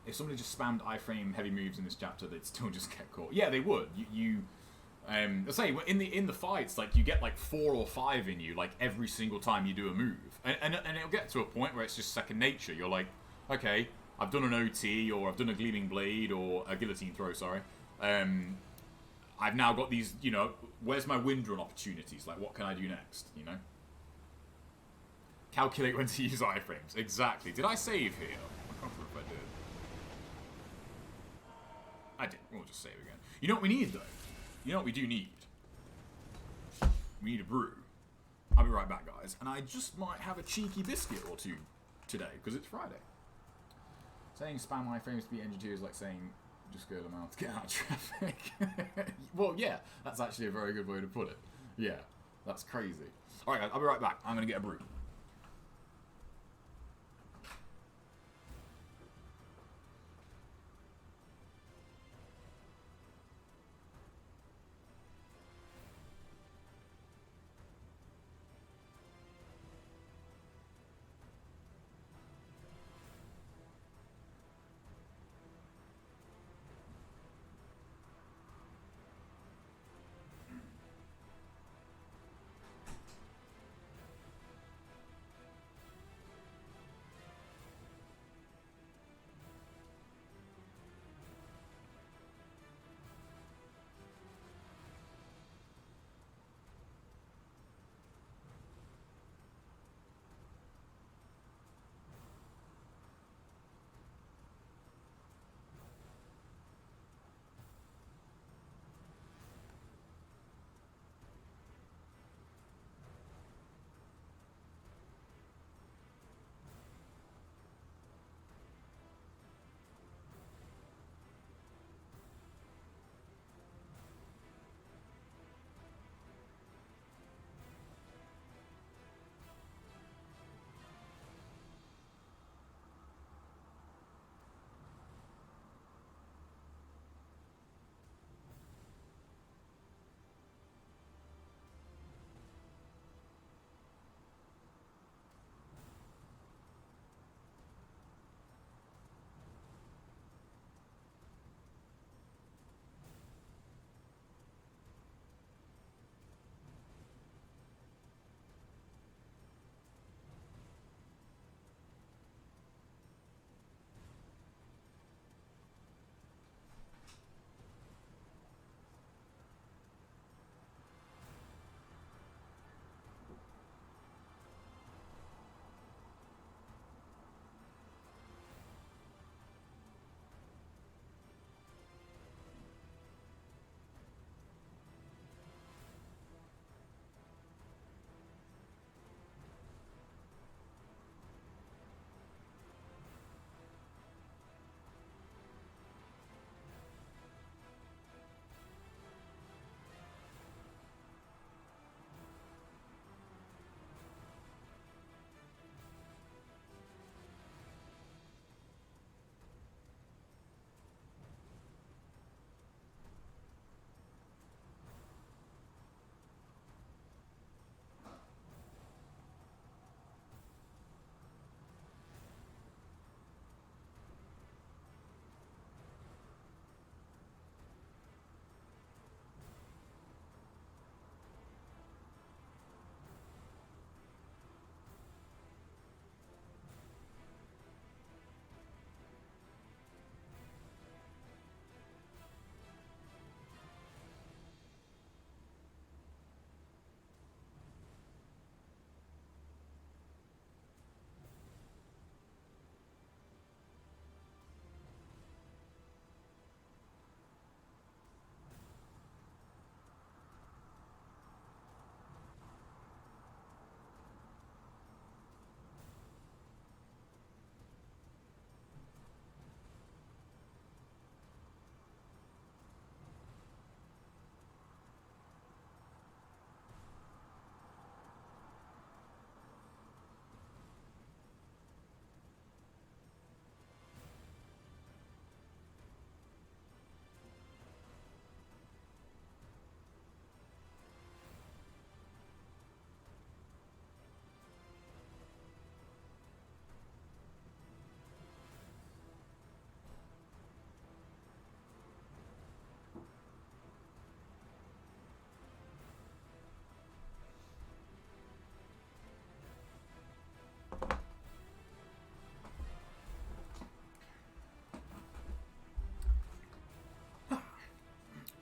If somebody just spammed iframe heavy moves in this chapter, they'd still just get caught. Yeah, they would. I say in the fights, like, you get like 4 or 5 in you, like, every single time you do a move, and it'll get to a point where it's just second nature. You're like, okay, I've done an OT, or I've done a gleaming blade, or a guillotine throw. Sorry. I've now got these. You know, where's my wind run opportunities? Like, what can I do next? You know. Calculate when to use iframes. Exactly. Did I save here? I can't remember if I did. I did. We'll just save again. You know what we need, though? You know what we do need? We need a brew. I'll be right back, guys. And I just might have a cheeky biscuit or two today, because it's Friday. Saying spam iframes to be engineer is like saying just go to the mouth to get out of traffic. Well, yeah. That's actually a very good way to put it. Yeah. That's crazy. Alright, guys. I'll be right back. I'm going to get a brew.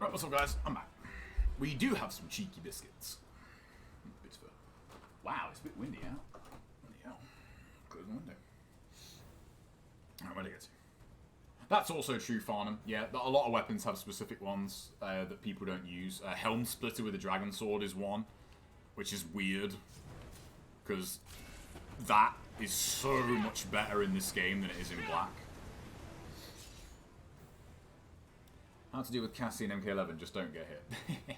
Right, what's up, guys? I'm back. We do have some cheeky biscuits. Wow, it's a bit windy out. Bloody hell. Close the window. Alright, where do I get to? That's also true, Farnham. Yeah, a lot of weapons have specific ones that people don't use. Helm Splitter with a Dragon Sword is one, which is weird. Because that is so much better in this game than it is in Black. How to deal with Cassie and MK11, just don't get hit.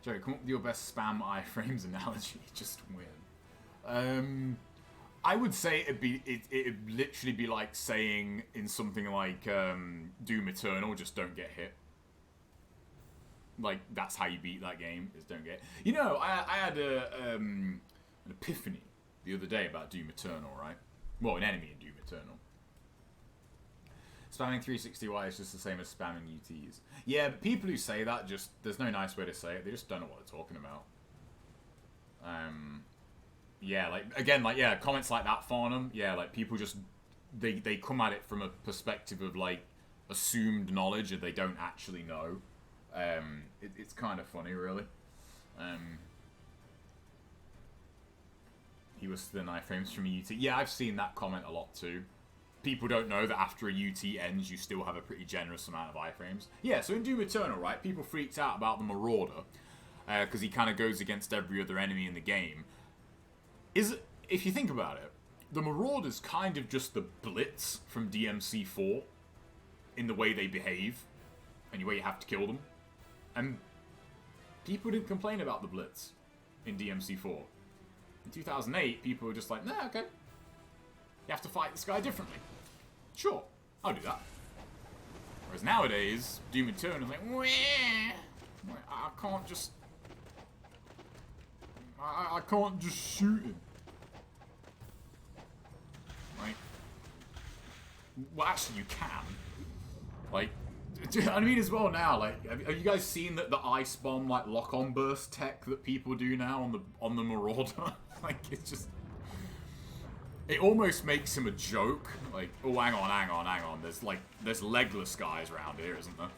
Joey, come up with your best spam iframes analogy, just win. I would say it'd literally be like saying in something like Doom Eternal, just don't get hit. Like, that's how you beat that game, is don't get hit. You know, I had an epiphany the other day about Doom Eternal, right? Well, an enemy in Doom Eternal. Spamming 360Y is just the same as spamming UTs. Yeah, but people who say that, just there's no nice way to say it. They just don't know what they're talking about. Yeah, like, again, like, yeah, comments like that, Farnham, yeah, like, people just, they come at it from a perspective of, like, assumed knowledge and they don't actually know. It's kind of funny, really. He was the iframes from a UT. Yeah, I've seen that comment a lot, too. People don't know that after a UT ends, you still have a pretty generous amount of iframes. Yeah, so in Doom Eternal, right, people freaked out about the Marauder, because he kind of goes against every other enemy in the game. If you think about it, the Marauder's kind of just the Blitz from DMC4 in the way they behave, and the way you have to kill them. And people didn't complain about the Blitz in DMC4. In 2008, people were just like, nah, okay. You have to fight this guy differently. Sure, I'll do that. Whereas nowadays, Doom Eternal is like, wah, I can't just... I can't just shoot him. Right? Well, actually, you can. Like, I mean, as well now. Like, have you guys seen that the ice bomb, like, lock-on burst tech that people do now on the Marauder? Like, it's just. It almost makes him a joke. Like, oh, hang on. There's legless guys around here, isn't there?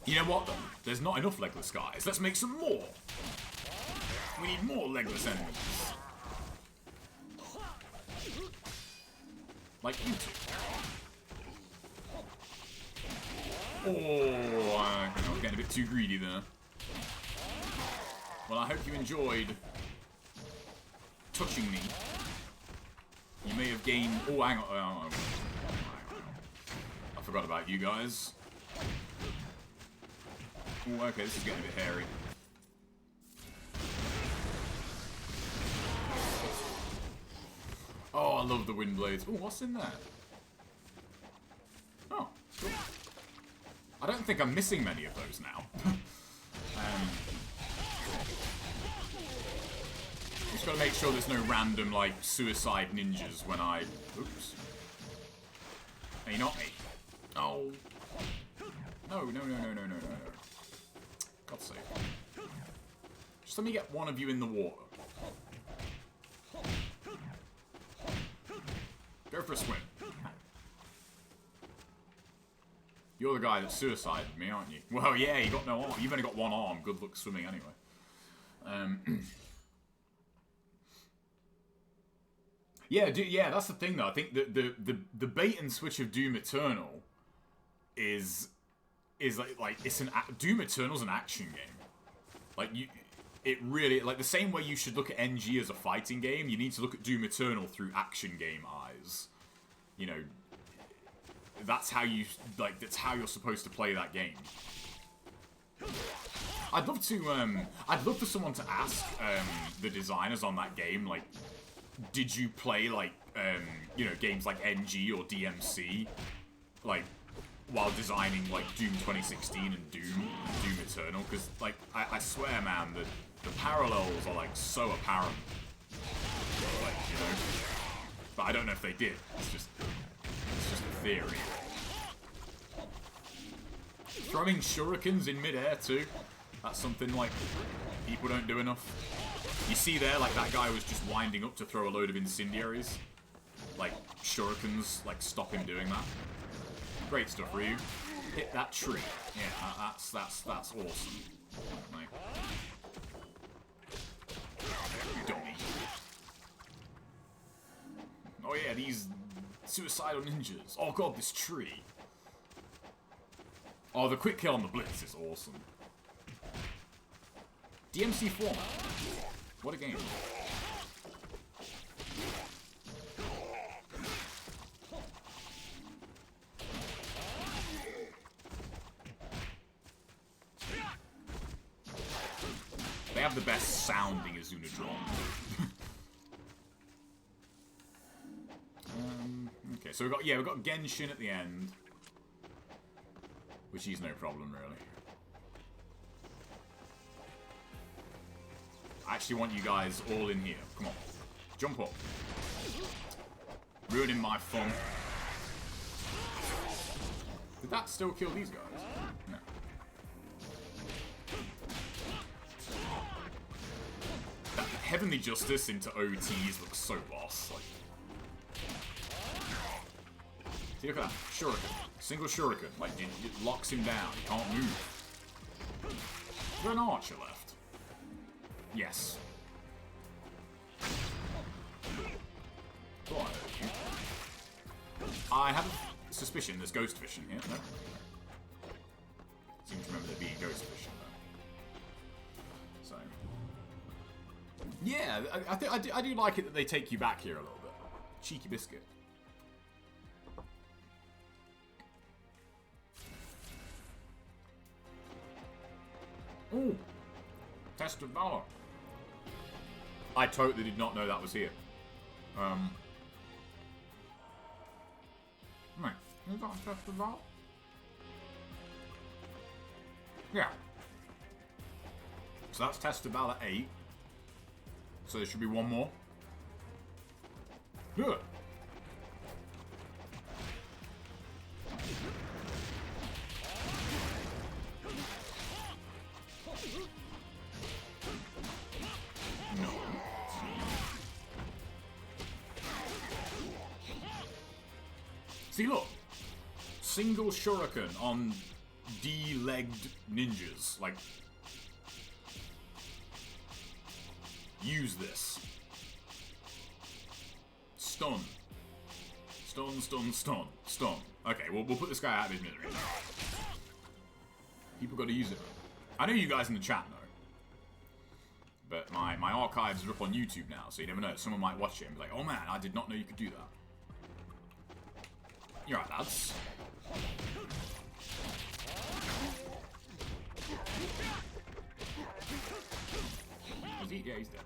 You know what, though? There's not enough legless guys. Let's make some more. We need more legless enemies. Like you two. Oh, I was getting a bit too greedy there. Well, I hope you enjoyed touching me. You may have gained... Oh, hang on. I forgot about you guys. Oh, okay, this is getting a bit hairy. Oh, I love the wind blades. Oh, what's in there? Oh, cool. I don't think I'm missing many of those now. Just gotta make sure there's no random, like, suicide ninjas when I... Oops. Hey, not me. Oh. No. God's sake. Just let me get one of you in the water. Go for a swim. You're the guy that suicided me, aren't you? Well, yeah, you got no arm. You've only got one arm. Good luck swimming anyway. Yeah, that's the thing though. I think that the bait and switch of Doom Eternal is like it's Doom Eternal's an action game. Like it really, like, the same way you should look at NG as a fighting game, you need to look at Doom Eternal through action game eyes. You know, that's how you're supposed to play that game. I'd love for someone to ask the designers on that game, like, did you play, like, you know, games like NG or DMC, like, while designing, like, Doom 2016 and Doom Eternal? Because, like, I swear, man, the parallels are, like, so apparent. Like, you know. But I don't know if they did. It's just a theory. Throwing shurikens in midair, too. That's something, like, people don't do enough. You see there, like, that guy was just winding up to throw a load of incendiaries. Like, shurikens, like, stop him doing that. Great stuff, Ryu. hit that tree. Yeah, that's awesome. Like, dummy. Oh yeah, these suicidal ninjas. Oh god, this tree. Oh, the quick kill on the blitz is awesome. DMC format. What a game. They have the best sounding Azunadron. Okay, so we've got Genshin at the end. Which is no problem, really. I actually want you guys all in here. Come on. Jump up. Ruining my fun. Did that still kill these guys? No. That Heavenly Justice into OTs looks so boss. Like, see, look at that. Shuriken. Single Shuriken. Like, it locks him down. He can't move. Is there an archer left? Yes. Oh, I have a suspicion there's ghost fishing here. No? Seem to remember there being ghost fishing though. So, yeah, I do like it that they take you back here a little bit. Cheeky biscuit. Ooh, Test of Valor. I totally did not know that was here. Right, is that a Test of Valor? Yeah. So that's Test of Valor 8. So there should be one more. Good. See, look. Single shuriken on D-legged ninjas. Like, use this. Stun. Stun, stun, stun. Stun. Okay, we'll put this guy out of his misery. People gotta use it. I know you guys in the chat know. But my archives are up on YouTube now, so you never know. Someone might watch it and be like, oh man, I did not know you could do that. You're right, lads. Is he? Yeah, he's dead.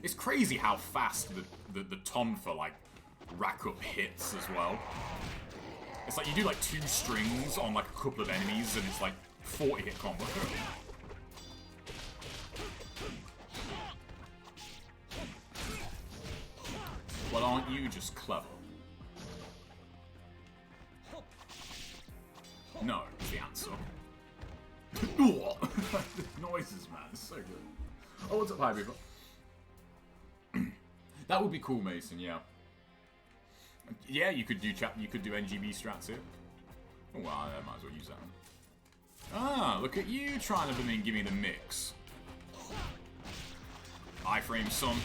It's crazy how fast the Tonfa, like, rack up hits as well. It's like you do like 2 strings on like a couple of enemies and it's like 40 hit combo. Well, aren't you just clever? No, is the answer. Noises, man, it's so good. Oh, what's up, hi people? That would be cool, Mason. Yeah. Yeah, you could do NGB strats here. Oh, well, I might as well use that one. Ah, look at you trying to give me the mix. Iframe, son.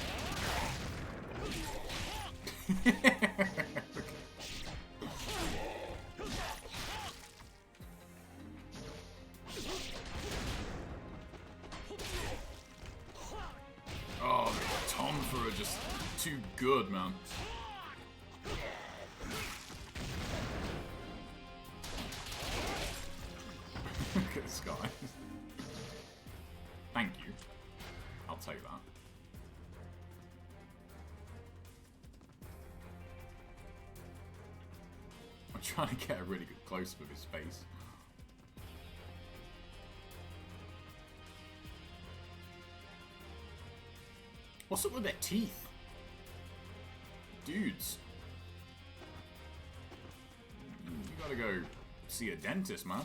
Oh, the Tonfa are just too good, man. Look at this guy. Thank you. I'll take that. I'm trying to get a really good close-up of his face. What's up with their teeth? Dudes. You gotta go see a dentist, man.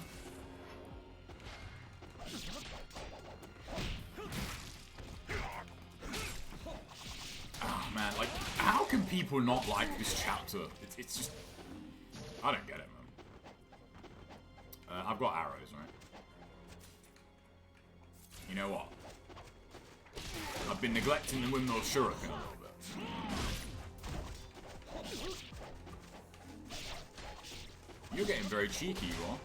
Oh, man, like, how can people not like this chapter? It's just... I don't get it, man. I've got arrows, right? You know what? I've been neglecting the windmill shuriken a little bit. You're getting very cheeky, you are.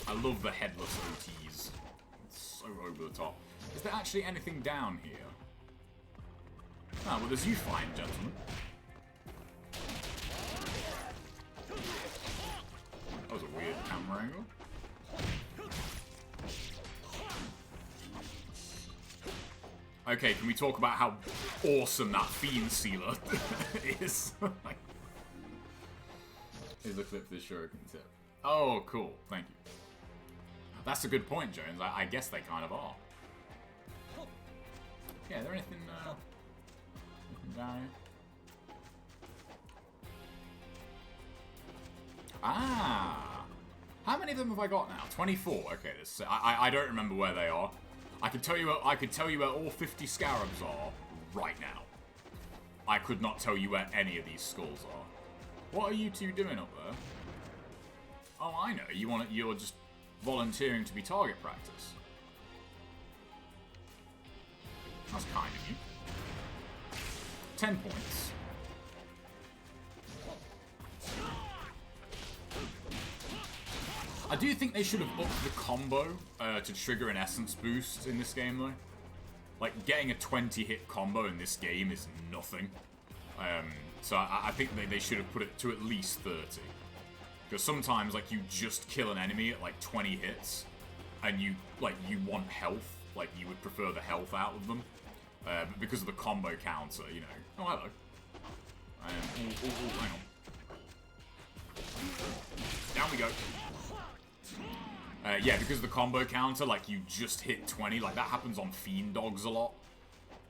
I love the headless OTs. It's so over the top. Is there actually anything down here? Ah, well, there's you fine, gentlemen. That was a weird camera angle. Okay, can we talk about how awesome that Fiend Sealer is? Here's a clip for this shuriken tip. Oh, cool. Thank you. That's a good point, Jones. I guess they kind of are. Yeah, is there anything down here? Ah! How many of them have I got now? 24. Okay, this, I don't remember where they are. I could tell you where all 50 scarabs are right now. I could not tell you where any of these skulls are. What are you two doing up there? Oh, I know. You're just volunteering to be target practice. That's kind of you. 10 points. I do think they should have upped the combo to trigger an essence boost in this game, though. Like, getting a 20-hit combo in this game is nothing. So I think they should have put it to at least 30. Because sometimes, like, you just kill an enemy at, like, 20 hits, and you want health. Like, you would prefer the health out of them. But because of the combo counter, you know. Oh, hello. Hang on. Down we go. Yeah, because of the combo counter, like, you just hit 20. Like, that happens on Fiend Dogs a lot.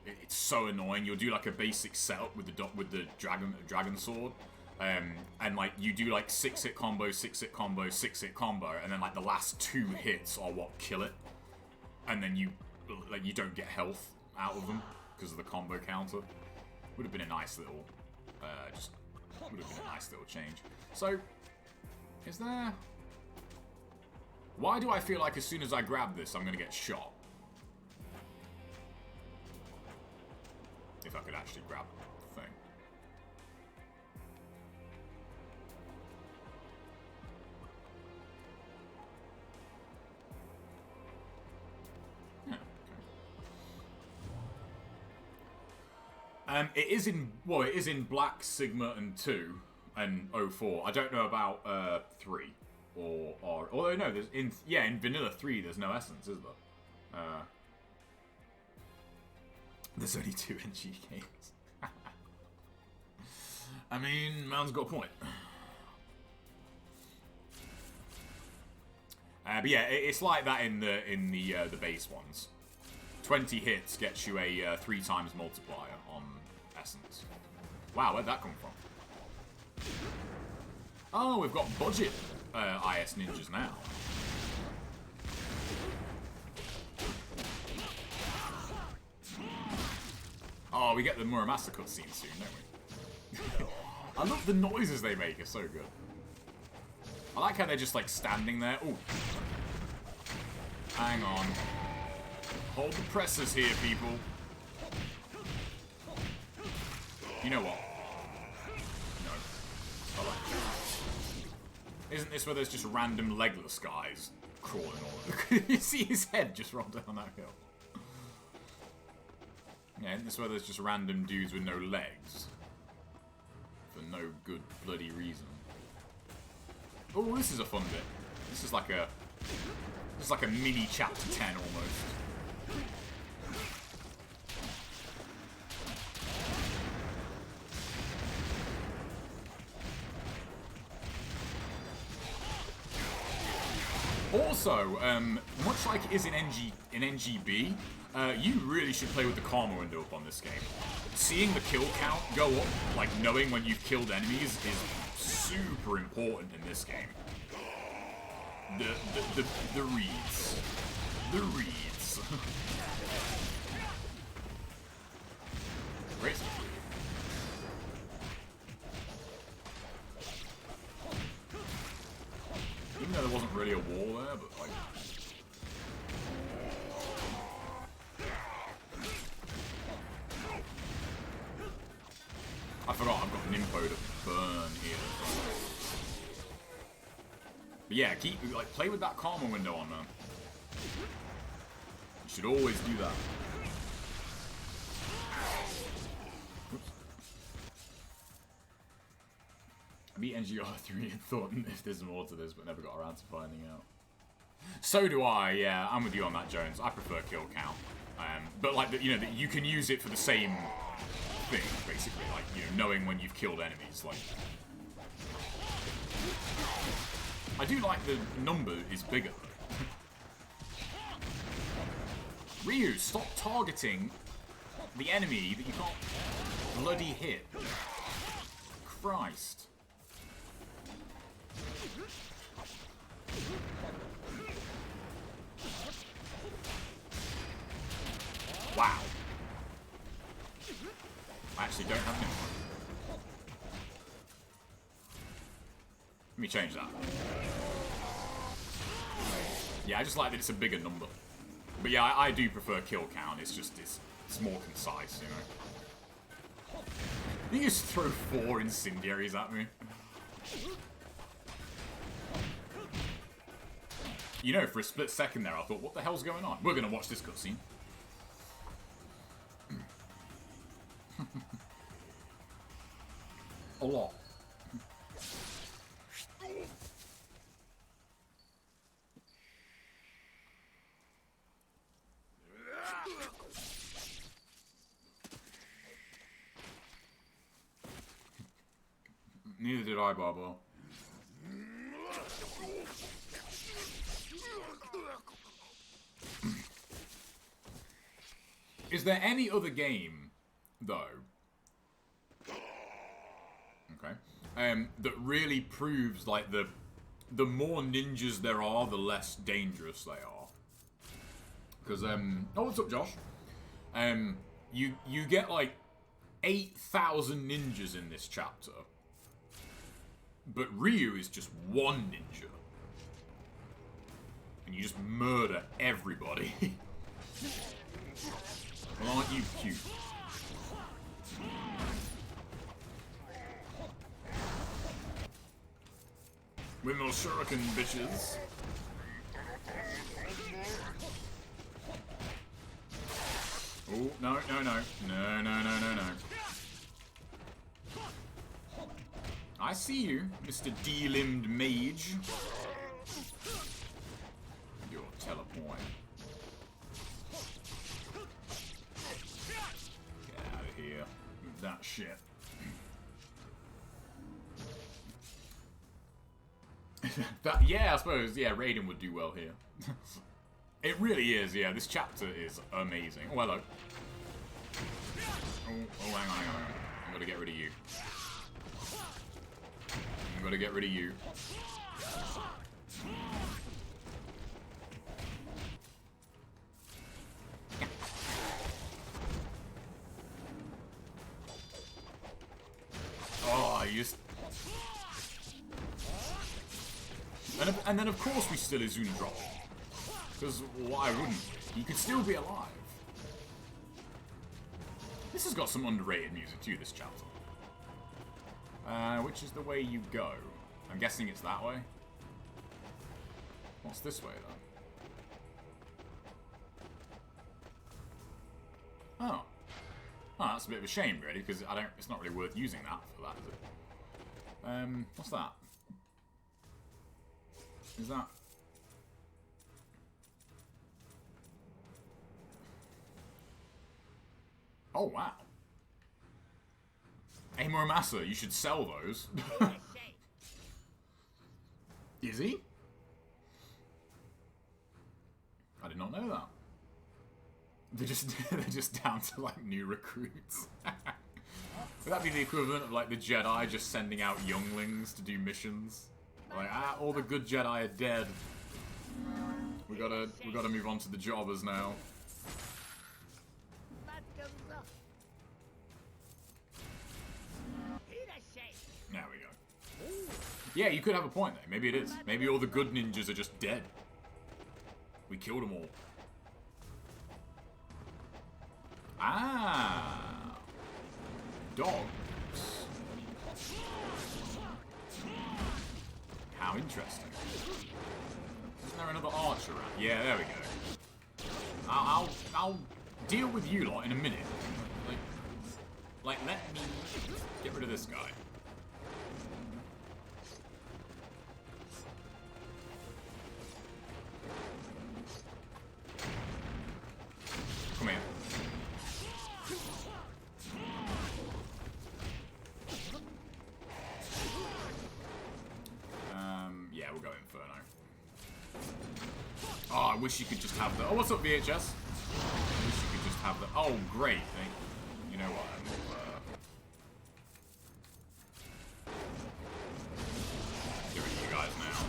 It's so annoying. You'll do, like, a basic setup with the dragon sword. And, like, you do, like, 6-hit combo, 6-hit combo, 6-hit combo, and then, like, the last 2 hits are what kill it. And then you don't get health out of them because of the combo counter. Would have been a nice little, would have been a nice little change. So, is there... Why do I feel like as soon as I grab this, I'm going to get shot? If I could actually grab the thing. Yeah, okay. It is in Black, Sigma, and 2, and 04. I don't know about 3. Although no, in Vanilla 3 there's no essence, is there? There's only 2 NG games. I mean, man's got a point. But yeah, it's like that in the base ones. 20 hits gets you a 3 times multiplier on essence. Wow, where'd that come from? Oh, we've got budget IS ninjas now. Oh, we get the Muramasa cutscene soon, don't we? I love the noises they make, it's so good. I like how they're just like standing there. Ooh. Hang on. Hold the presses here, people. You know what? No. I like it. Isn't this where there's just random legless guys crawling all over? You see his head just roll down that hill. Yeah, isn't this where there's just random dudes with no legs? For no good bloody reason. Oh, this is a fun bit. This is like a mini chapter 10 almost. Also, much like it is in NGB, you really should play with the karma window up on this game. Seeing the kill count go up, like knowing when you've killed enemies, is super important in this game. The reads. The reads. Great. there wasn't really a wall there, but like... I forgot I've got an info to burn here. But yeah, play with that karma window on, man. You should always do that. Oops. I beat NGR3 and thought if there's more to this, but never got around to finding out. So do I, yeah, I'm with you on that, Jones. I prefer kill count. But like, you know, you can use it for the same thing, basically, like, you know, knowing when you've killed enemies, like... I do like the number is bigger. Ryu, stop targeting the enemy that you can't bloody hit. Christ. Wow. I actually don't have anyone. Let me change that. Yeah, I just like that it's a bigger number. But yeah, I do prefer kill count. It's just, it's more concise, you know. You just throw 4 incendiaries at me. You know, for a split second there, I thought, what the hell's going on? We're gonna watch this cutscene. A lot. Neither did I, Barbara. Is there any other game, though, okay, that really proves, like, the more ninjas there are, the less dangerous they are? Because, oh, what's up, Josh? You get, like, 8,000 ninjas in this chapter. But Ryu is just one ninja. And you just murder everybody. Well, aren't you cute? Windmill shuriken, bitches. Oh, no, no, no. No, no, no, no, no. I see you, Mr. D-limbed mage. Your teleport. Get out of here with that shit. Yeah, I suppose, yeah, Raiden would do well here. It really is, yeah, this chapter is amazing. Oh, hello. Oh, hang on, hang on. I'm gonna get rid of you. I'm gonna get rid of you. Oh, you just... And then of course we still Izuna drop. Because why wouldn't? You could still be alive. This has got some underrated music too, this chapter. Which is the way you go? I'm guessing it's that way. What's this way, though? Oh. Oh, that's a bit of a shame, really, because it's not really worth using that for that, is it? What's that? Is that... Oh, wow. Amor Massa, you should sell those. Is he? I did not know that. They're just down to, like, new recruits. Would that be the equivalent of, like, the Jedi just sending out younglings to do missions? Like, all the good Jedi are dead. We gotta move on to the jobbers now. There we go. Yeah, you could have a point there. Maybe it is. Maybe all the good ninjas are just dead. We killed them all. Ah. Dogs. How interesting. Isn't there another archer around? Yeah, there we go. I'll deal with you lot in a minute. Like, let me get rid of this guy. Come here. Yeah, we'll go Inferno. Oh, I wish you could just have the... Oh, what's up, VHS? I wish you could just have the... Oh, great. You know what? Get rid of you guys now.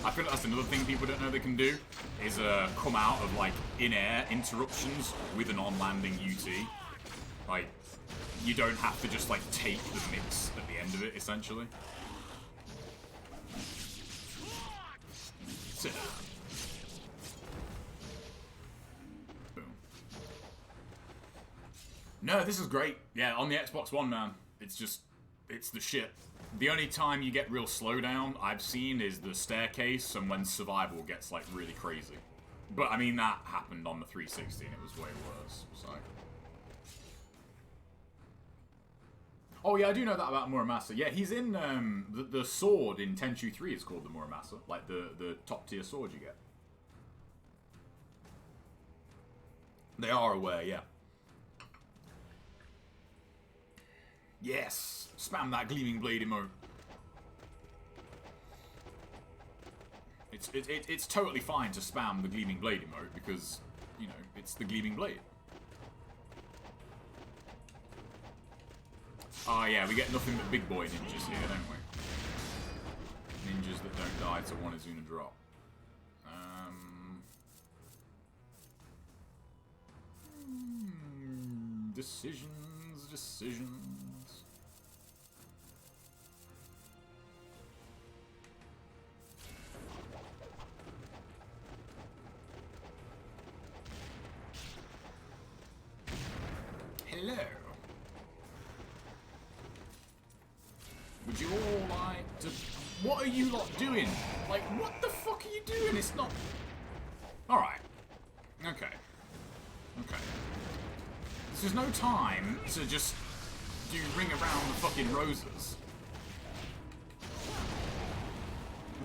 I feel like that's another thing people don't know they can do, is come out of, like, in-air interruptions with an on-landing UT. Like, you don't have to just, like, take the mix at the end of it, essentially. Sit down. Boom. No, this is great. Yeah, on the Xbox One, man. It's just, it's the shit. The only time you get real slowdown I've seen is the staircase and when survival gets, like, really crazy. But, I mean, that happened on the 360 and it was way worse, so... Oh, yeah, I do know that about Muramasa. Yeah, he's in, the sword in Tenchu 3 is called the Muramasa. Like, the top-tier sword you get. They are aware, yeah. Yes! Spam that gleaming blade emote. It's totally fine to spam the gleaming blade emote because, you know, it's the gleaming blade. Oh yeah, we get nothing but big boy ninjas here, don't we? Ninjas that don't die to one Izuna drop. Decisions. Hello. Would you all like to... What are you lot doing? Like, what the fuck are you doing? It's not... Alright. Okay. Okay. This is no time to just do ring around the fucking roses.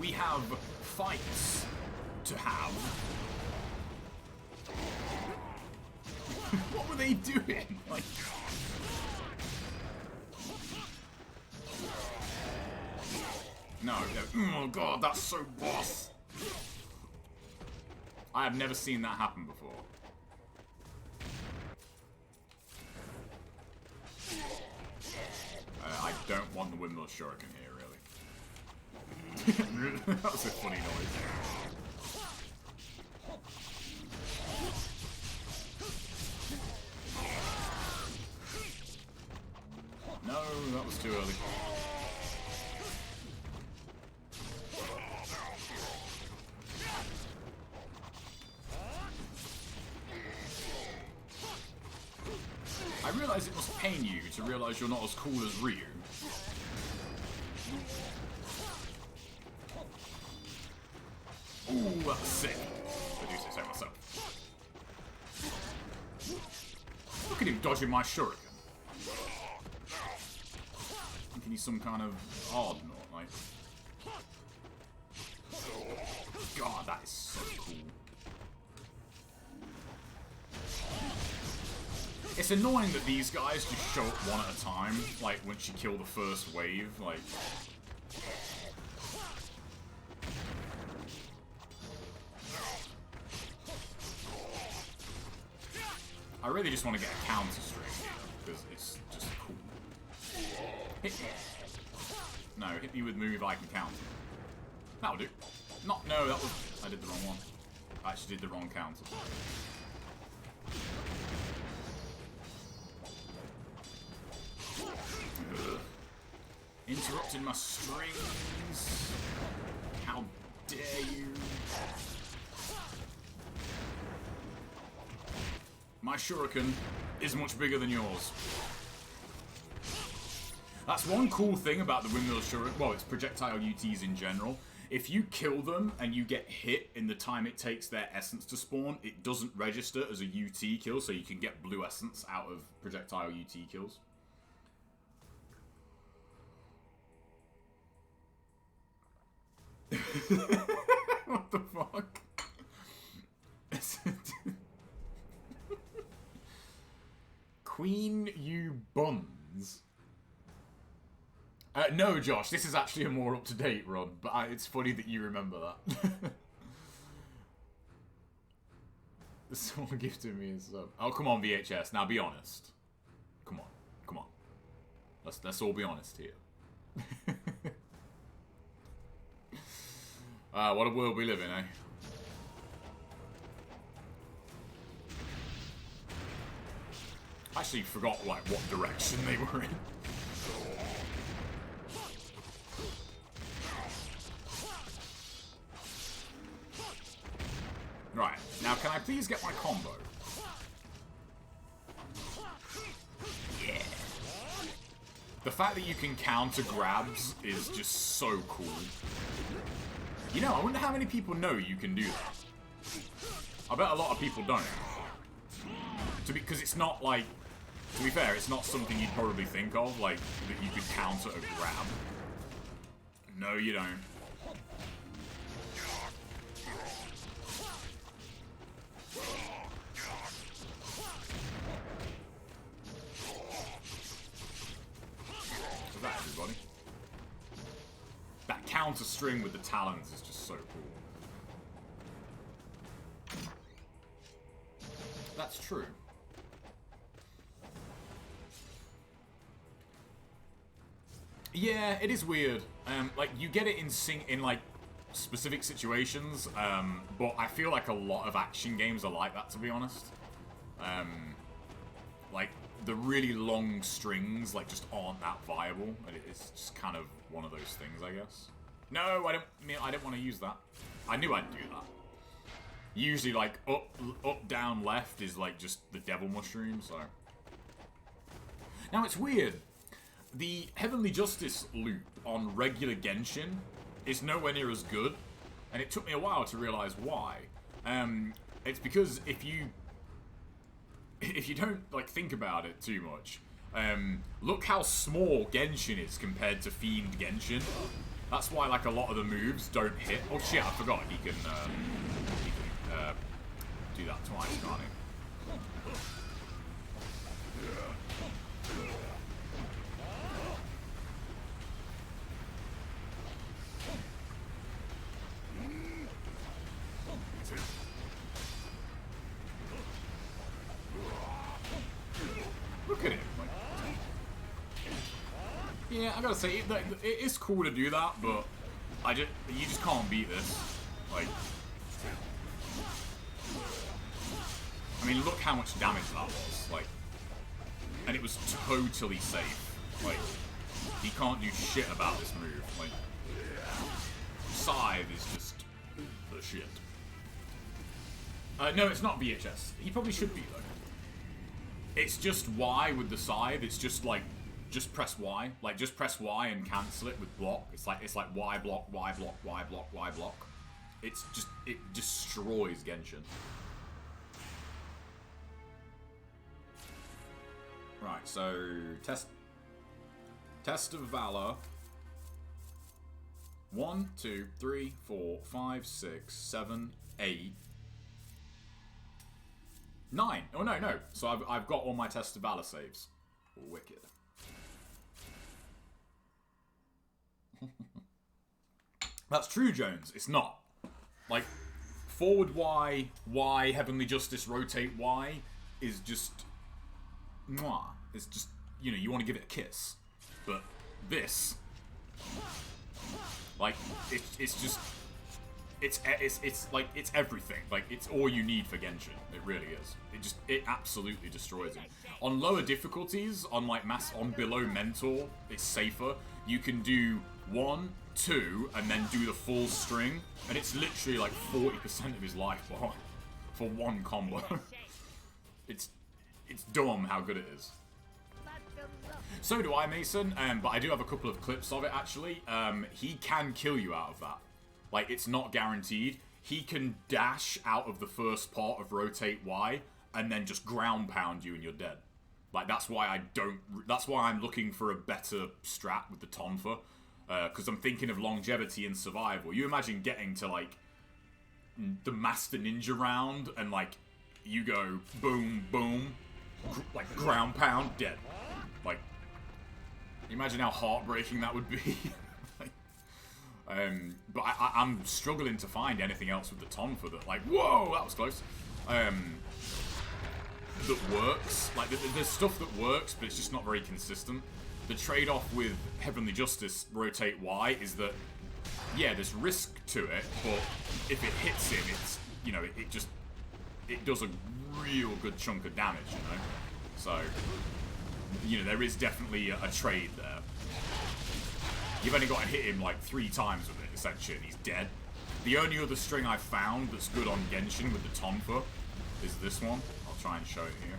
We have fights to have. What were they doing? Like... No, oh god, that's so boss. I have never seen that happen before. I don't want the windmill shuriken here, really. That was a funny noise. No, that was too early. I realise it must pain you to realise you're not as cool as Ryu. Ooh, that's sick. I do say so myself. Look at him dodging my shuriken. Thinking he's some kind of odd not like. God, that is so cool. It's annoying that these guys just show up one at a time, like, once you kill the first wave, like... I really just want to get a counter string here, because it's just cool. Hit me. No, hit me with move I can counter. That'll do. Not, no, that was, I did the wrong one. I actually did the wrong counter. Ugh. Interrupting my strings. How dare you? My shuriken is much bigger than yours. That's one cool thing about the windmill shuriken. Well, it's projectile UTs in general. If you kill them and you get hit in the time it takes their essence to spawn, it doesn't register as a UT kill, so you can get blue essence out of projectile UT kills. What the fuck? Queen you buns. No, Josh, this is actually a more up-to-date run, but it's funny that you remember that. Someone gifted me a sub. Oh, come on, VHS. Now, be honest. Come on. Come on. Let's all be honest here. What a world we live in, eh? I actually forgot, like, what direction they were in. Right, now can I please get my combo? Yeah. The fact that you can counter grabs is just so cool. You know, I wonder how many people know you can do that. I bet a lot of people don't. Because it's not like, to be fair, it's not something you'd probably think of, like, that you could counter a grab. No, you don't. What's that, everybody? That counter string with the talons is just so cool. That's true. Yeah, it is weird. Like, you get it in like, specific situations, but I feel like a lot of action games are like that, to be honest. Like, the really long strings, like, just aren't that viable, and it's just kind of one of those things, I guess. No, I didn't want to use that. I knew I'd do that. Usually, like, up, down, left is, like, just the devil mushroom, so... Now, it's weird. The Heavenly Justice loop on regular Genshin is nowhere near as good, and it took me a while to realize why. It's because if you don't, like, think about it too much, look how small Genshin is compared to Fiend Genshin. That's why, like, a lot of the moves don't hit. Oh shit, I forgot he can do that twice, can't he? Look at him. Like, yeah, I gotta say, it is cool to do that, but you just can't beat this. Like, I mean, look how much damage that was. Like, and it was totally safe. Like, he can't do shit about this move. Like, Scythe is just the shit. No, it's not VHS. He probably should be, though. It's just Y with the Scythe. It's just like, just press Y. Like, just press Y and cancel it with block. It's like Y block, Y block, Y block, Y block. It's just, it destroys Genshin. Right, so test of valor. 1, 2, 3, 4, 5, 6, 7, 8, 9. Oh no. So I've got all my test of valor saves. Wicked. That's true, Jones. It's not. Like, forward Y, Heavenly Justice, rotate Y is just... Mwah. It's just, you know, you want to give it a kiss. But this... Like, it's just... it's like it's everything. Like it's all you need for Genshin. It really is. It absolutely destroys it. On lower difficulties, on like on below mentor, it's safer. You can do 1, 2, and then do the full string, and it's literally like 40% of his life bar for one combo. it's dumb how good it is. So do I, Mason, but I do have a couple of clips of it, actually. He can kill you out of that. Like, it's not guaranteed. He can dash out of the first part of rotate Y, and then just ground pound you and you're dead. Like, that's why I'm looking for a better strat with the Tonfa. Because I'm thinking of longevity and survival. You imagine getting to, like, the Master Ninja round, and, like, you go boom, boom, like, ground pound, dead. Like, imagine how heartbreaking that would be. But I'm struggling to find anything else with the Tonfa that, like, whoa, that was close. That works. Like, there's stuff that works, but it's just not very consistent. The trade-off with Heavenly Justice Rotate Y is that, yeah, there's risk to it, but if it hits him, it's, you know, it does a real good chunk of damage, you know? So, you know, there is definitely a trade there. You've only got to hit him like 3 times with it, essentially, and he's dead. The only other string I've found that's good on Genshin with the Tonfa is this one. I'll try and show it here.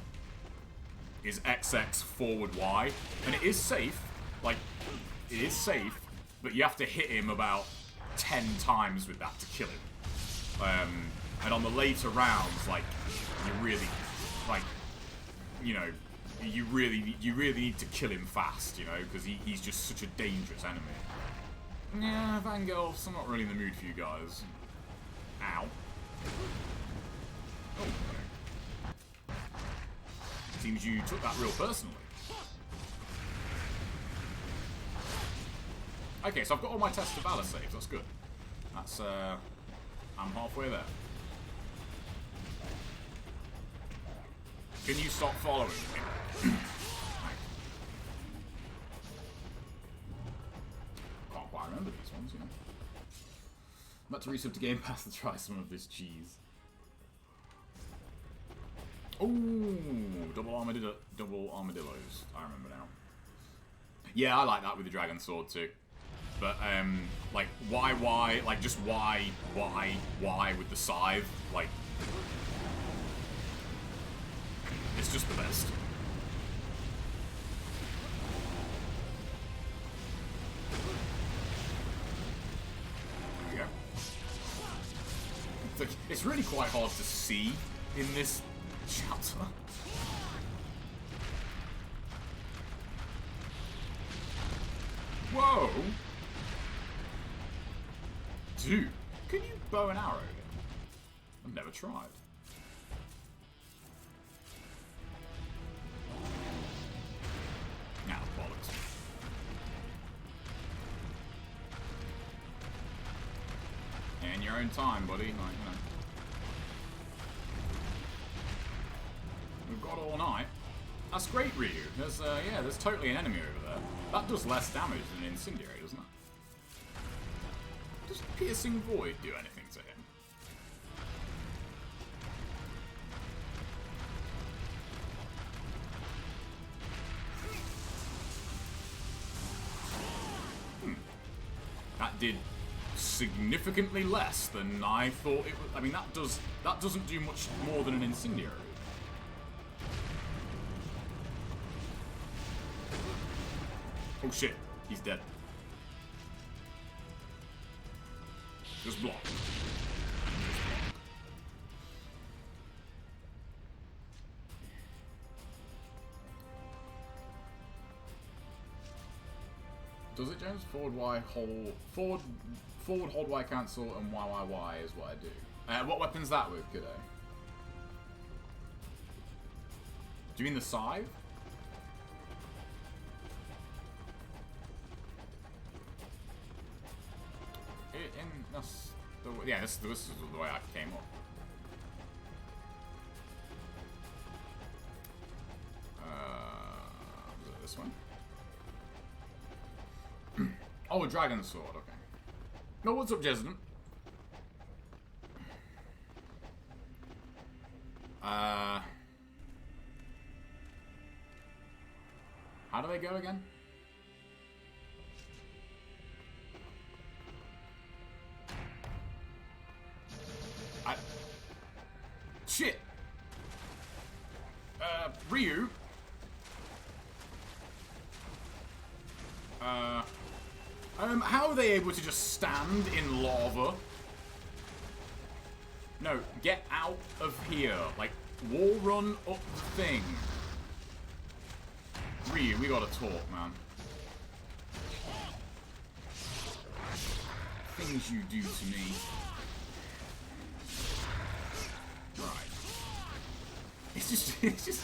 Is XX forward Y. And it is safe. Like, it is safe, but you have to hit him about 10 times with that to kill him. And on the later rounds, like, you really, like, you know, you really need to kill him fast, you know, because he's just such a dangerous enemy. Yeah, Vangelf's, I'm not really in the mood for you guys. Ow. Oh, okay. Seems you took that real personally. Okay, so I've got all my Test of Valor saves, that's good. That's, I'm halfway there. Can you stop following me? Can't quite remember these ones, you know. I'm about to resub to Game Pass to try some of this cheese. Ooh, double armadillos. I remember now. Yeah, I like that with the dragon sword too. But like why, like just why with the scythe, like. It's just the best. There we go. It's really quite hard to see in this chapter. Whoa! Dude, can you bow an arrow? I've never tried. Now, bollocks. In your own time, buddy. Like, you know. We've got all night. That's great, Ryu. There's, yeah, there's totally an enemy over there. That does less damage than an Incendiary, doesn't it? Does Piercing Void do anything to him? That did significantly less than I thought it would. I mean, that doesn't do much more than an Incendiary. Oh shit, he's dead. Just block. Does it, James? Forward Y, hold, forward, hold Y cancel, and Y is what I do. What weapon's that with, G'day? Do you mean the scythe? That's the, yeah, this is the way I came up. Was it this one? Oh, a dragon sword, okay. No, what's up, Jesden? How do they go again? Shit! Ryu? How are they able to just stand in lava? No, get out of here. Like, wall run up the thing. Ryu, we gotta talk, man. Things you do to me. Right. It's just...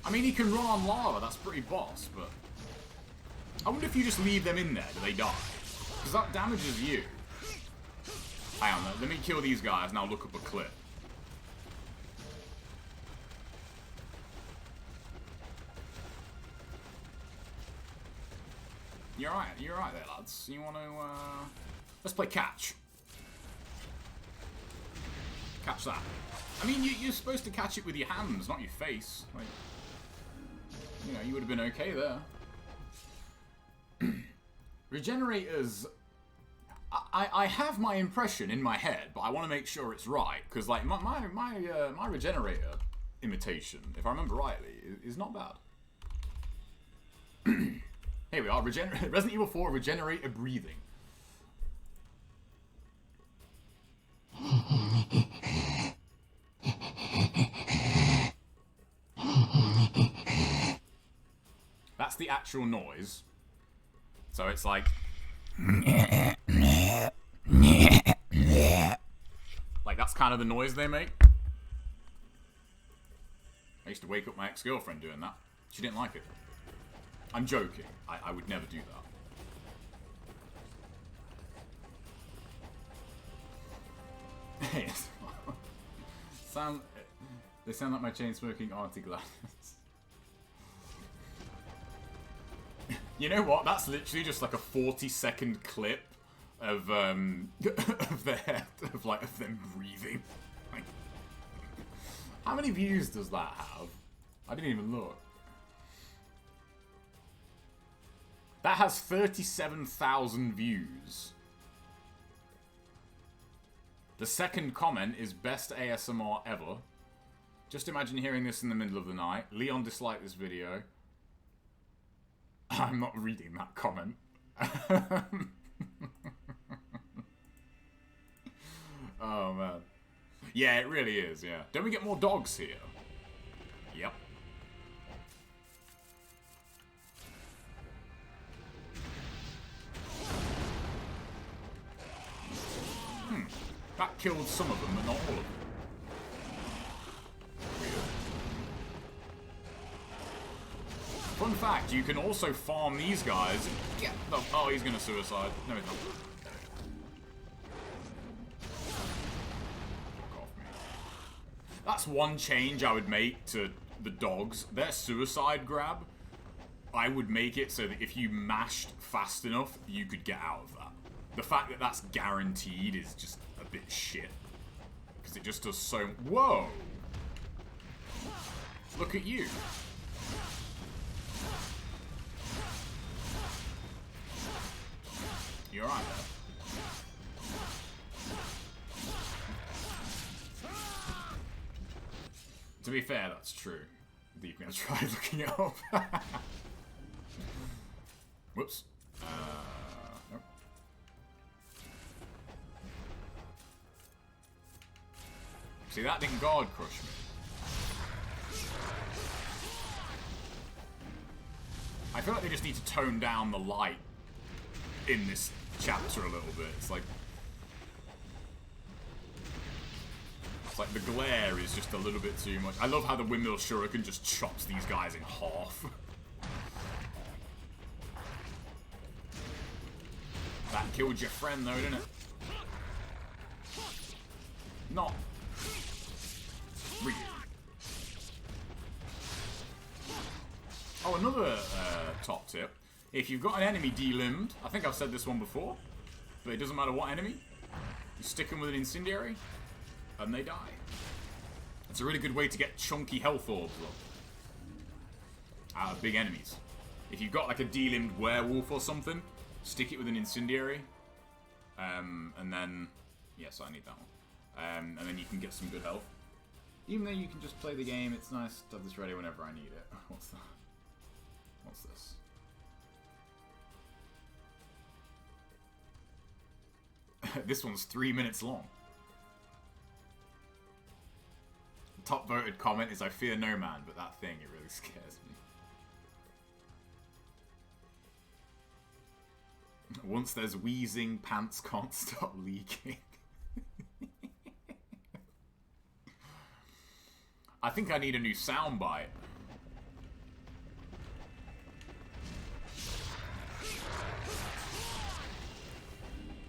I mean, he can run on lava, that's pretty boss, but... I wonder if you just leave them in there, do they die? Because that damages you. Hang on, let me kill these guys and I'll look up a clip. You're right there, lads. You want to, let's play catch. Catch that. I mean, you're supposed to catch it with your hands, not your face. Like, you know, you would have been okay there. Regenerators... I have my impression in my head, but I want to make sure it's right, because, like, my regenerator imitation, if I remember rightly, is not bad. Here we are, Resident Evil 4 Regenerator Breathing. That's the actual noise. So it's like... Like, that's kind of the noise they make. I used to wake up my ex-girlfriend doing that. She didn't like it. I'm joking. I would never do that. Hey, they sound like my chain-smoking auntie Gladys. You know what? That's literally just like a 40-second clip of them breathing. Like, how many views does that have? I didn't even look. That has 37,000 views. The second comment is best ASMR ever. Just imagine hearing this in the middle of the night. Leon disliked this video. I'm not reading that comment. Oh, man. Yeah, it really is, yeah. Don't we get more dogs here? Yep. That killed some of them, but not all of them. Fun fact, you can also farm these guys and get them. Oh, he's gonna suicide. No, he's not. Fuck off me. That's one change I would make to the dogs. Their suicide grab, I would make it so that if you mashed fast enough, you could get out of that. The fact that that's guaranteed is just a bit shit. Because it just does so... Whoa! Look at you. You're right there. To be fair, that's true. You're gonna try looking it up. Whoops. Nope. See, that didn't guard crush me. I feel like they just need to tone down the light in this chapter a little bit. It's like the glare is just a little bit too much. I love how the windmill shuriken just chops these guys in half. That killed your friend though, didn't it? Not really. Oh, another top tip. If you've got an enemy delimbed, I think I've said this one before, but it doesn't matter what enemy, you stick them with an incendiary, and they die. It's a really good way to get chunky health orbs out of big enemies. If you've got like a delimbed werewolf or something, stick it with an incendiary. And then... Yes, I need that one. And then you can get some good health. Even though you can just play the game, it's nice to have this ready whenever I need it. What's that? What's this? This one's 3 minutes long. The top voted comment is, I fear no man, but that thing, it really scares me. Once there's wheezing, pants can't stop leaking. I think I need a new soundbite.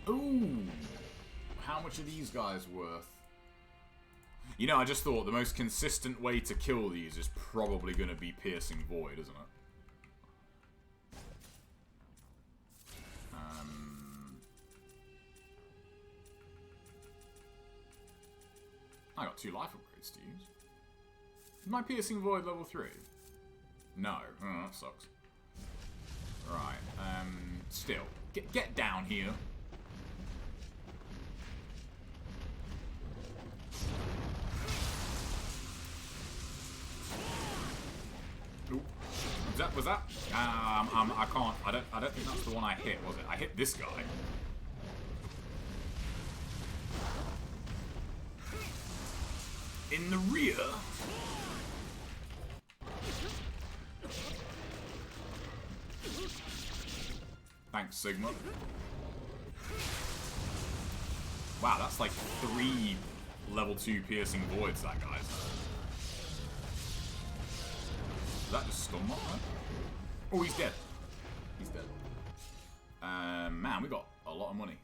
Ooh! How much are these guys worth? You know, I just thought the most consistent way to kill these is probably going to be Piercing Void, isn't it? I got 2 life upgrades to use. Is my Piercing Void level 3? No. Oh, that sucks. Right. Still. Get down here. Ooh. Was that? I can't. I don't think that's the one I hit, was it? I hit this guy. In the rear. Thanks, Sigma. Wow, that's like 3 level 2 piercing voids that guy's. Is that just stun lock, right? Oh, he's dead. He's dead. Man, we got a lot of money.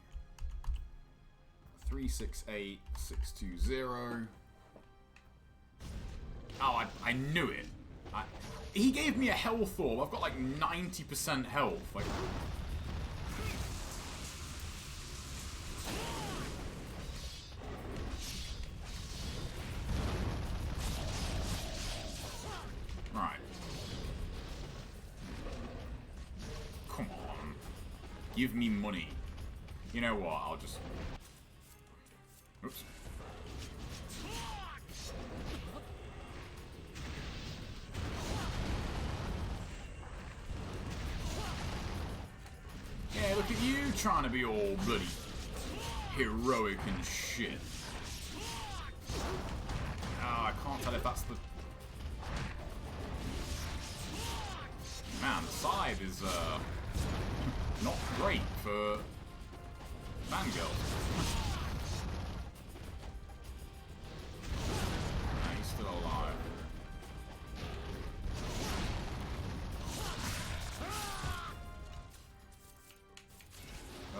368620. Oh, I knew it. He gave me a health orb. I've got like 90% health. Like. Alright. Come on. Give me money. You know what? I'll just... Oops. Yeah, look at you trying to be all bloody heroic and shit. Oh, I can't tell if that's the... Man, the side is, not great for fangirls. Nah, he's still alive.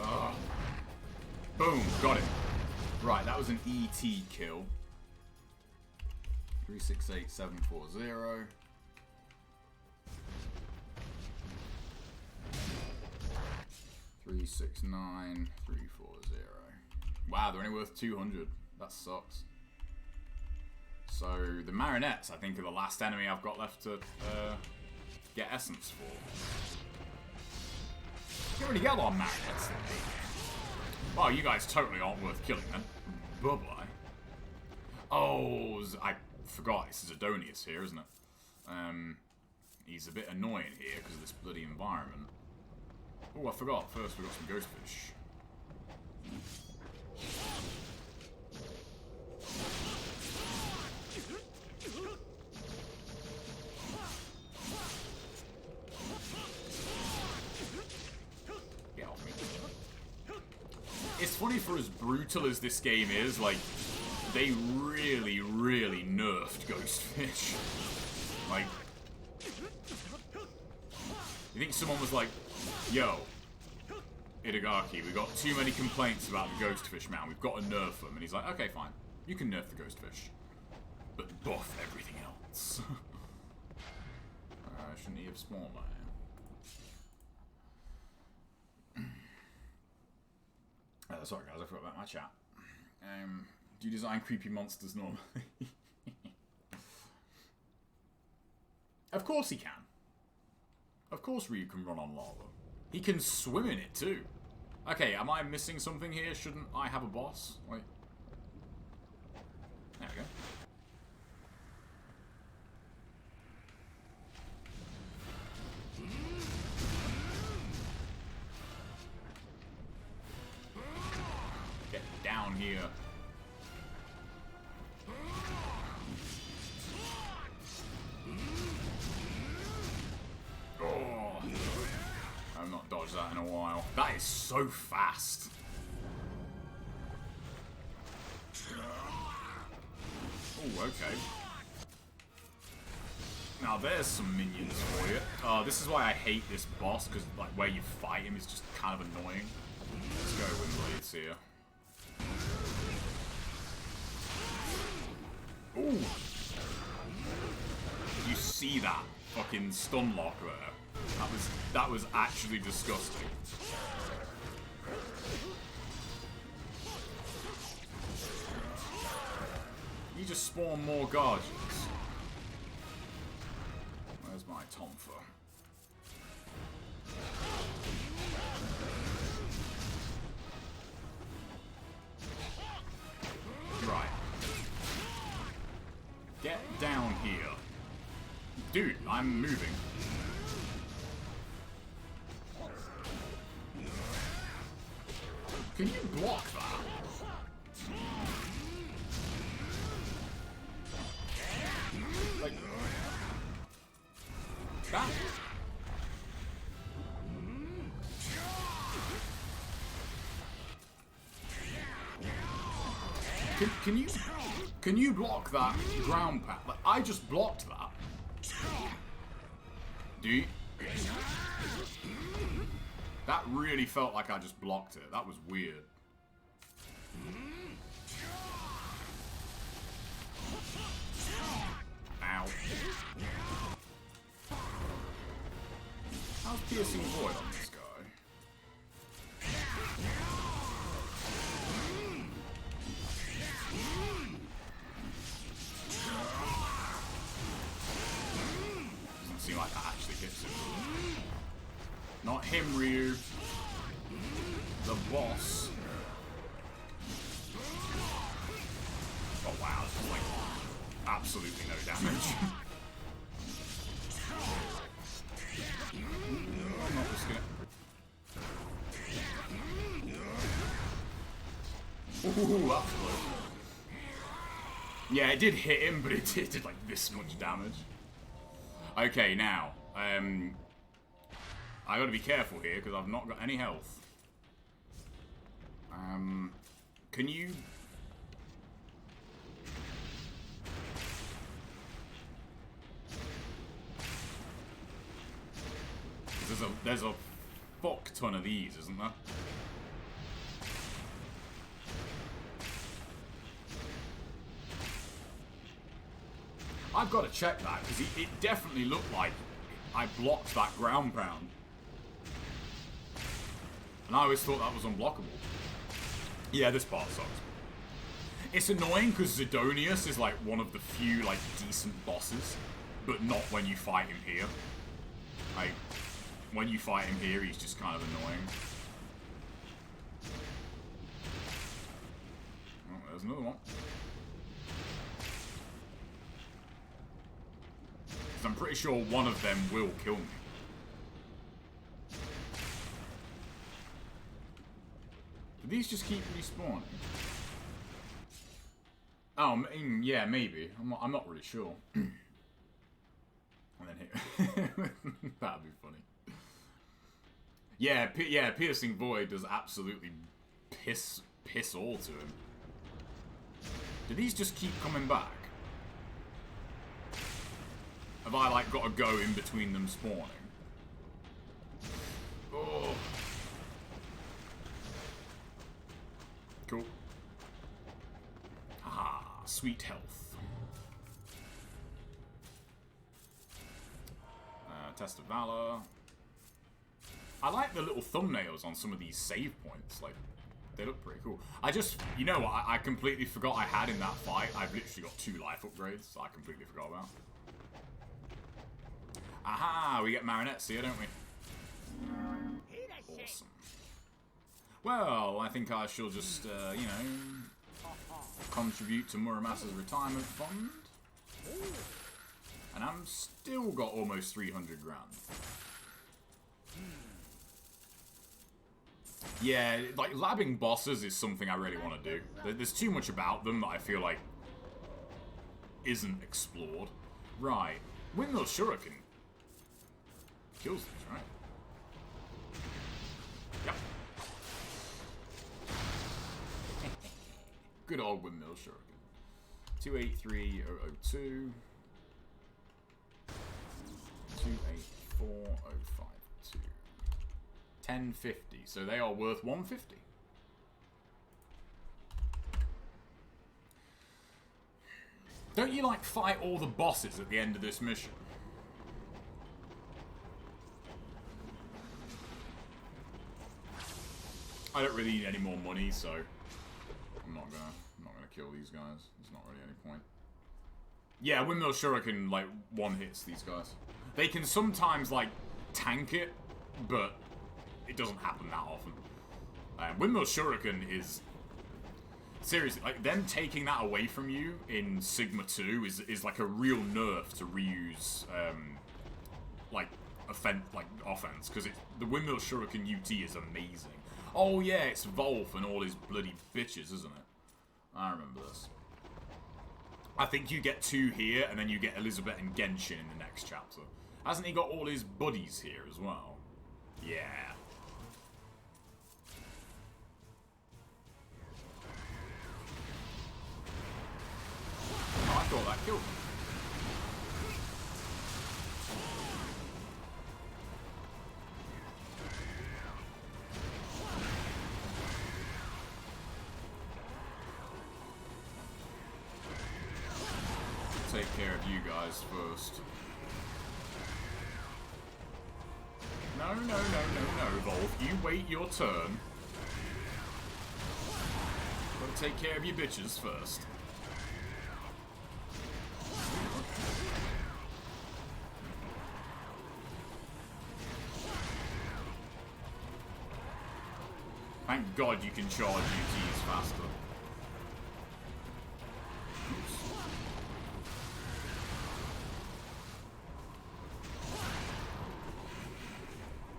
Oh. Boom, got it. Right, that was an ET kill. 368740. Three 69340. Wow, they're only worth 200. That sucks. So the marionettes, I think, are the last enemy I've got left to get essence for. Can't really get a lot of marionettes. Wow, you guys totally aren't worth killing then. Bye-bye. Oh, I forgot. This is Adonius here, isn't it? He's a bit annoying here because of this bloody environment. Oh, I forgot. First, we got some ghost fish. Get off me. It's funny, for as brutal as this game is, like, they really, really nerfed ghost fish. Like, you think someone was like, yo, Itagaki, we got too many complaints about the ghost fish, man. We've got to nerf them. And he's like, okay, fine. You can nerf the ghost fish. But buff everything else. Shouldn't he have spawned like that? Sorry guys, I forgot about my chat. Do you design creepy monsters normally? Of course he can. Of course Ryu can run on lava. He can swim in it too. Okay, am I missing something here? Shouldn't I have a boss? Wait. There we go. Get down here. Oh, I've not dodged that in a while. That is so fast. Oh, okay. Now there's some minions for you. This is why I hate this boss, because like where you fight him is just kind of annoying. Let's go Windblades here. Ooh! Did you see that fucking stun lock there? That was actually disgusting. You just spawn more guardians. Where's my Tonfa? Right. Get down here. Dude, I'm moving. Can you block that? Like that? Can you block that ground path? Like I just blocked that. Do you? That really felt like I just blocked it. That was weird. Ow. How's Piercing Void on this guy? Doesn't seem like that actually hits him. Not him, Ryu. The boss. Oh wow, this is like absolutely no damage. I'm not just gonna... Ooh, that's close. Yeah, it did hit him, but it did like this much damage. Okay, now, I gotta be careful here because I've not got any health. Can you? There's a fuck ton of these, isn't there? I've got to check that because it definitely looked like I blocked that ground pound. And I always thought that was unblockable. Yeah, this part sucks. It's annoying because Zidonius is like one of the few like decent bosses, but not when you fight him here. Like, when you fight him here, he's just kind of annoying. Oh, there's another one. Because I'm pretty sure one of them will kill me. Do these just keep respawning? Oh, yeah, maybe. I'm not really sure. And then hit. That'd be funny. Yeah, Piercing Void does absolutely piss all to him. Do these just keep coming back? Have I, like, got to go in between them spawning? Oh. Cool. Ah, sweet health. Test of Valor. I like the little thumbnails on some of these save points. Like, they look pretty cool. You know what? I completely forgot I had in that fight. I've literally got 2 life upgrades. I completely forgot about. Aha! We get marionettes here, don't we? Awesome. Well, I think I shall just, you know, contribute to Muramasa's retirement fund. And I'm still got almost 300 grand. Yeah, like, labbing bosses is something I really want to do. There's too much about them that I feel like isn't explored. Right. Windmill Shuriken kills these, right? Yep. Good old Windmill Shuriken. 283002. 284052. 1050. So they are worth 150. Don't you, like, fight all the bosses at the end of this mission? I don't really need any more money, so I'm not gonna kill these guys. There's not really any point. Yeah, Windmill Shuriken, like, one-hits these guys. They can sometimes, like, tank it, but it doesn't happen that often. Windmill Shuriken is... Seriously, like, them taking that away from you in Sigma 2 is like a real nerf to reuse, like, offense, because the Windmill Shuriken UT is amazing. Oh yeah, it's Volf and all his bloody bitches, isn't it? I remember this. I think you get 2 here, and then you get Elizabeth and Genshin in the next chapter. Hasn't he got all his buddies here as well? Yeah. Oh, I thought that killed him. Take care of you guys first. No, Volf. You wait your turn. Gotta take care of your bitches first. Thank God you can charge UTs faster.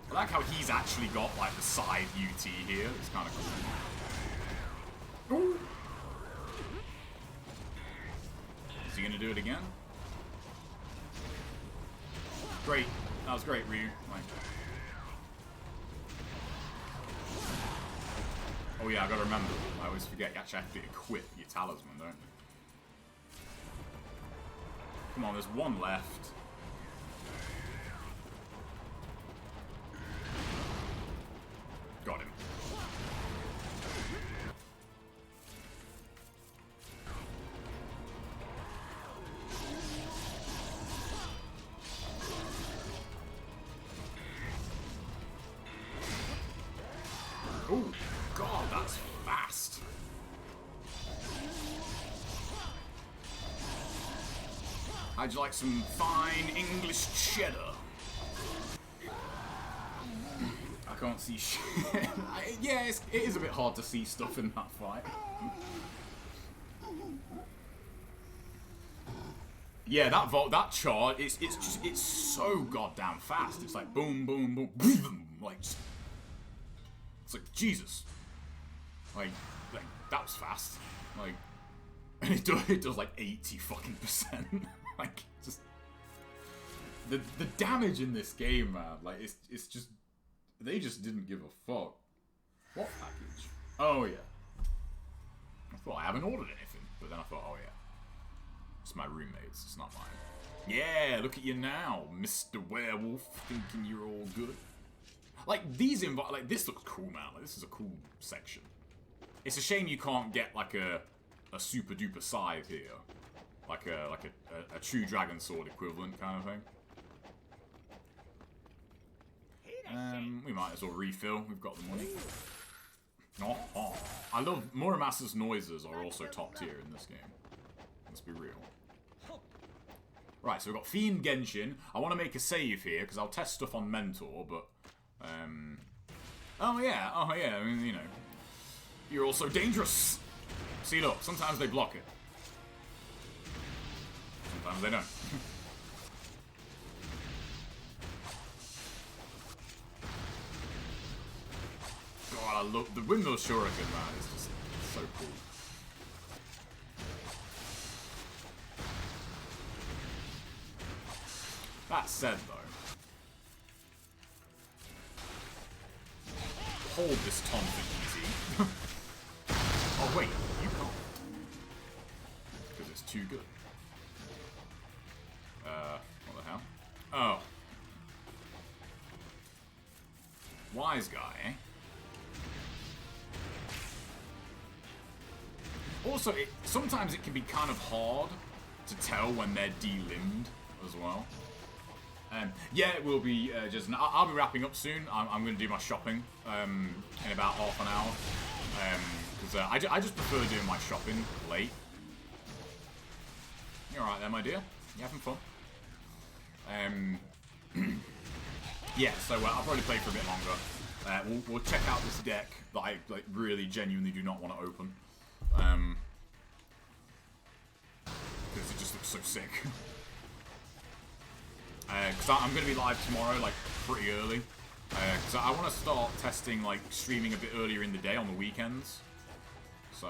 I like how he's actually got, like, the side UT here. It's kind of cool. Ooh. Is he gonna do it again? Great. That was great, Ryu. Like... Oh yeah, I gotta remember. I always forget you actually have to equip your talisman, don't you? Come on, there's one left. Got him. Oh, God, that's fast. How'd you like some fine English cheddar? I can't see shit. Yeah, it is a bit hard to see stuff in that fight. Yeah, that charge, it's so goddamn fast. It's like boom, boom, boom, boom, like, it's like Jesus. Like that was fast. Like, and it does like 80 fucking %. Like, just the damage in this game, man. Like, it's just. They just didn't give a fuck. What package? Oh, yeah. I thought I haven't ordered anything, but then I thought, oh, yeah. It's my roommate's, it's not mine. Yeah, look at you now, Mr. Werewolf, thinking you're all good. Like, these like, this looks cool, man. Like, this is a cool section. It's a shame you can't get, like, a super duper scythe here. Like a true dragon sword equivalent kind of thing. We might as well refill. We've got the money. Oh. I love Muramasa's noises are also top tier in this game. Let's be real. Right, so we've got Fiend Genshin. I want to make a save here, because I'll test stuff on Mentor, but... Oh yeah, I mean, you know. You're also dangerous! See, look, sometimes they block it. Sometimes they don't. God, I love... The Windmill Shuriken, man, is just so cool. That said, though, hold this taunt thing easy. Oh wait, you can't. Because it's too good. What the hell? Oh. Wise guy, eh? Also, sometimes it can be kind of hard to tell when they're delimbed as well. Yeah, it will be just... I'll be wrapping up soon. I'm going to do my shopping in about half an hour. Because I just prefer doing my shopping late. You alright there, my dear? You having fun? Yeah, so I'll probably play for a bit longer. We'll check out this deck that I really genuinely do not want to open. Because it just looks so sick. Because I'm going to be live tomorrow, like, pretty early. Because I want to start testing, like, streaming a bit earlier in the day on the weekends. So...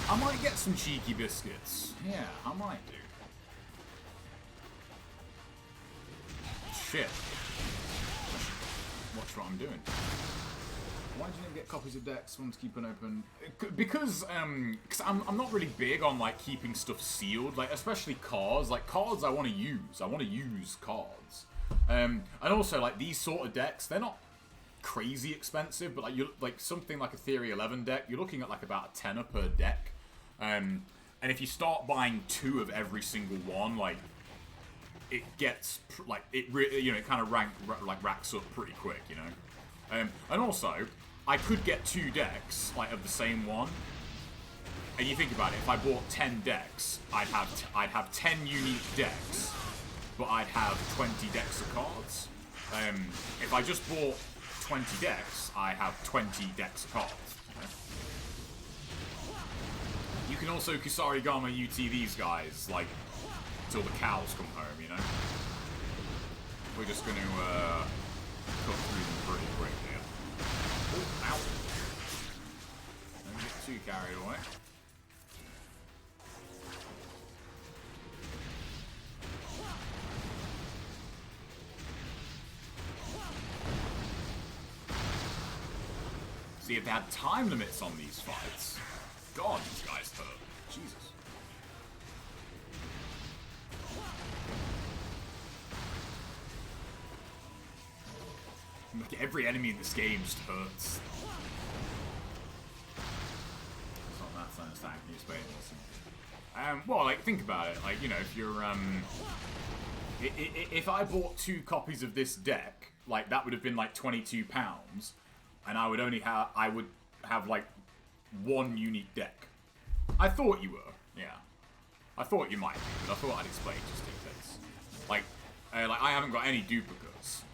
I might get some cheeky biscuits. Yeah, I might do. Shit. Watch what I'm doing. Why do you never get copies of decks? Want to keep an open? Because I'm not really big on like keeping stuff sealed, like especially cards. Like cards, I want to use. I want to use cards. And also like these sort of decks, they're not crazy expensive, but like you like something like a Theory 11 deck, you're looking at like about a tenner per deck. And if you start buying 2 of every single one, like it gets like it kind of racks up pretty quick, you know. And also, I could get 2 decks, like, of the same one. And you think about it, if I bought 10 decks, I'd have 10 unique decks, but I'd have 20 decks of cards. If I just bought 20 decks, I have 20 decks of cards. You know? You can also Kusarigama UT these guys, like, till the cows come home, you know? We're just gonna, cut through them pretty quick here. Oh, ow. Don't get too carried away. See, if they had time limits on these fights, God, these guys hurt. Jesus. Like, every enemy in this game just hurts. It's not that kind of stack, you just wait and listen. Well, like, think about it. Like, you know, if you're, if I bought 2 copies of this deck, like, that would have been, like, £22, and I would have, like, 1 unique deck. I thought you were, yeah. I thought you might be, but I thought I'd explain just in case. Like, I haven't got any duplicates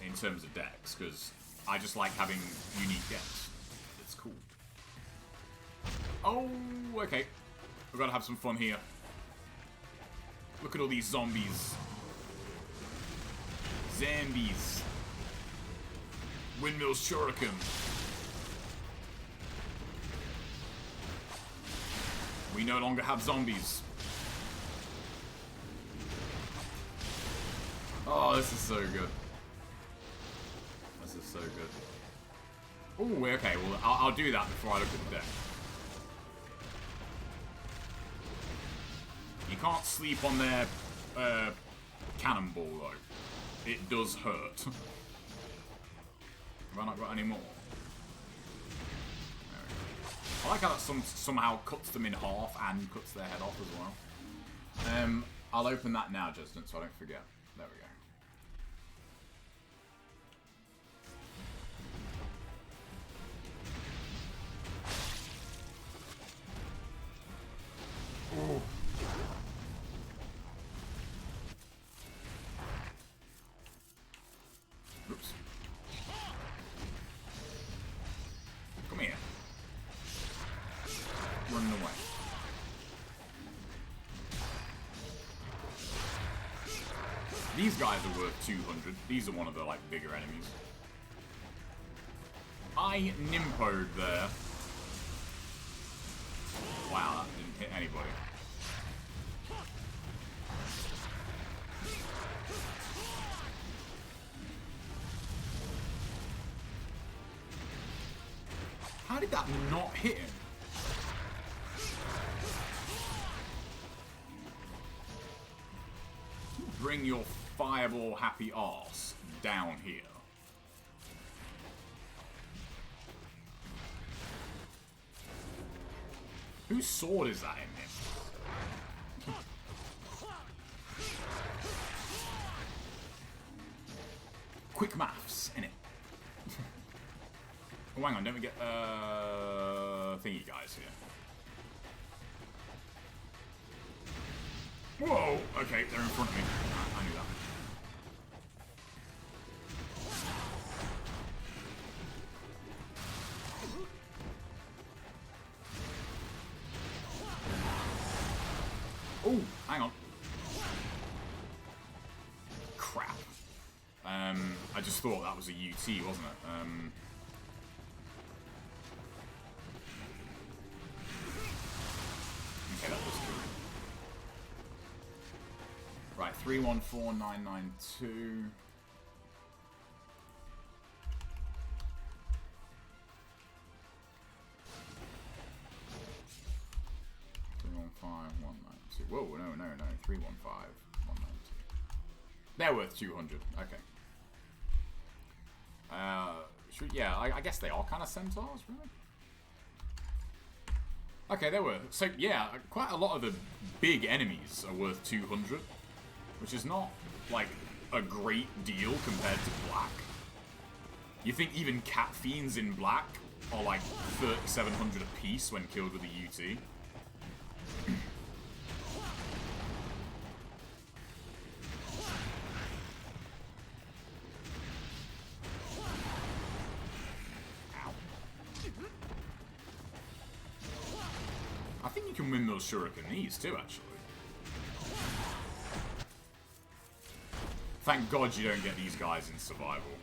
in terms of decks, because I just like having unique decks. It's cool. Oh, okay. We've got to have some fun here. Look at all these zombies. Zombies. Windmill Shuriken. We no longer have zombies. Oh, this is so good. This is so good. Oh, okay, well, I'll do that before I look at the deck. You can't sleep on their cannonball, though. It does hurt. Have I not got any more? There we go. I like how that somehow cuts them in half and cuts their head off as well. I'll open that now, Justin, so I don't forget. There we go. these guys are worth 200. These are one of the, like, bigger enemies. I nimpoed there. Wow, that didn't hit anybody. How did that not hit him? Bring your fireball happy arse down here. Whose sword is that in him? Quick maths, innit? Oh, hang on, don't we get thingy guys here? Whoa! Okay, they're in front of me. I knew that. Oh, hang on. Crap. I just thought that was a UT, wasn't it? Okay, that was good. Right, 314992. Whoa, no, 315192. They're worth 200. Okay. Yeah, I guess they are kind of centaurs, really. Okay, they were. So, yeah, quite a lot of the big enemies are worth 200, which is not, like, a great deal compared to black. You think even cat fiends in black are, like, 3,700 apiece when killed with a UT? I think you can win those shurikenese too, actually. Thank God you don't get these guys in survival.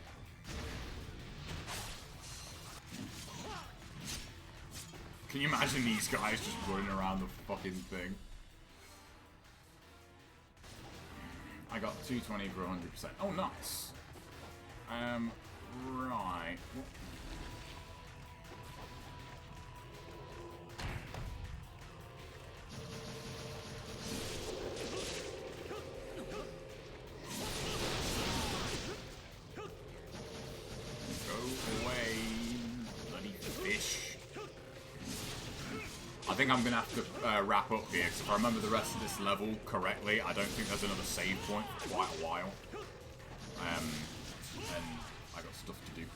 Can you imagine these guys just running around the fucking thing? I got 220 for 100%. Oh, nice. Right. I think I'm going to have to wrap up here, because if I remember the rest of this level correctly, I don't think there's another save point for quite a while. And I got stuff to do.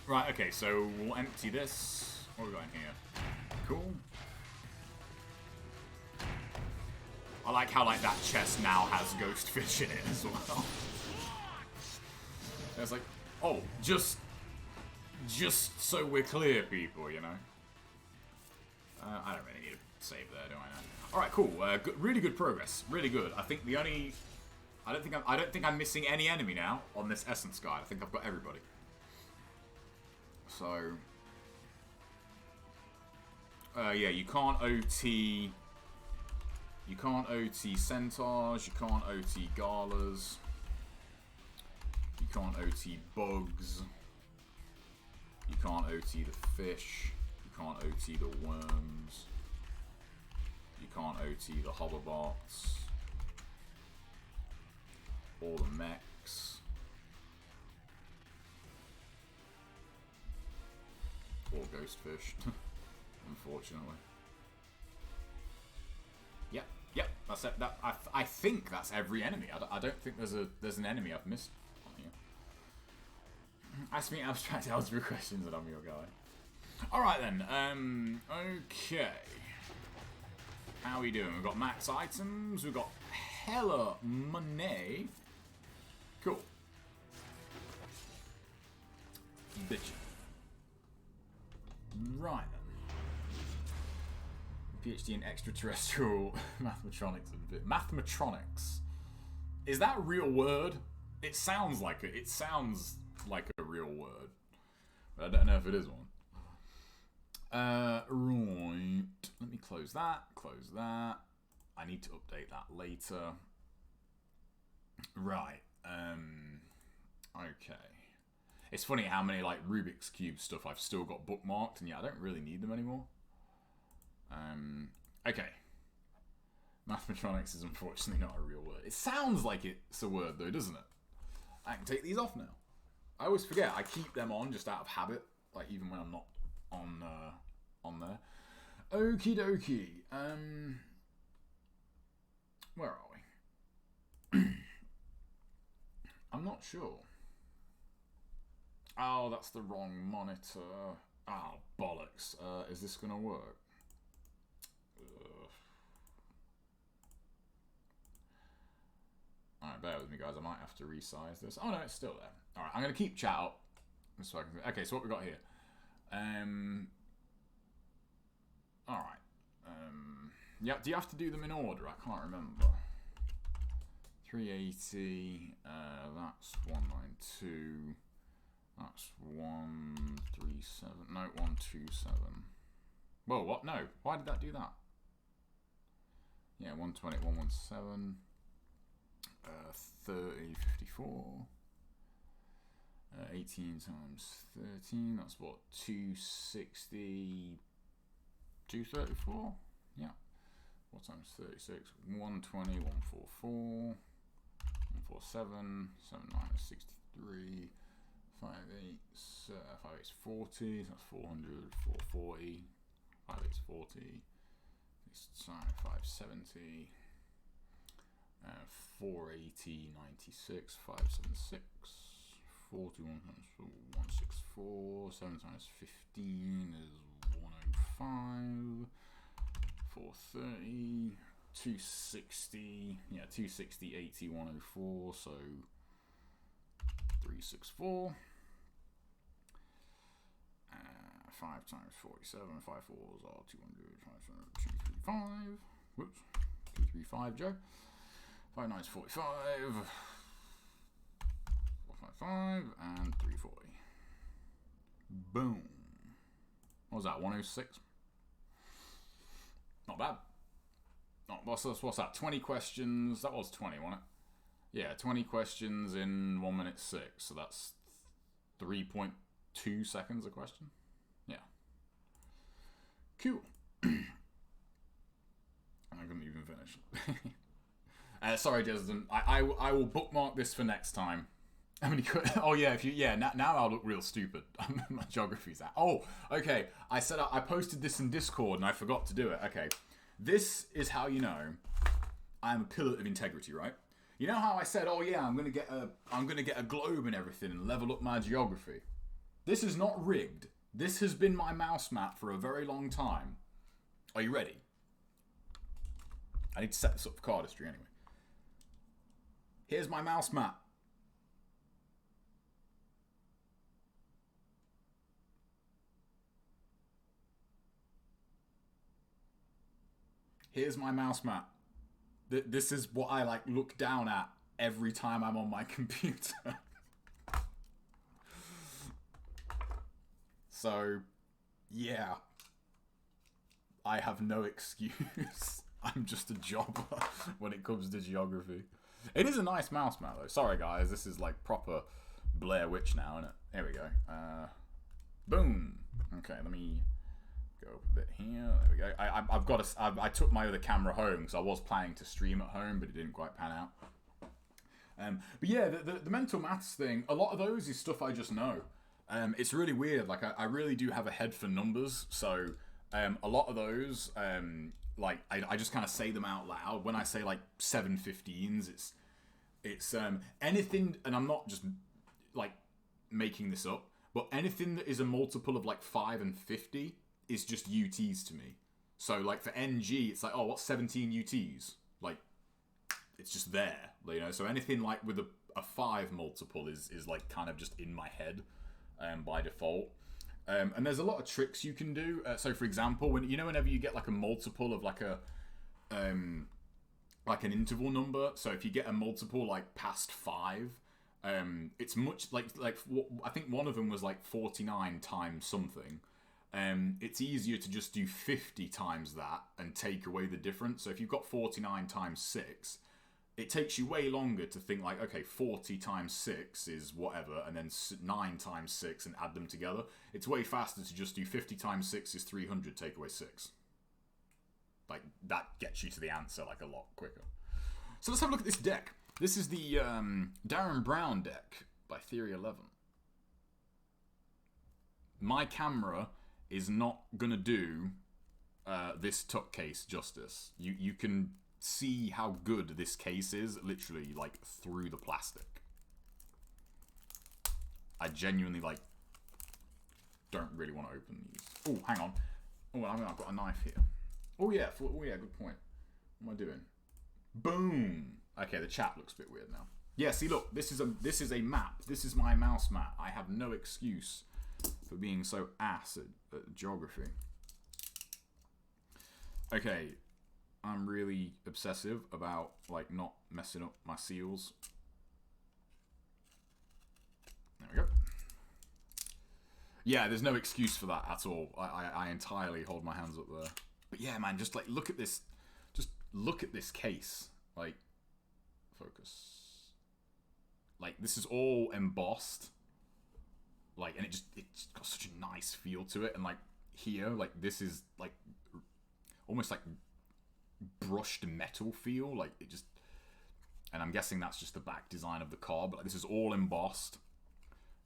Right, okay, so we'll empty this. What have we got in here? Cool. I like how, like, that chest now has ghost fish in it as well. It's like, oh, just so we're clear, people, you know? I don't really need to save there, do I? Alright, cool. Really good progress. Really good. I think the only... I don't think I'm missing any enemy now on this Essence guide. I think I've got everybody. So... yeah, you can't OT... You can't OT Centaurs. You can't OT Galas. You can't OT Bugs. You can't OT the fish. You can't OT the worms. You can't OT the hoverbots. All the mechs. Or ghostfish, unfortunately. Yep, that's it. I think that's every enemy. I don't think there's an enemy I've missed on here. Ask me abstract algebra questions and I'm your guy. Alright then, okay. How are we doing? We've got max items, we've got hella money. Cool. Bitch. Right then. PhD in extraterrestrial mathematronics. Mathematronics. Is that a real word? It sounds like it. It sounds like a real word, but I don't know if it is one. Right. Let me close that. Close that. I need to update that later. Right. Okay. It's funny how many like Rubik's Cube stuff I've still got bookmarked, and yeah, I don't really need them anymore. Okay. Mathematronics is unfortunately not a real word. It sounds like it's a word though, doesn't it? I can take these off now. I always forget. I keep them on just out of habit, like even when I'm not on there. Okie dokie. Where are we? I'm not sure. Oh, that's the wrong monitor. Oh, bollocks. Is this gonna work? Alright, bear with me, guys. I might have to resize this. Oh, no, it's still there. Alright, I'm going to keep chat up. So I can... Okay, so what we got here? Alright. Yeah, do you have to do them in order? I can't remember. 380. That's 192. That's 137. No, 127. Whoa, what? No. Why did that do that? Yeah, 120, 117. 30, 54. 18 times 13. That's what? 260. 234? Yeah. What times 36? 120, 144. 147. 7 minus 63. 5 8. 5 8's 40. That's 400. 440. 5 8's 40. 570. 480, 96, 576, 41 times 164, 7 times 15 is 105, 430, 260, yeah, 260, 80, 104, so 364, 5 times 47, 5 fours are 200, 235, whoops, 235, Joe. 5 9's 45, 455, and 340. Boom. What was that, 106? Not bad. Oh, what's that, 20 questions? That was 20, wasn't it? Yeah, 20 questions in 1 minute 6, so that's 3.2 seconds a question. Yeah. Cool. I couldn't even finish. Sorry, Jesden. I will bookmark this for next time. How many? Oh yeah, now I'll look real stupid. My geography's out. Oh, okay. I said I posted this in Discord and I forgot to do it. Okay, this is how you know I'm a pillar of integrity, right? You know how I said, oh yeah, I'm gonna get a globe and everything and level up my geography. This is not rigged. This has been my mouse map for a very long time. Are you ready? I need to set this up for cardistry anyway. Here's my mouse map. Here's my mouse map. This is what I like look down at every time I'm on my computer. So, yeah. I have no excuse. I'm just a jobber when it comes to geography. It is a nice mouse map though. Sorry guys, this is like proper Blair Witch now, isn't it? There we go. Boom. Okay, let me go up a bit here. There we go. I took my other camera home because I was planning to stream at home, but it didn't quite pan out. But yeah, the mental maths thing, a lot of those is stuff I just know. It's really weird. Like I really do have a head for numbers, so a lot of those, like I just kind of say them out loud. When I say like 715s, it's anything, and I'm not just like making this up, but anything that is a multiple of like 5 and 50 is just UTs to me. So like for NG, it's like, oh, what's 17 UTs? Like it's just there, you know. So anything like with a 5 multiple is like kind of just in my head by default. And there's a lot of tricks you can do. So for example, whenever you get like a multiple of like like an interval number. So if you get a multiple like past 5, it's much like I think one of them was like 49 times something. It's easier to just do 50 times that and take away the difference. So if you've got 49 times 6, it takes you way longer to think like, okay, 40 times 6 is whatever, and then 9 times 6 and add them together. It's way faster to just do 50 times 6 is 300, take away 6. Like, that gets you to the answer like a lot quicker. So let's have a look at this deck. This is the Darren Brown deck by Theory 11. My camera is not going to do this tuck case justice. You can see how good this case is, literally, like, through the plastic. I genuinely, like, don't really want to open these. Oh, hang on. Oh, I've got a knife here. Oh, yeah, good point. What am I doing? Boom! Okay, the chat looks a bit weird now. Yeah, see, look, this is a map. This is my mouse map. I have no excuse for being so ass at geography. Okay, I'm really obsessive about, like, not messing up my seals. There we go. Yeah, there's no excuse for that at all. I entirely hold my hands up there. But yeah, man, just, like, look at this. Just look at this case. Like, focus. Like, this is all embossed. Like, and it's got such a nice feel to it. And, like, here, like, this is, like, almost, like, brushed metal feel. Like, it just... And I'm guessing that's just the back design of the card. But, like, this is all embossed.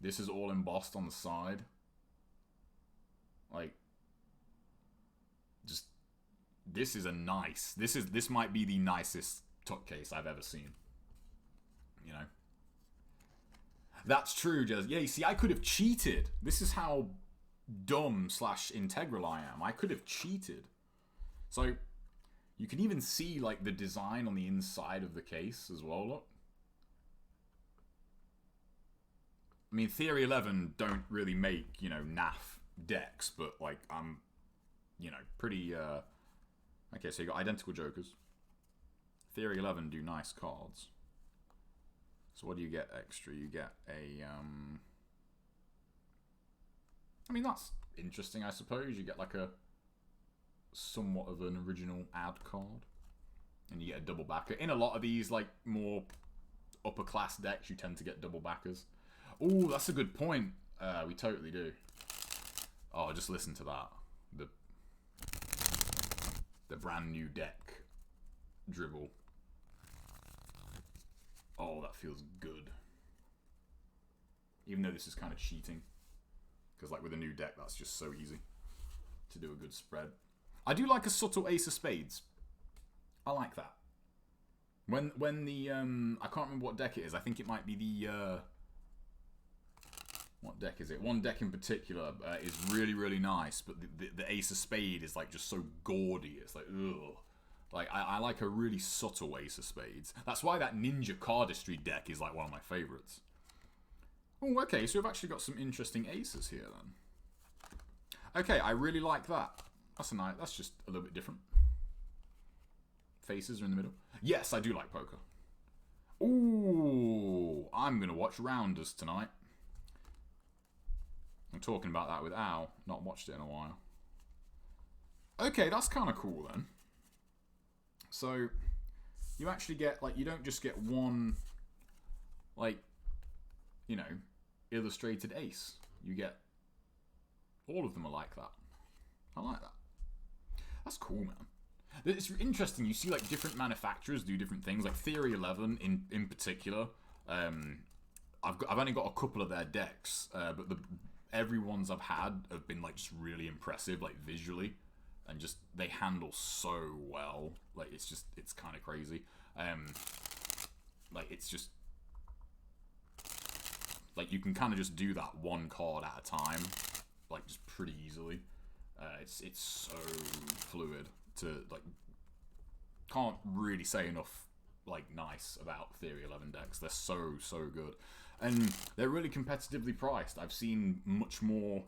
This is all embossed on the side. Like, just... This is a nice... This might be the nicest tuck case I've ever seen. You know? That's true, Jez. Yeah, you see, I could have cheated. This is how dumb / integral I am. I could have cheated. So, you can even see, like, the design on the inside of the case as well, look. I mean, Theory 11 don't really make, you know, naff decks, but, like, I'm, you know, pretty, Okay, so you got identical jokers. Theory 11 do nice cards. So what do you get extra? You get a, I mean, that's interesting, I suppose. You get, like, a somewhat of an original ad card. And you get a double backer. In a lot of these, like, more upper class decks, you tend to get double backers. Oh, that's a good point. We totally do. Oh, just listen to that. The brand new deck dribble. Oh, that feels good. Even though this is kind of cheating. Because, like, with a new deck, that's just so easy to do a good spread. I do like a subtle ace of spades. I like that. When the, I can't remember what deck it is. I think it might be the, what deck is it? One deck in particular is really, really nice, but the ace of spade is, like, just so gaudy. It's like, ugh. Like, I like a really subtle ace of spades. That's why that ninja cardistry deck is, like, one of my favourites. Oh, okay, so we've actually got some interesting aces here, then. Okay, I really like that. That's just a little bit different. Faces are in the middle. Yes, I do like poker. Ooh, I'm going to watch Rounders tonight. I'm talking about that with Al. Not watched it in a while. Okay, that's kind of cool, then. So, you actually get, like, you don't just get one, like, you know, illustrated ace. You get, all of them are like that. I like that. That's cool, man. It's interesting. You see, like, different manufacturers do different things. Like Theory 11 in particular. I've only got a couple of their decks, but every ones I've had have been, like, just really impressive, like, visually, and just they handle so well. Like, it's kind of crazy. Like, it's just, like, you can kind of just do that one card at a time, like, just pretty easily. It's so fluid to, like, can't really say enough, like, nice about Theory 11 decks. They're so good. And they're really competitively priced. I've seen much more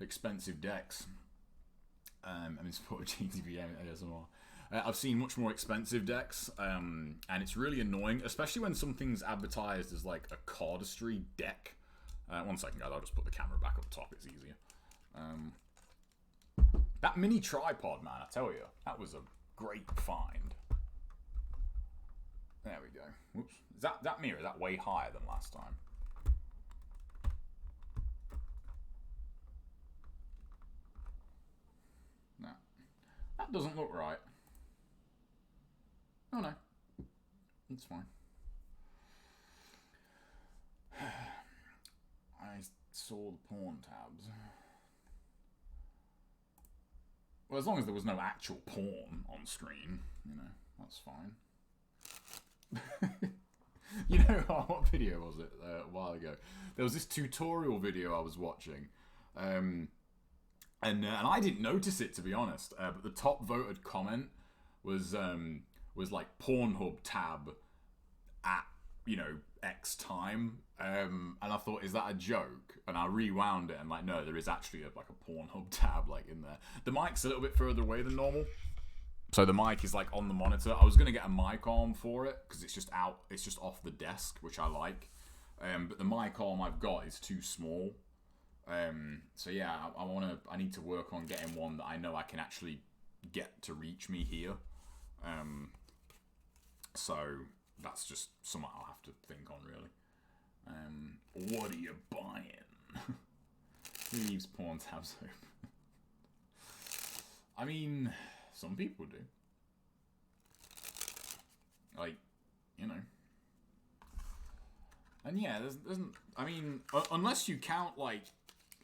expensive decks. I mean, support GTV ASMR. I've seen much more expensive decks, and it's really annoying, especially when something's advertised as like a cardistry deck. One second, guys. I'll just put the camera back up top. It's easier. That mini tripod, man, I tell you, that was a great find. There we go. Whoops. Is that mirror? Is that way higher than last time? No. That doesn't look right. Oh no. It's fine. I saw the porn tabs. Well, as long as there was no actual porn on screen, you know, that's fine. You know, what video was it a while ago? There was this tutorial video I was watching, and I didn't notice it, to be honest. But the top voted comment was like Pornhub tab at, you know, X time, and I thought, is that a joke? And I rewound it, and like, no, there is actually like a Pornhub tab like in there. The mic's a little bit further away than normal, so the mic is like on the monitor. I was gonna get a mic arm for it because it's just out, it's just off the desk, which I like. But the mic arm I've got is too small. So yeah, I need to work on getting one that I know I can actually get to reach me here. So that's just something I'll have to think on, really. What are you buying? Who leaves porn tabs open? I mean, some people do. Like, you know. And yeah, there's I mean, unless you count, like,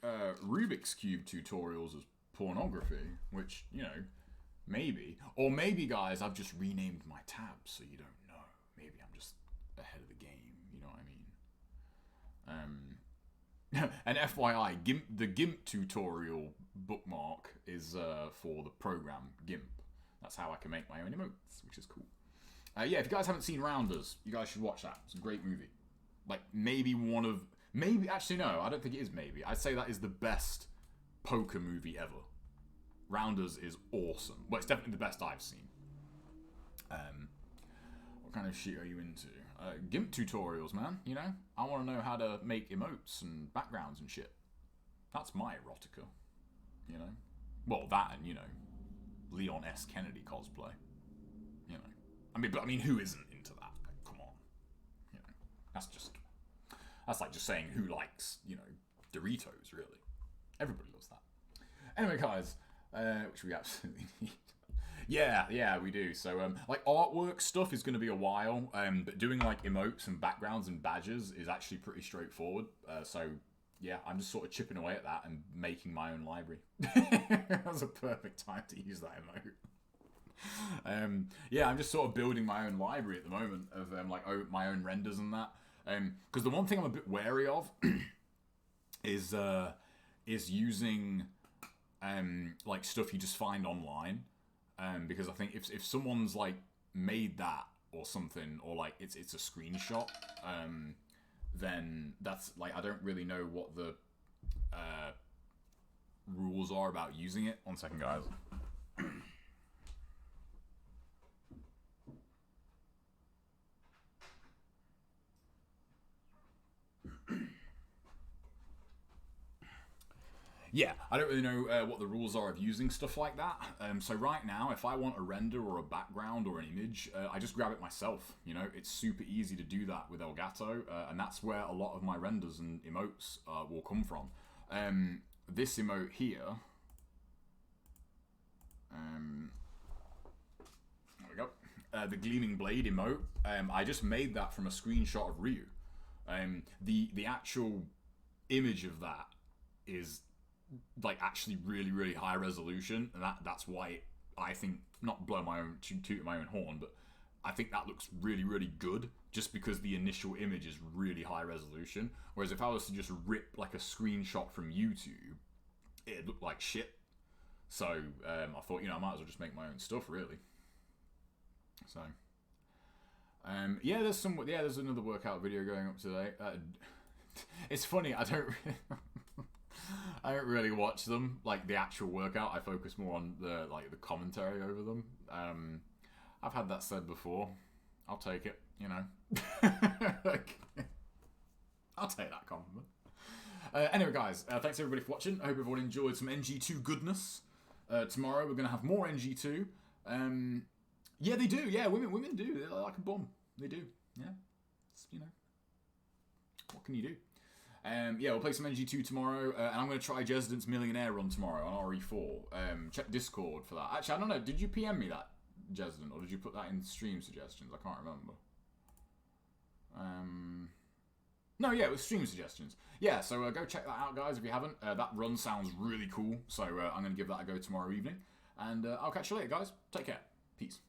Rubik's Cube tutorials as pornography, which, you know, maybe. Or maybe, guys, I've just renamed my tabs so you don't know. Maybe I'm just ahead of the game, you know what I mean? And FYI, the GIMP tutorial bookmark is for the program GIMP. That's how I can make my own emotes, which is cool. Yeah, if you guys haven't seen Rounders, you guys should watch that. It's a great movie. Like, actually no, I don't think it is maybe. I'd say that is the best poker movie ever. Rounders is awesome. Well, it's definitely the best I've seen. What kind of shit are you into? GIMP tutorials, man, you know? I want to know how to make emotes and backgrounds and shit. That's my erotica, you know? Well, that and, you know, Leon S. Kennedy cosplay. You know. I mean, who isn't into that? Like, come on. You know, that's like just saying who likes, you know, Doritos, really. Everybody loves that. Anyway, guys, which we absolutely need. Yeah, we do. So, like, artwork stuff is going to be a while, but doing, like, emotes and backgrounds and badges is actually pretty straightforward. So, yeah, I'm just sort of chipping away at that and making my own library. That's a perfect time to use that emote. Yeah, I'm just sort of building my own library at the moment of, like, my own renders and that. Because the one thing I'm a bit wary of is using, like, stuff you just find online. Because I think if someone's like made that or something, or like it's a screenshot, then that's like, I don't really know what the rules are about using it. One second, guys. Yeah, I don't really know what the rules are of using stuff like that. So right now, if I want a render or a background or an image, I just grab it myself. You know, it's super easy to do that with Elgato, and that's where a lot of my renders and emotes will come from. This emote here, there we go. The Gleaming Blade emote, I just made that from a screenshot of Ryu. The actual image of that is like actually really high resolution, and that's why I think, not blow my own toot my own horn, but I think that looks really good just because the initial image is really high resolution. Whereas if I was to just rip like a screenshot from YouTube, it'd look like shit. So I thought, you know, I might as well just make my own stuff, really. So yeah, there's another workout video going up today. It's funny, I don't I don't really watch them, like the actual workout. I focus more on the commentary over them. I've had that said before. I'll take it, you know. I'll take that compliment. Anyway, guys, thanks everybody for watching. I hope everyone enjoyed some NG2 goodness. Tomorrow we're going to have more NG2. Yeah, they do. Yeah, women do. They're like a bum. They do. Yeah. It's, you know. What can you do? Yeah, we'll play some NG2 tomorrow. And I'm going to try Jesdent's Millionaire run tomorrow on RE4. Check Discord for that. Actually, I don't know. Did you PM me that, Jesdent? Or did you put that in stream suggestions? I can't remember. No, yeah, it was stream suggestions. Yeah, so go check that out, guys, if you haven't. That run sounds really cool. So I'm going to give that a go tomorrow evening. And I'll catch you later, guys. Take care. Peace.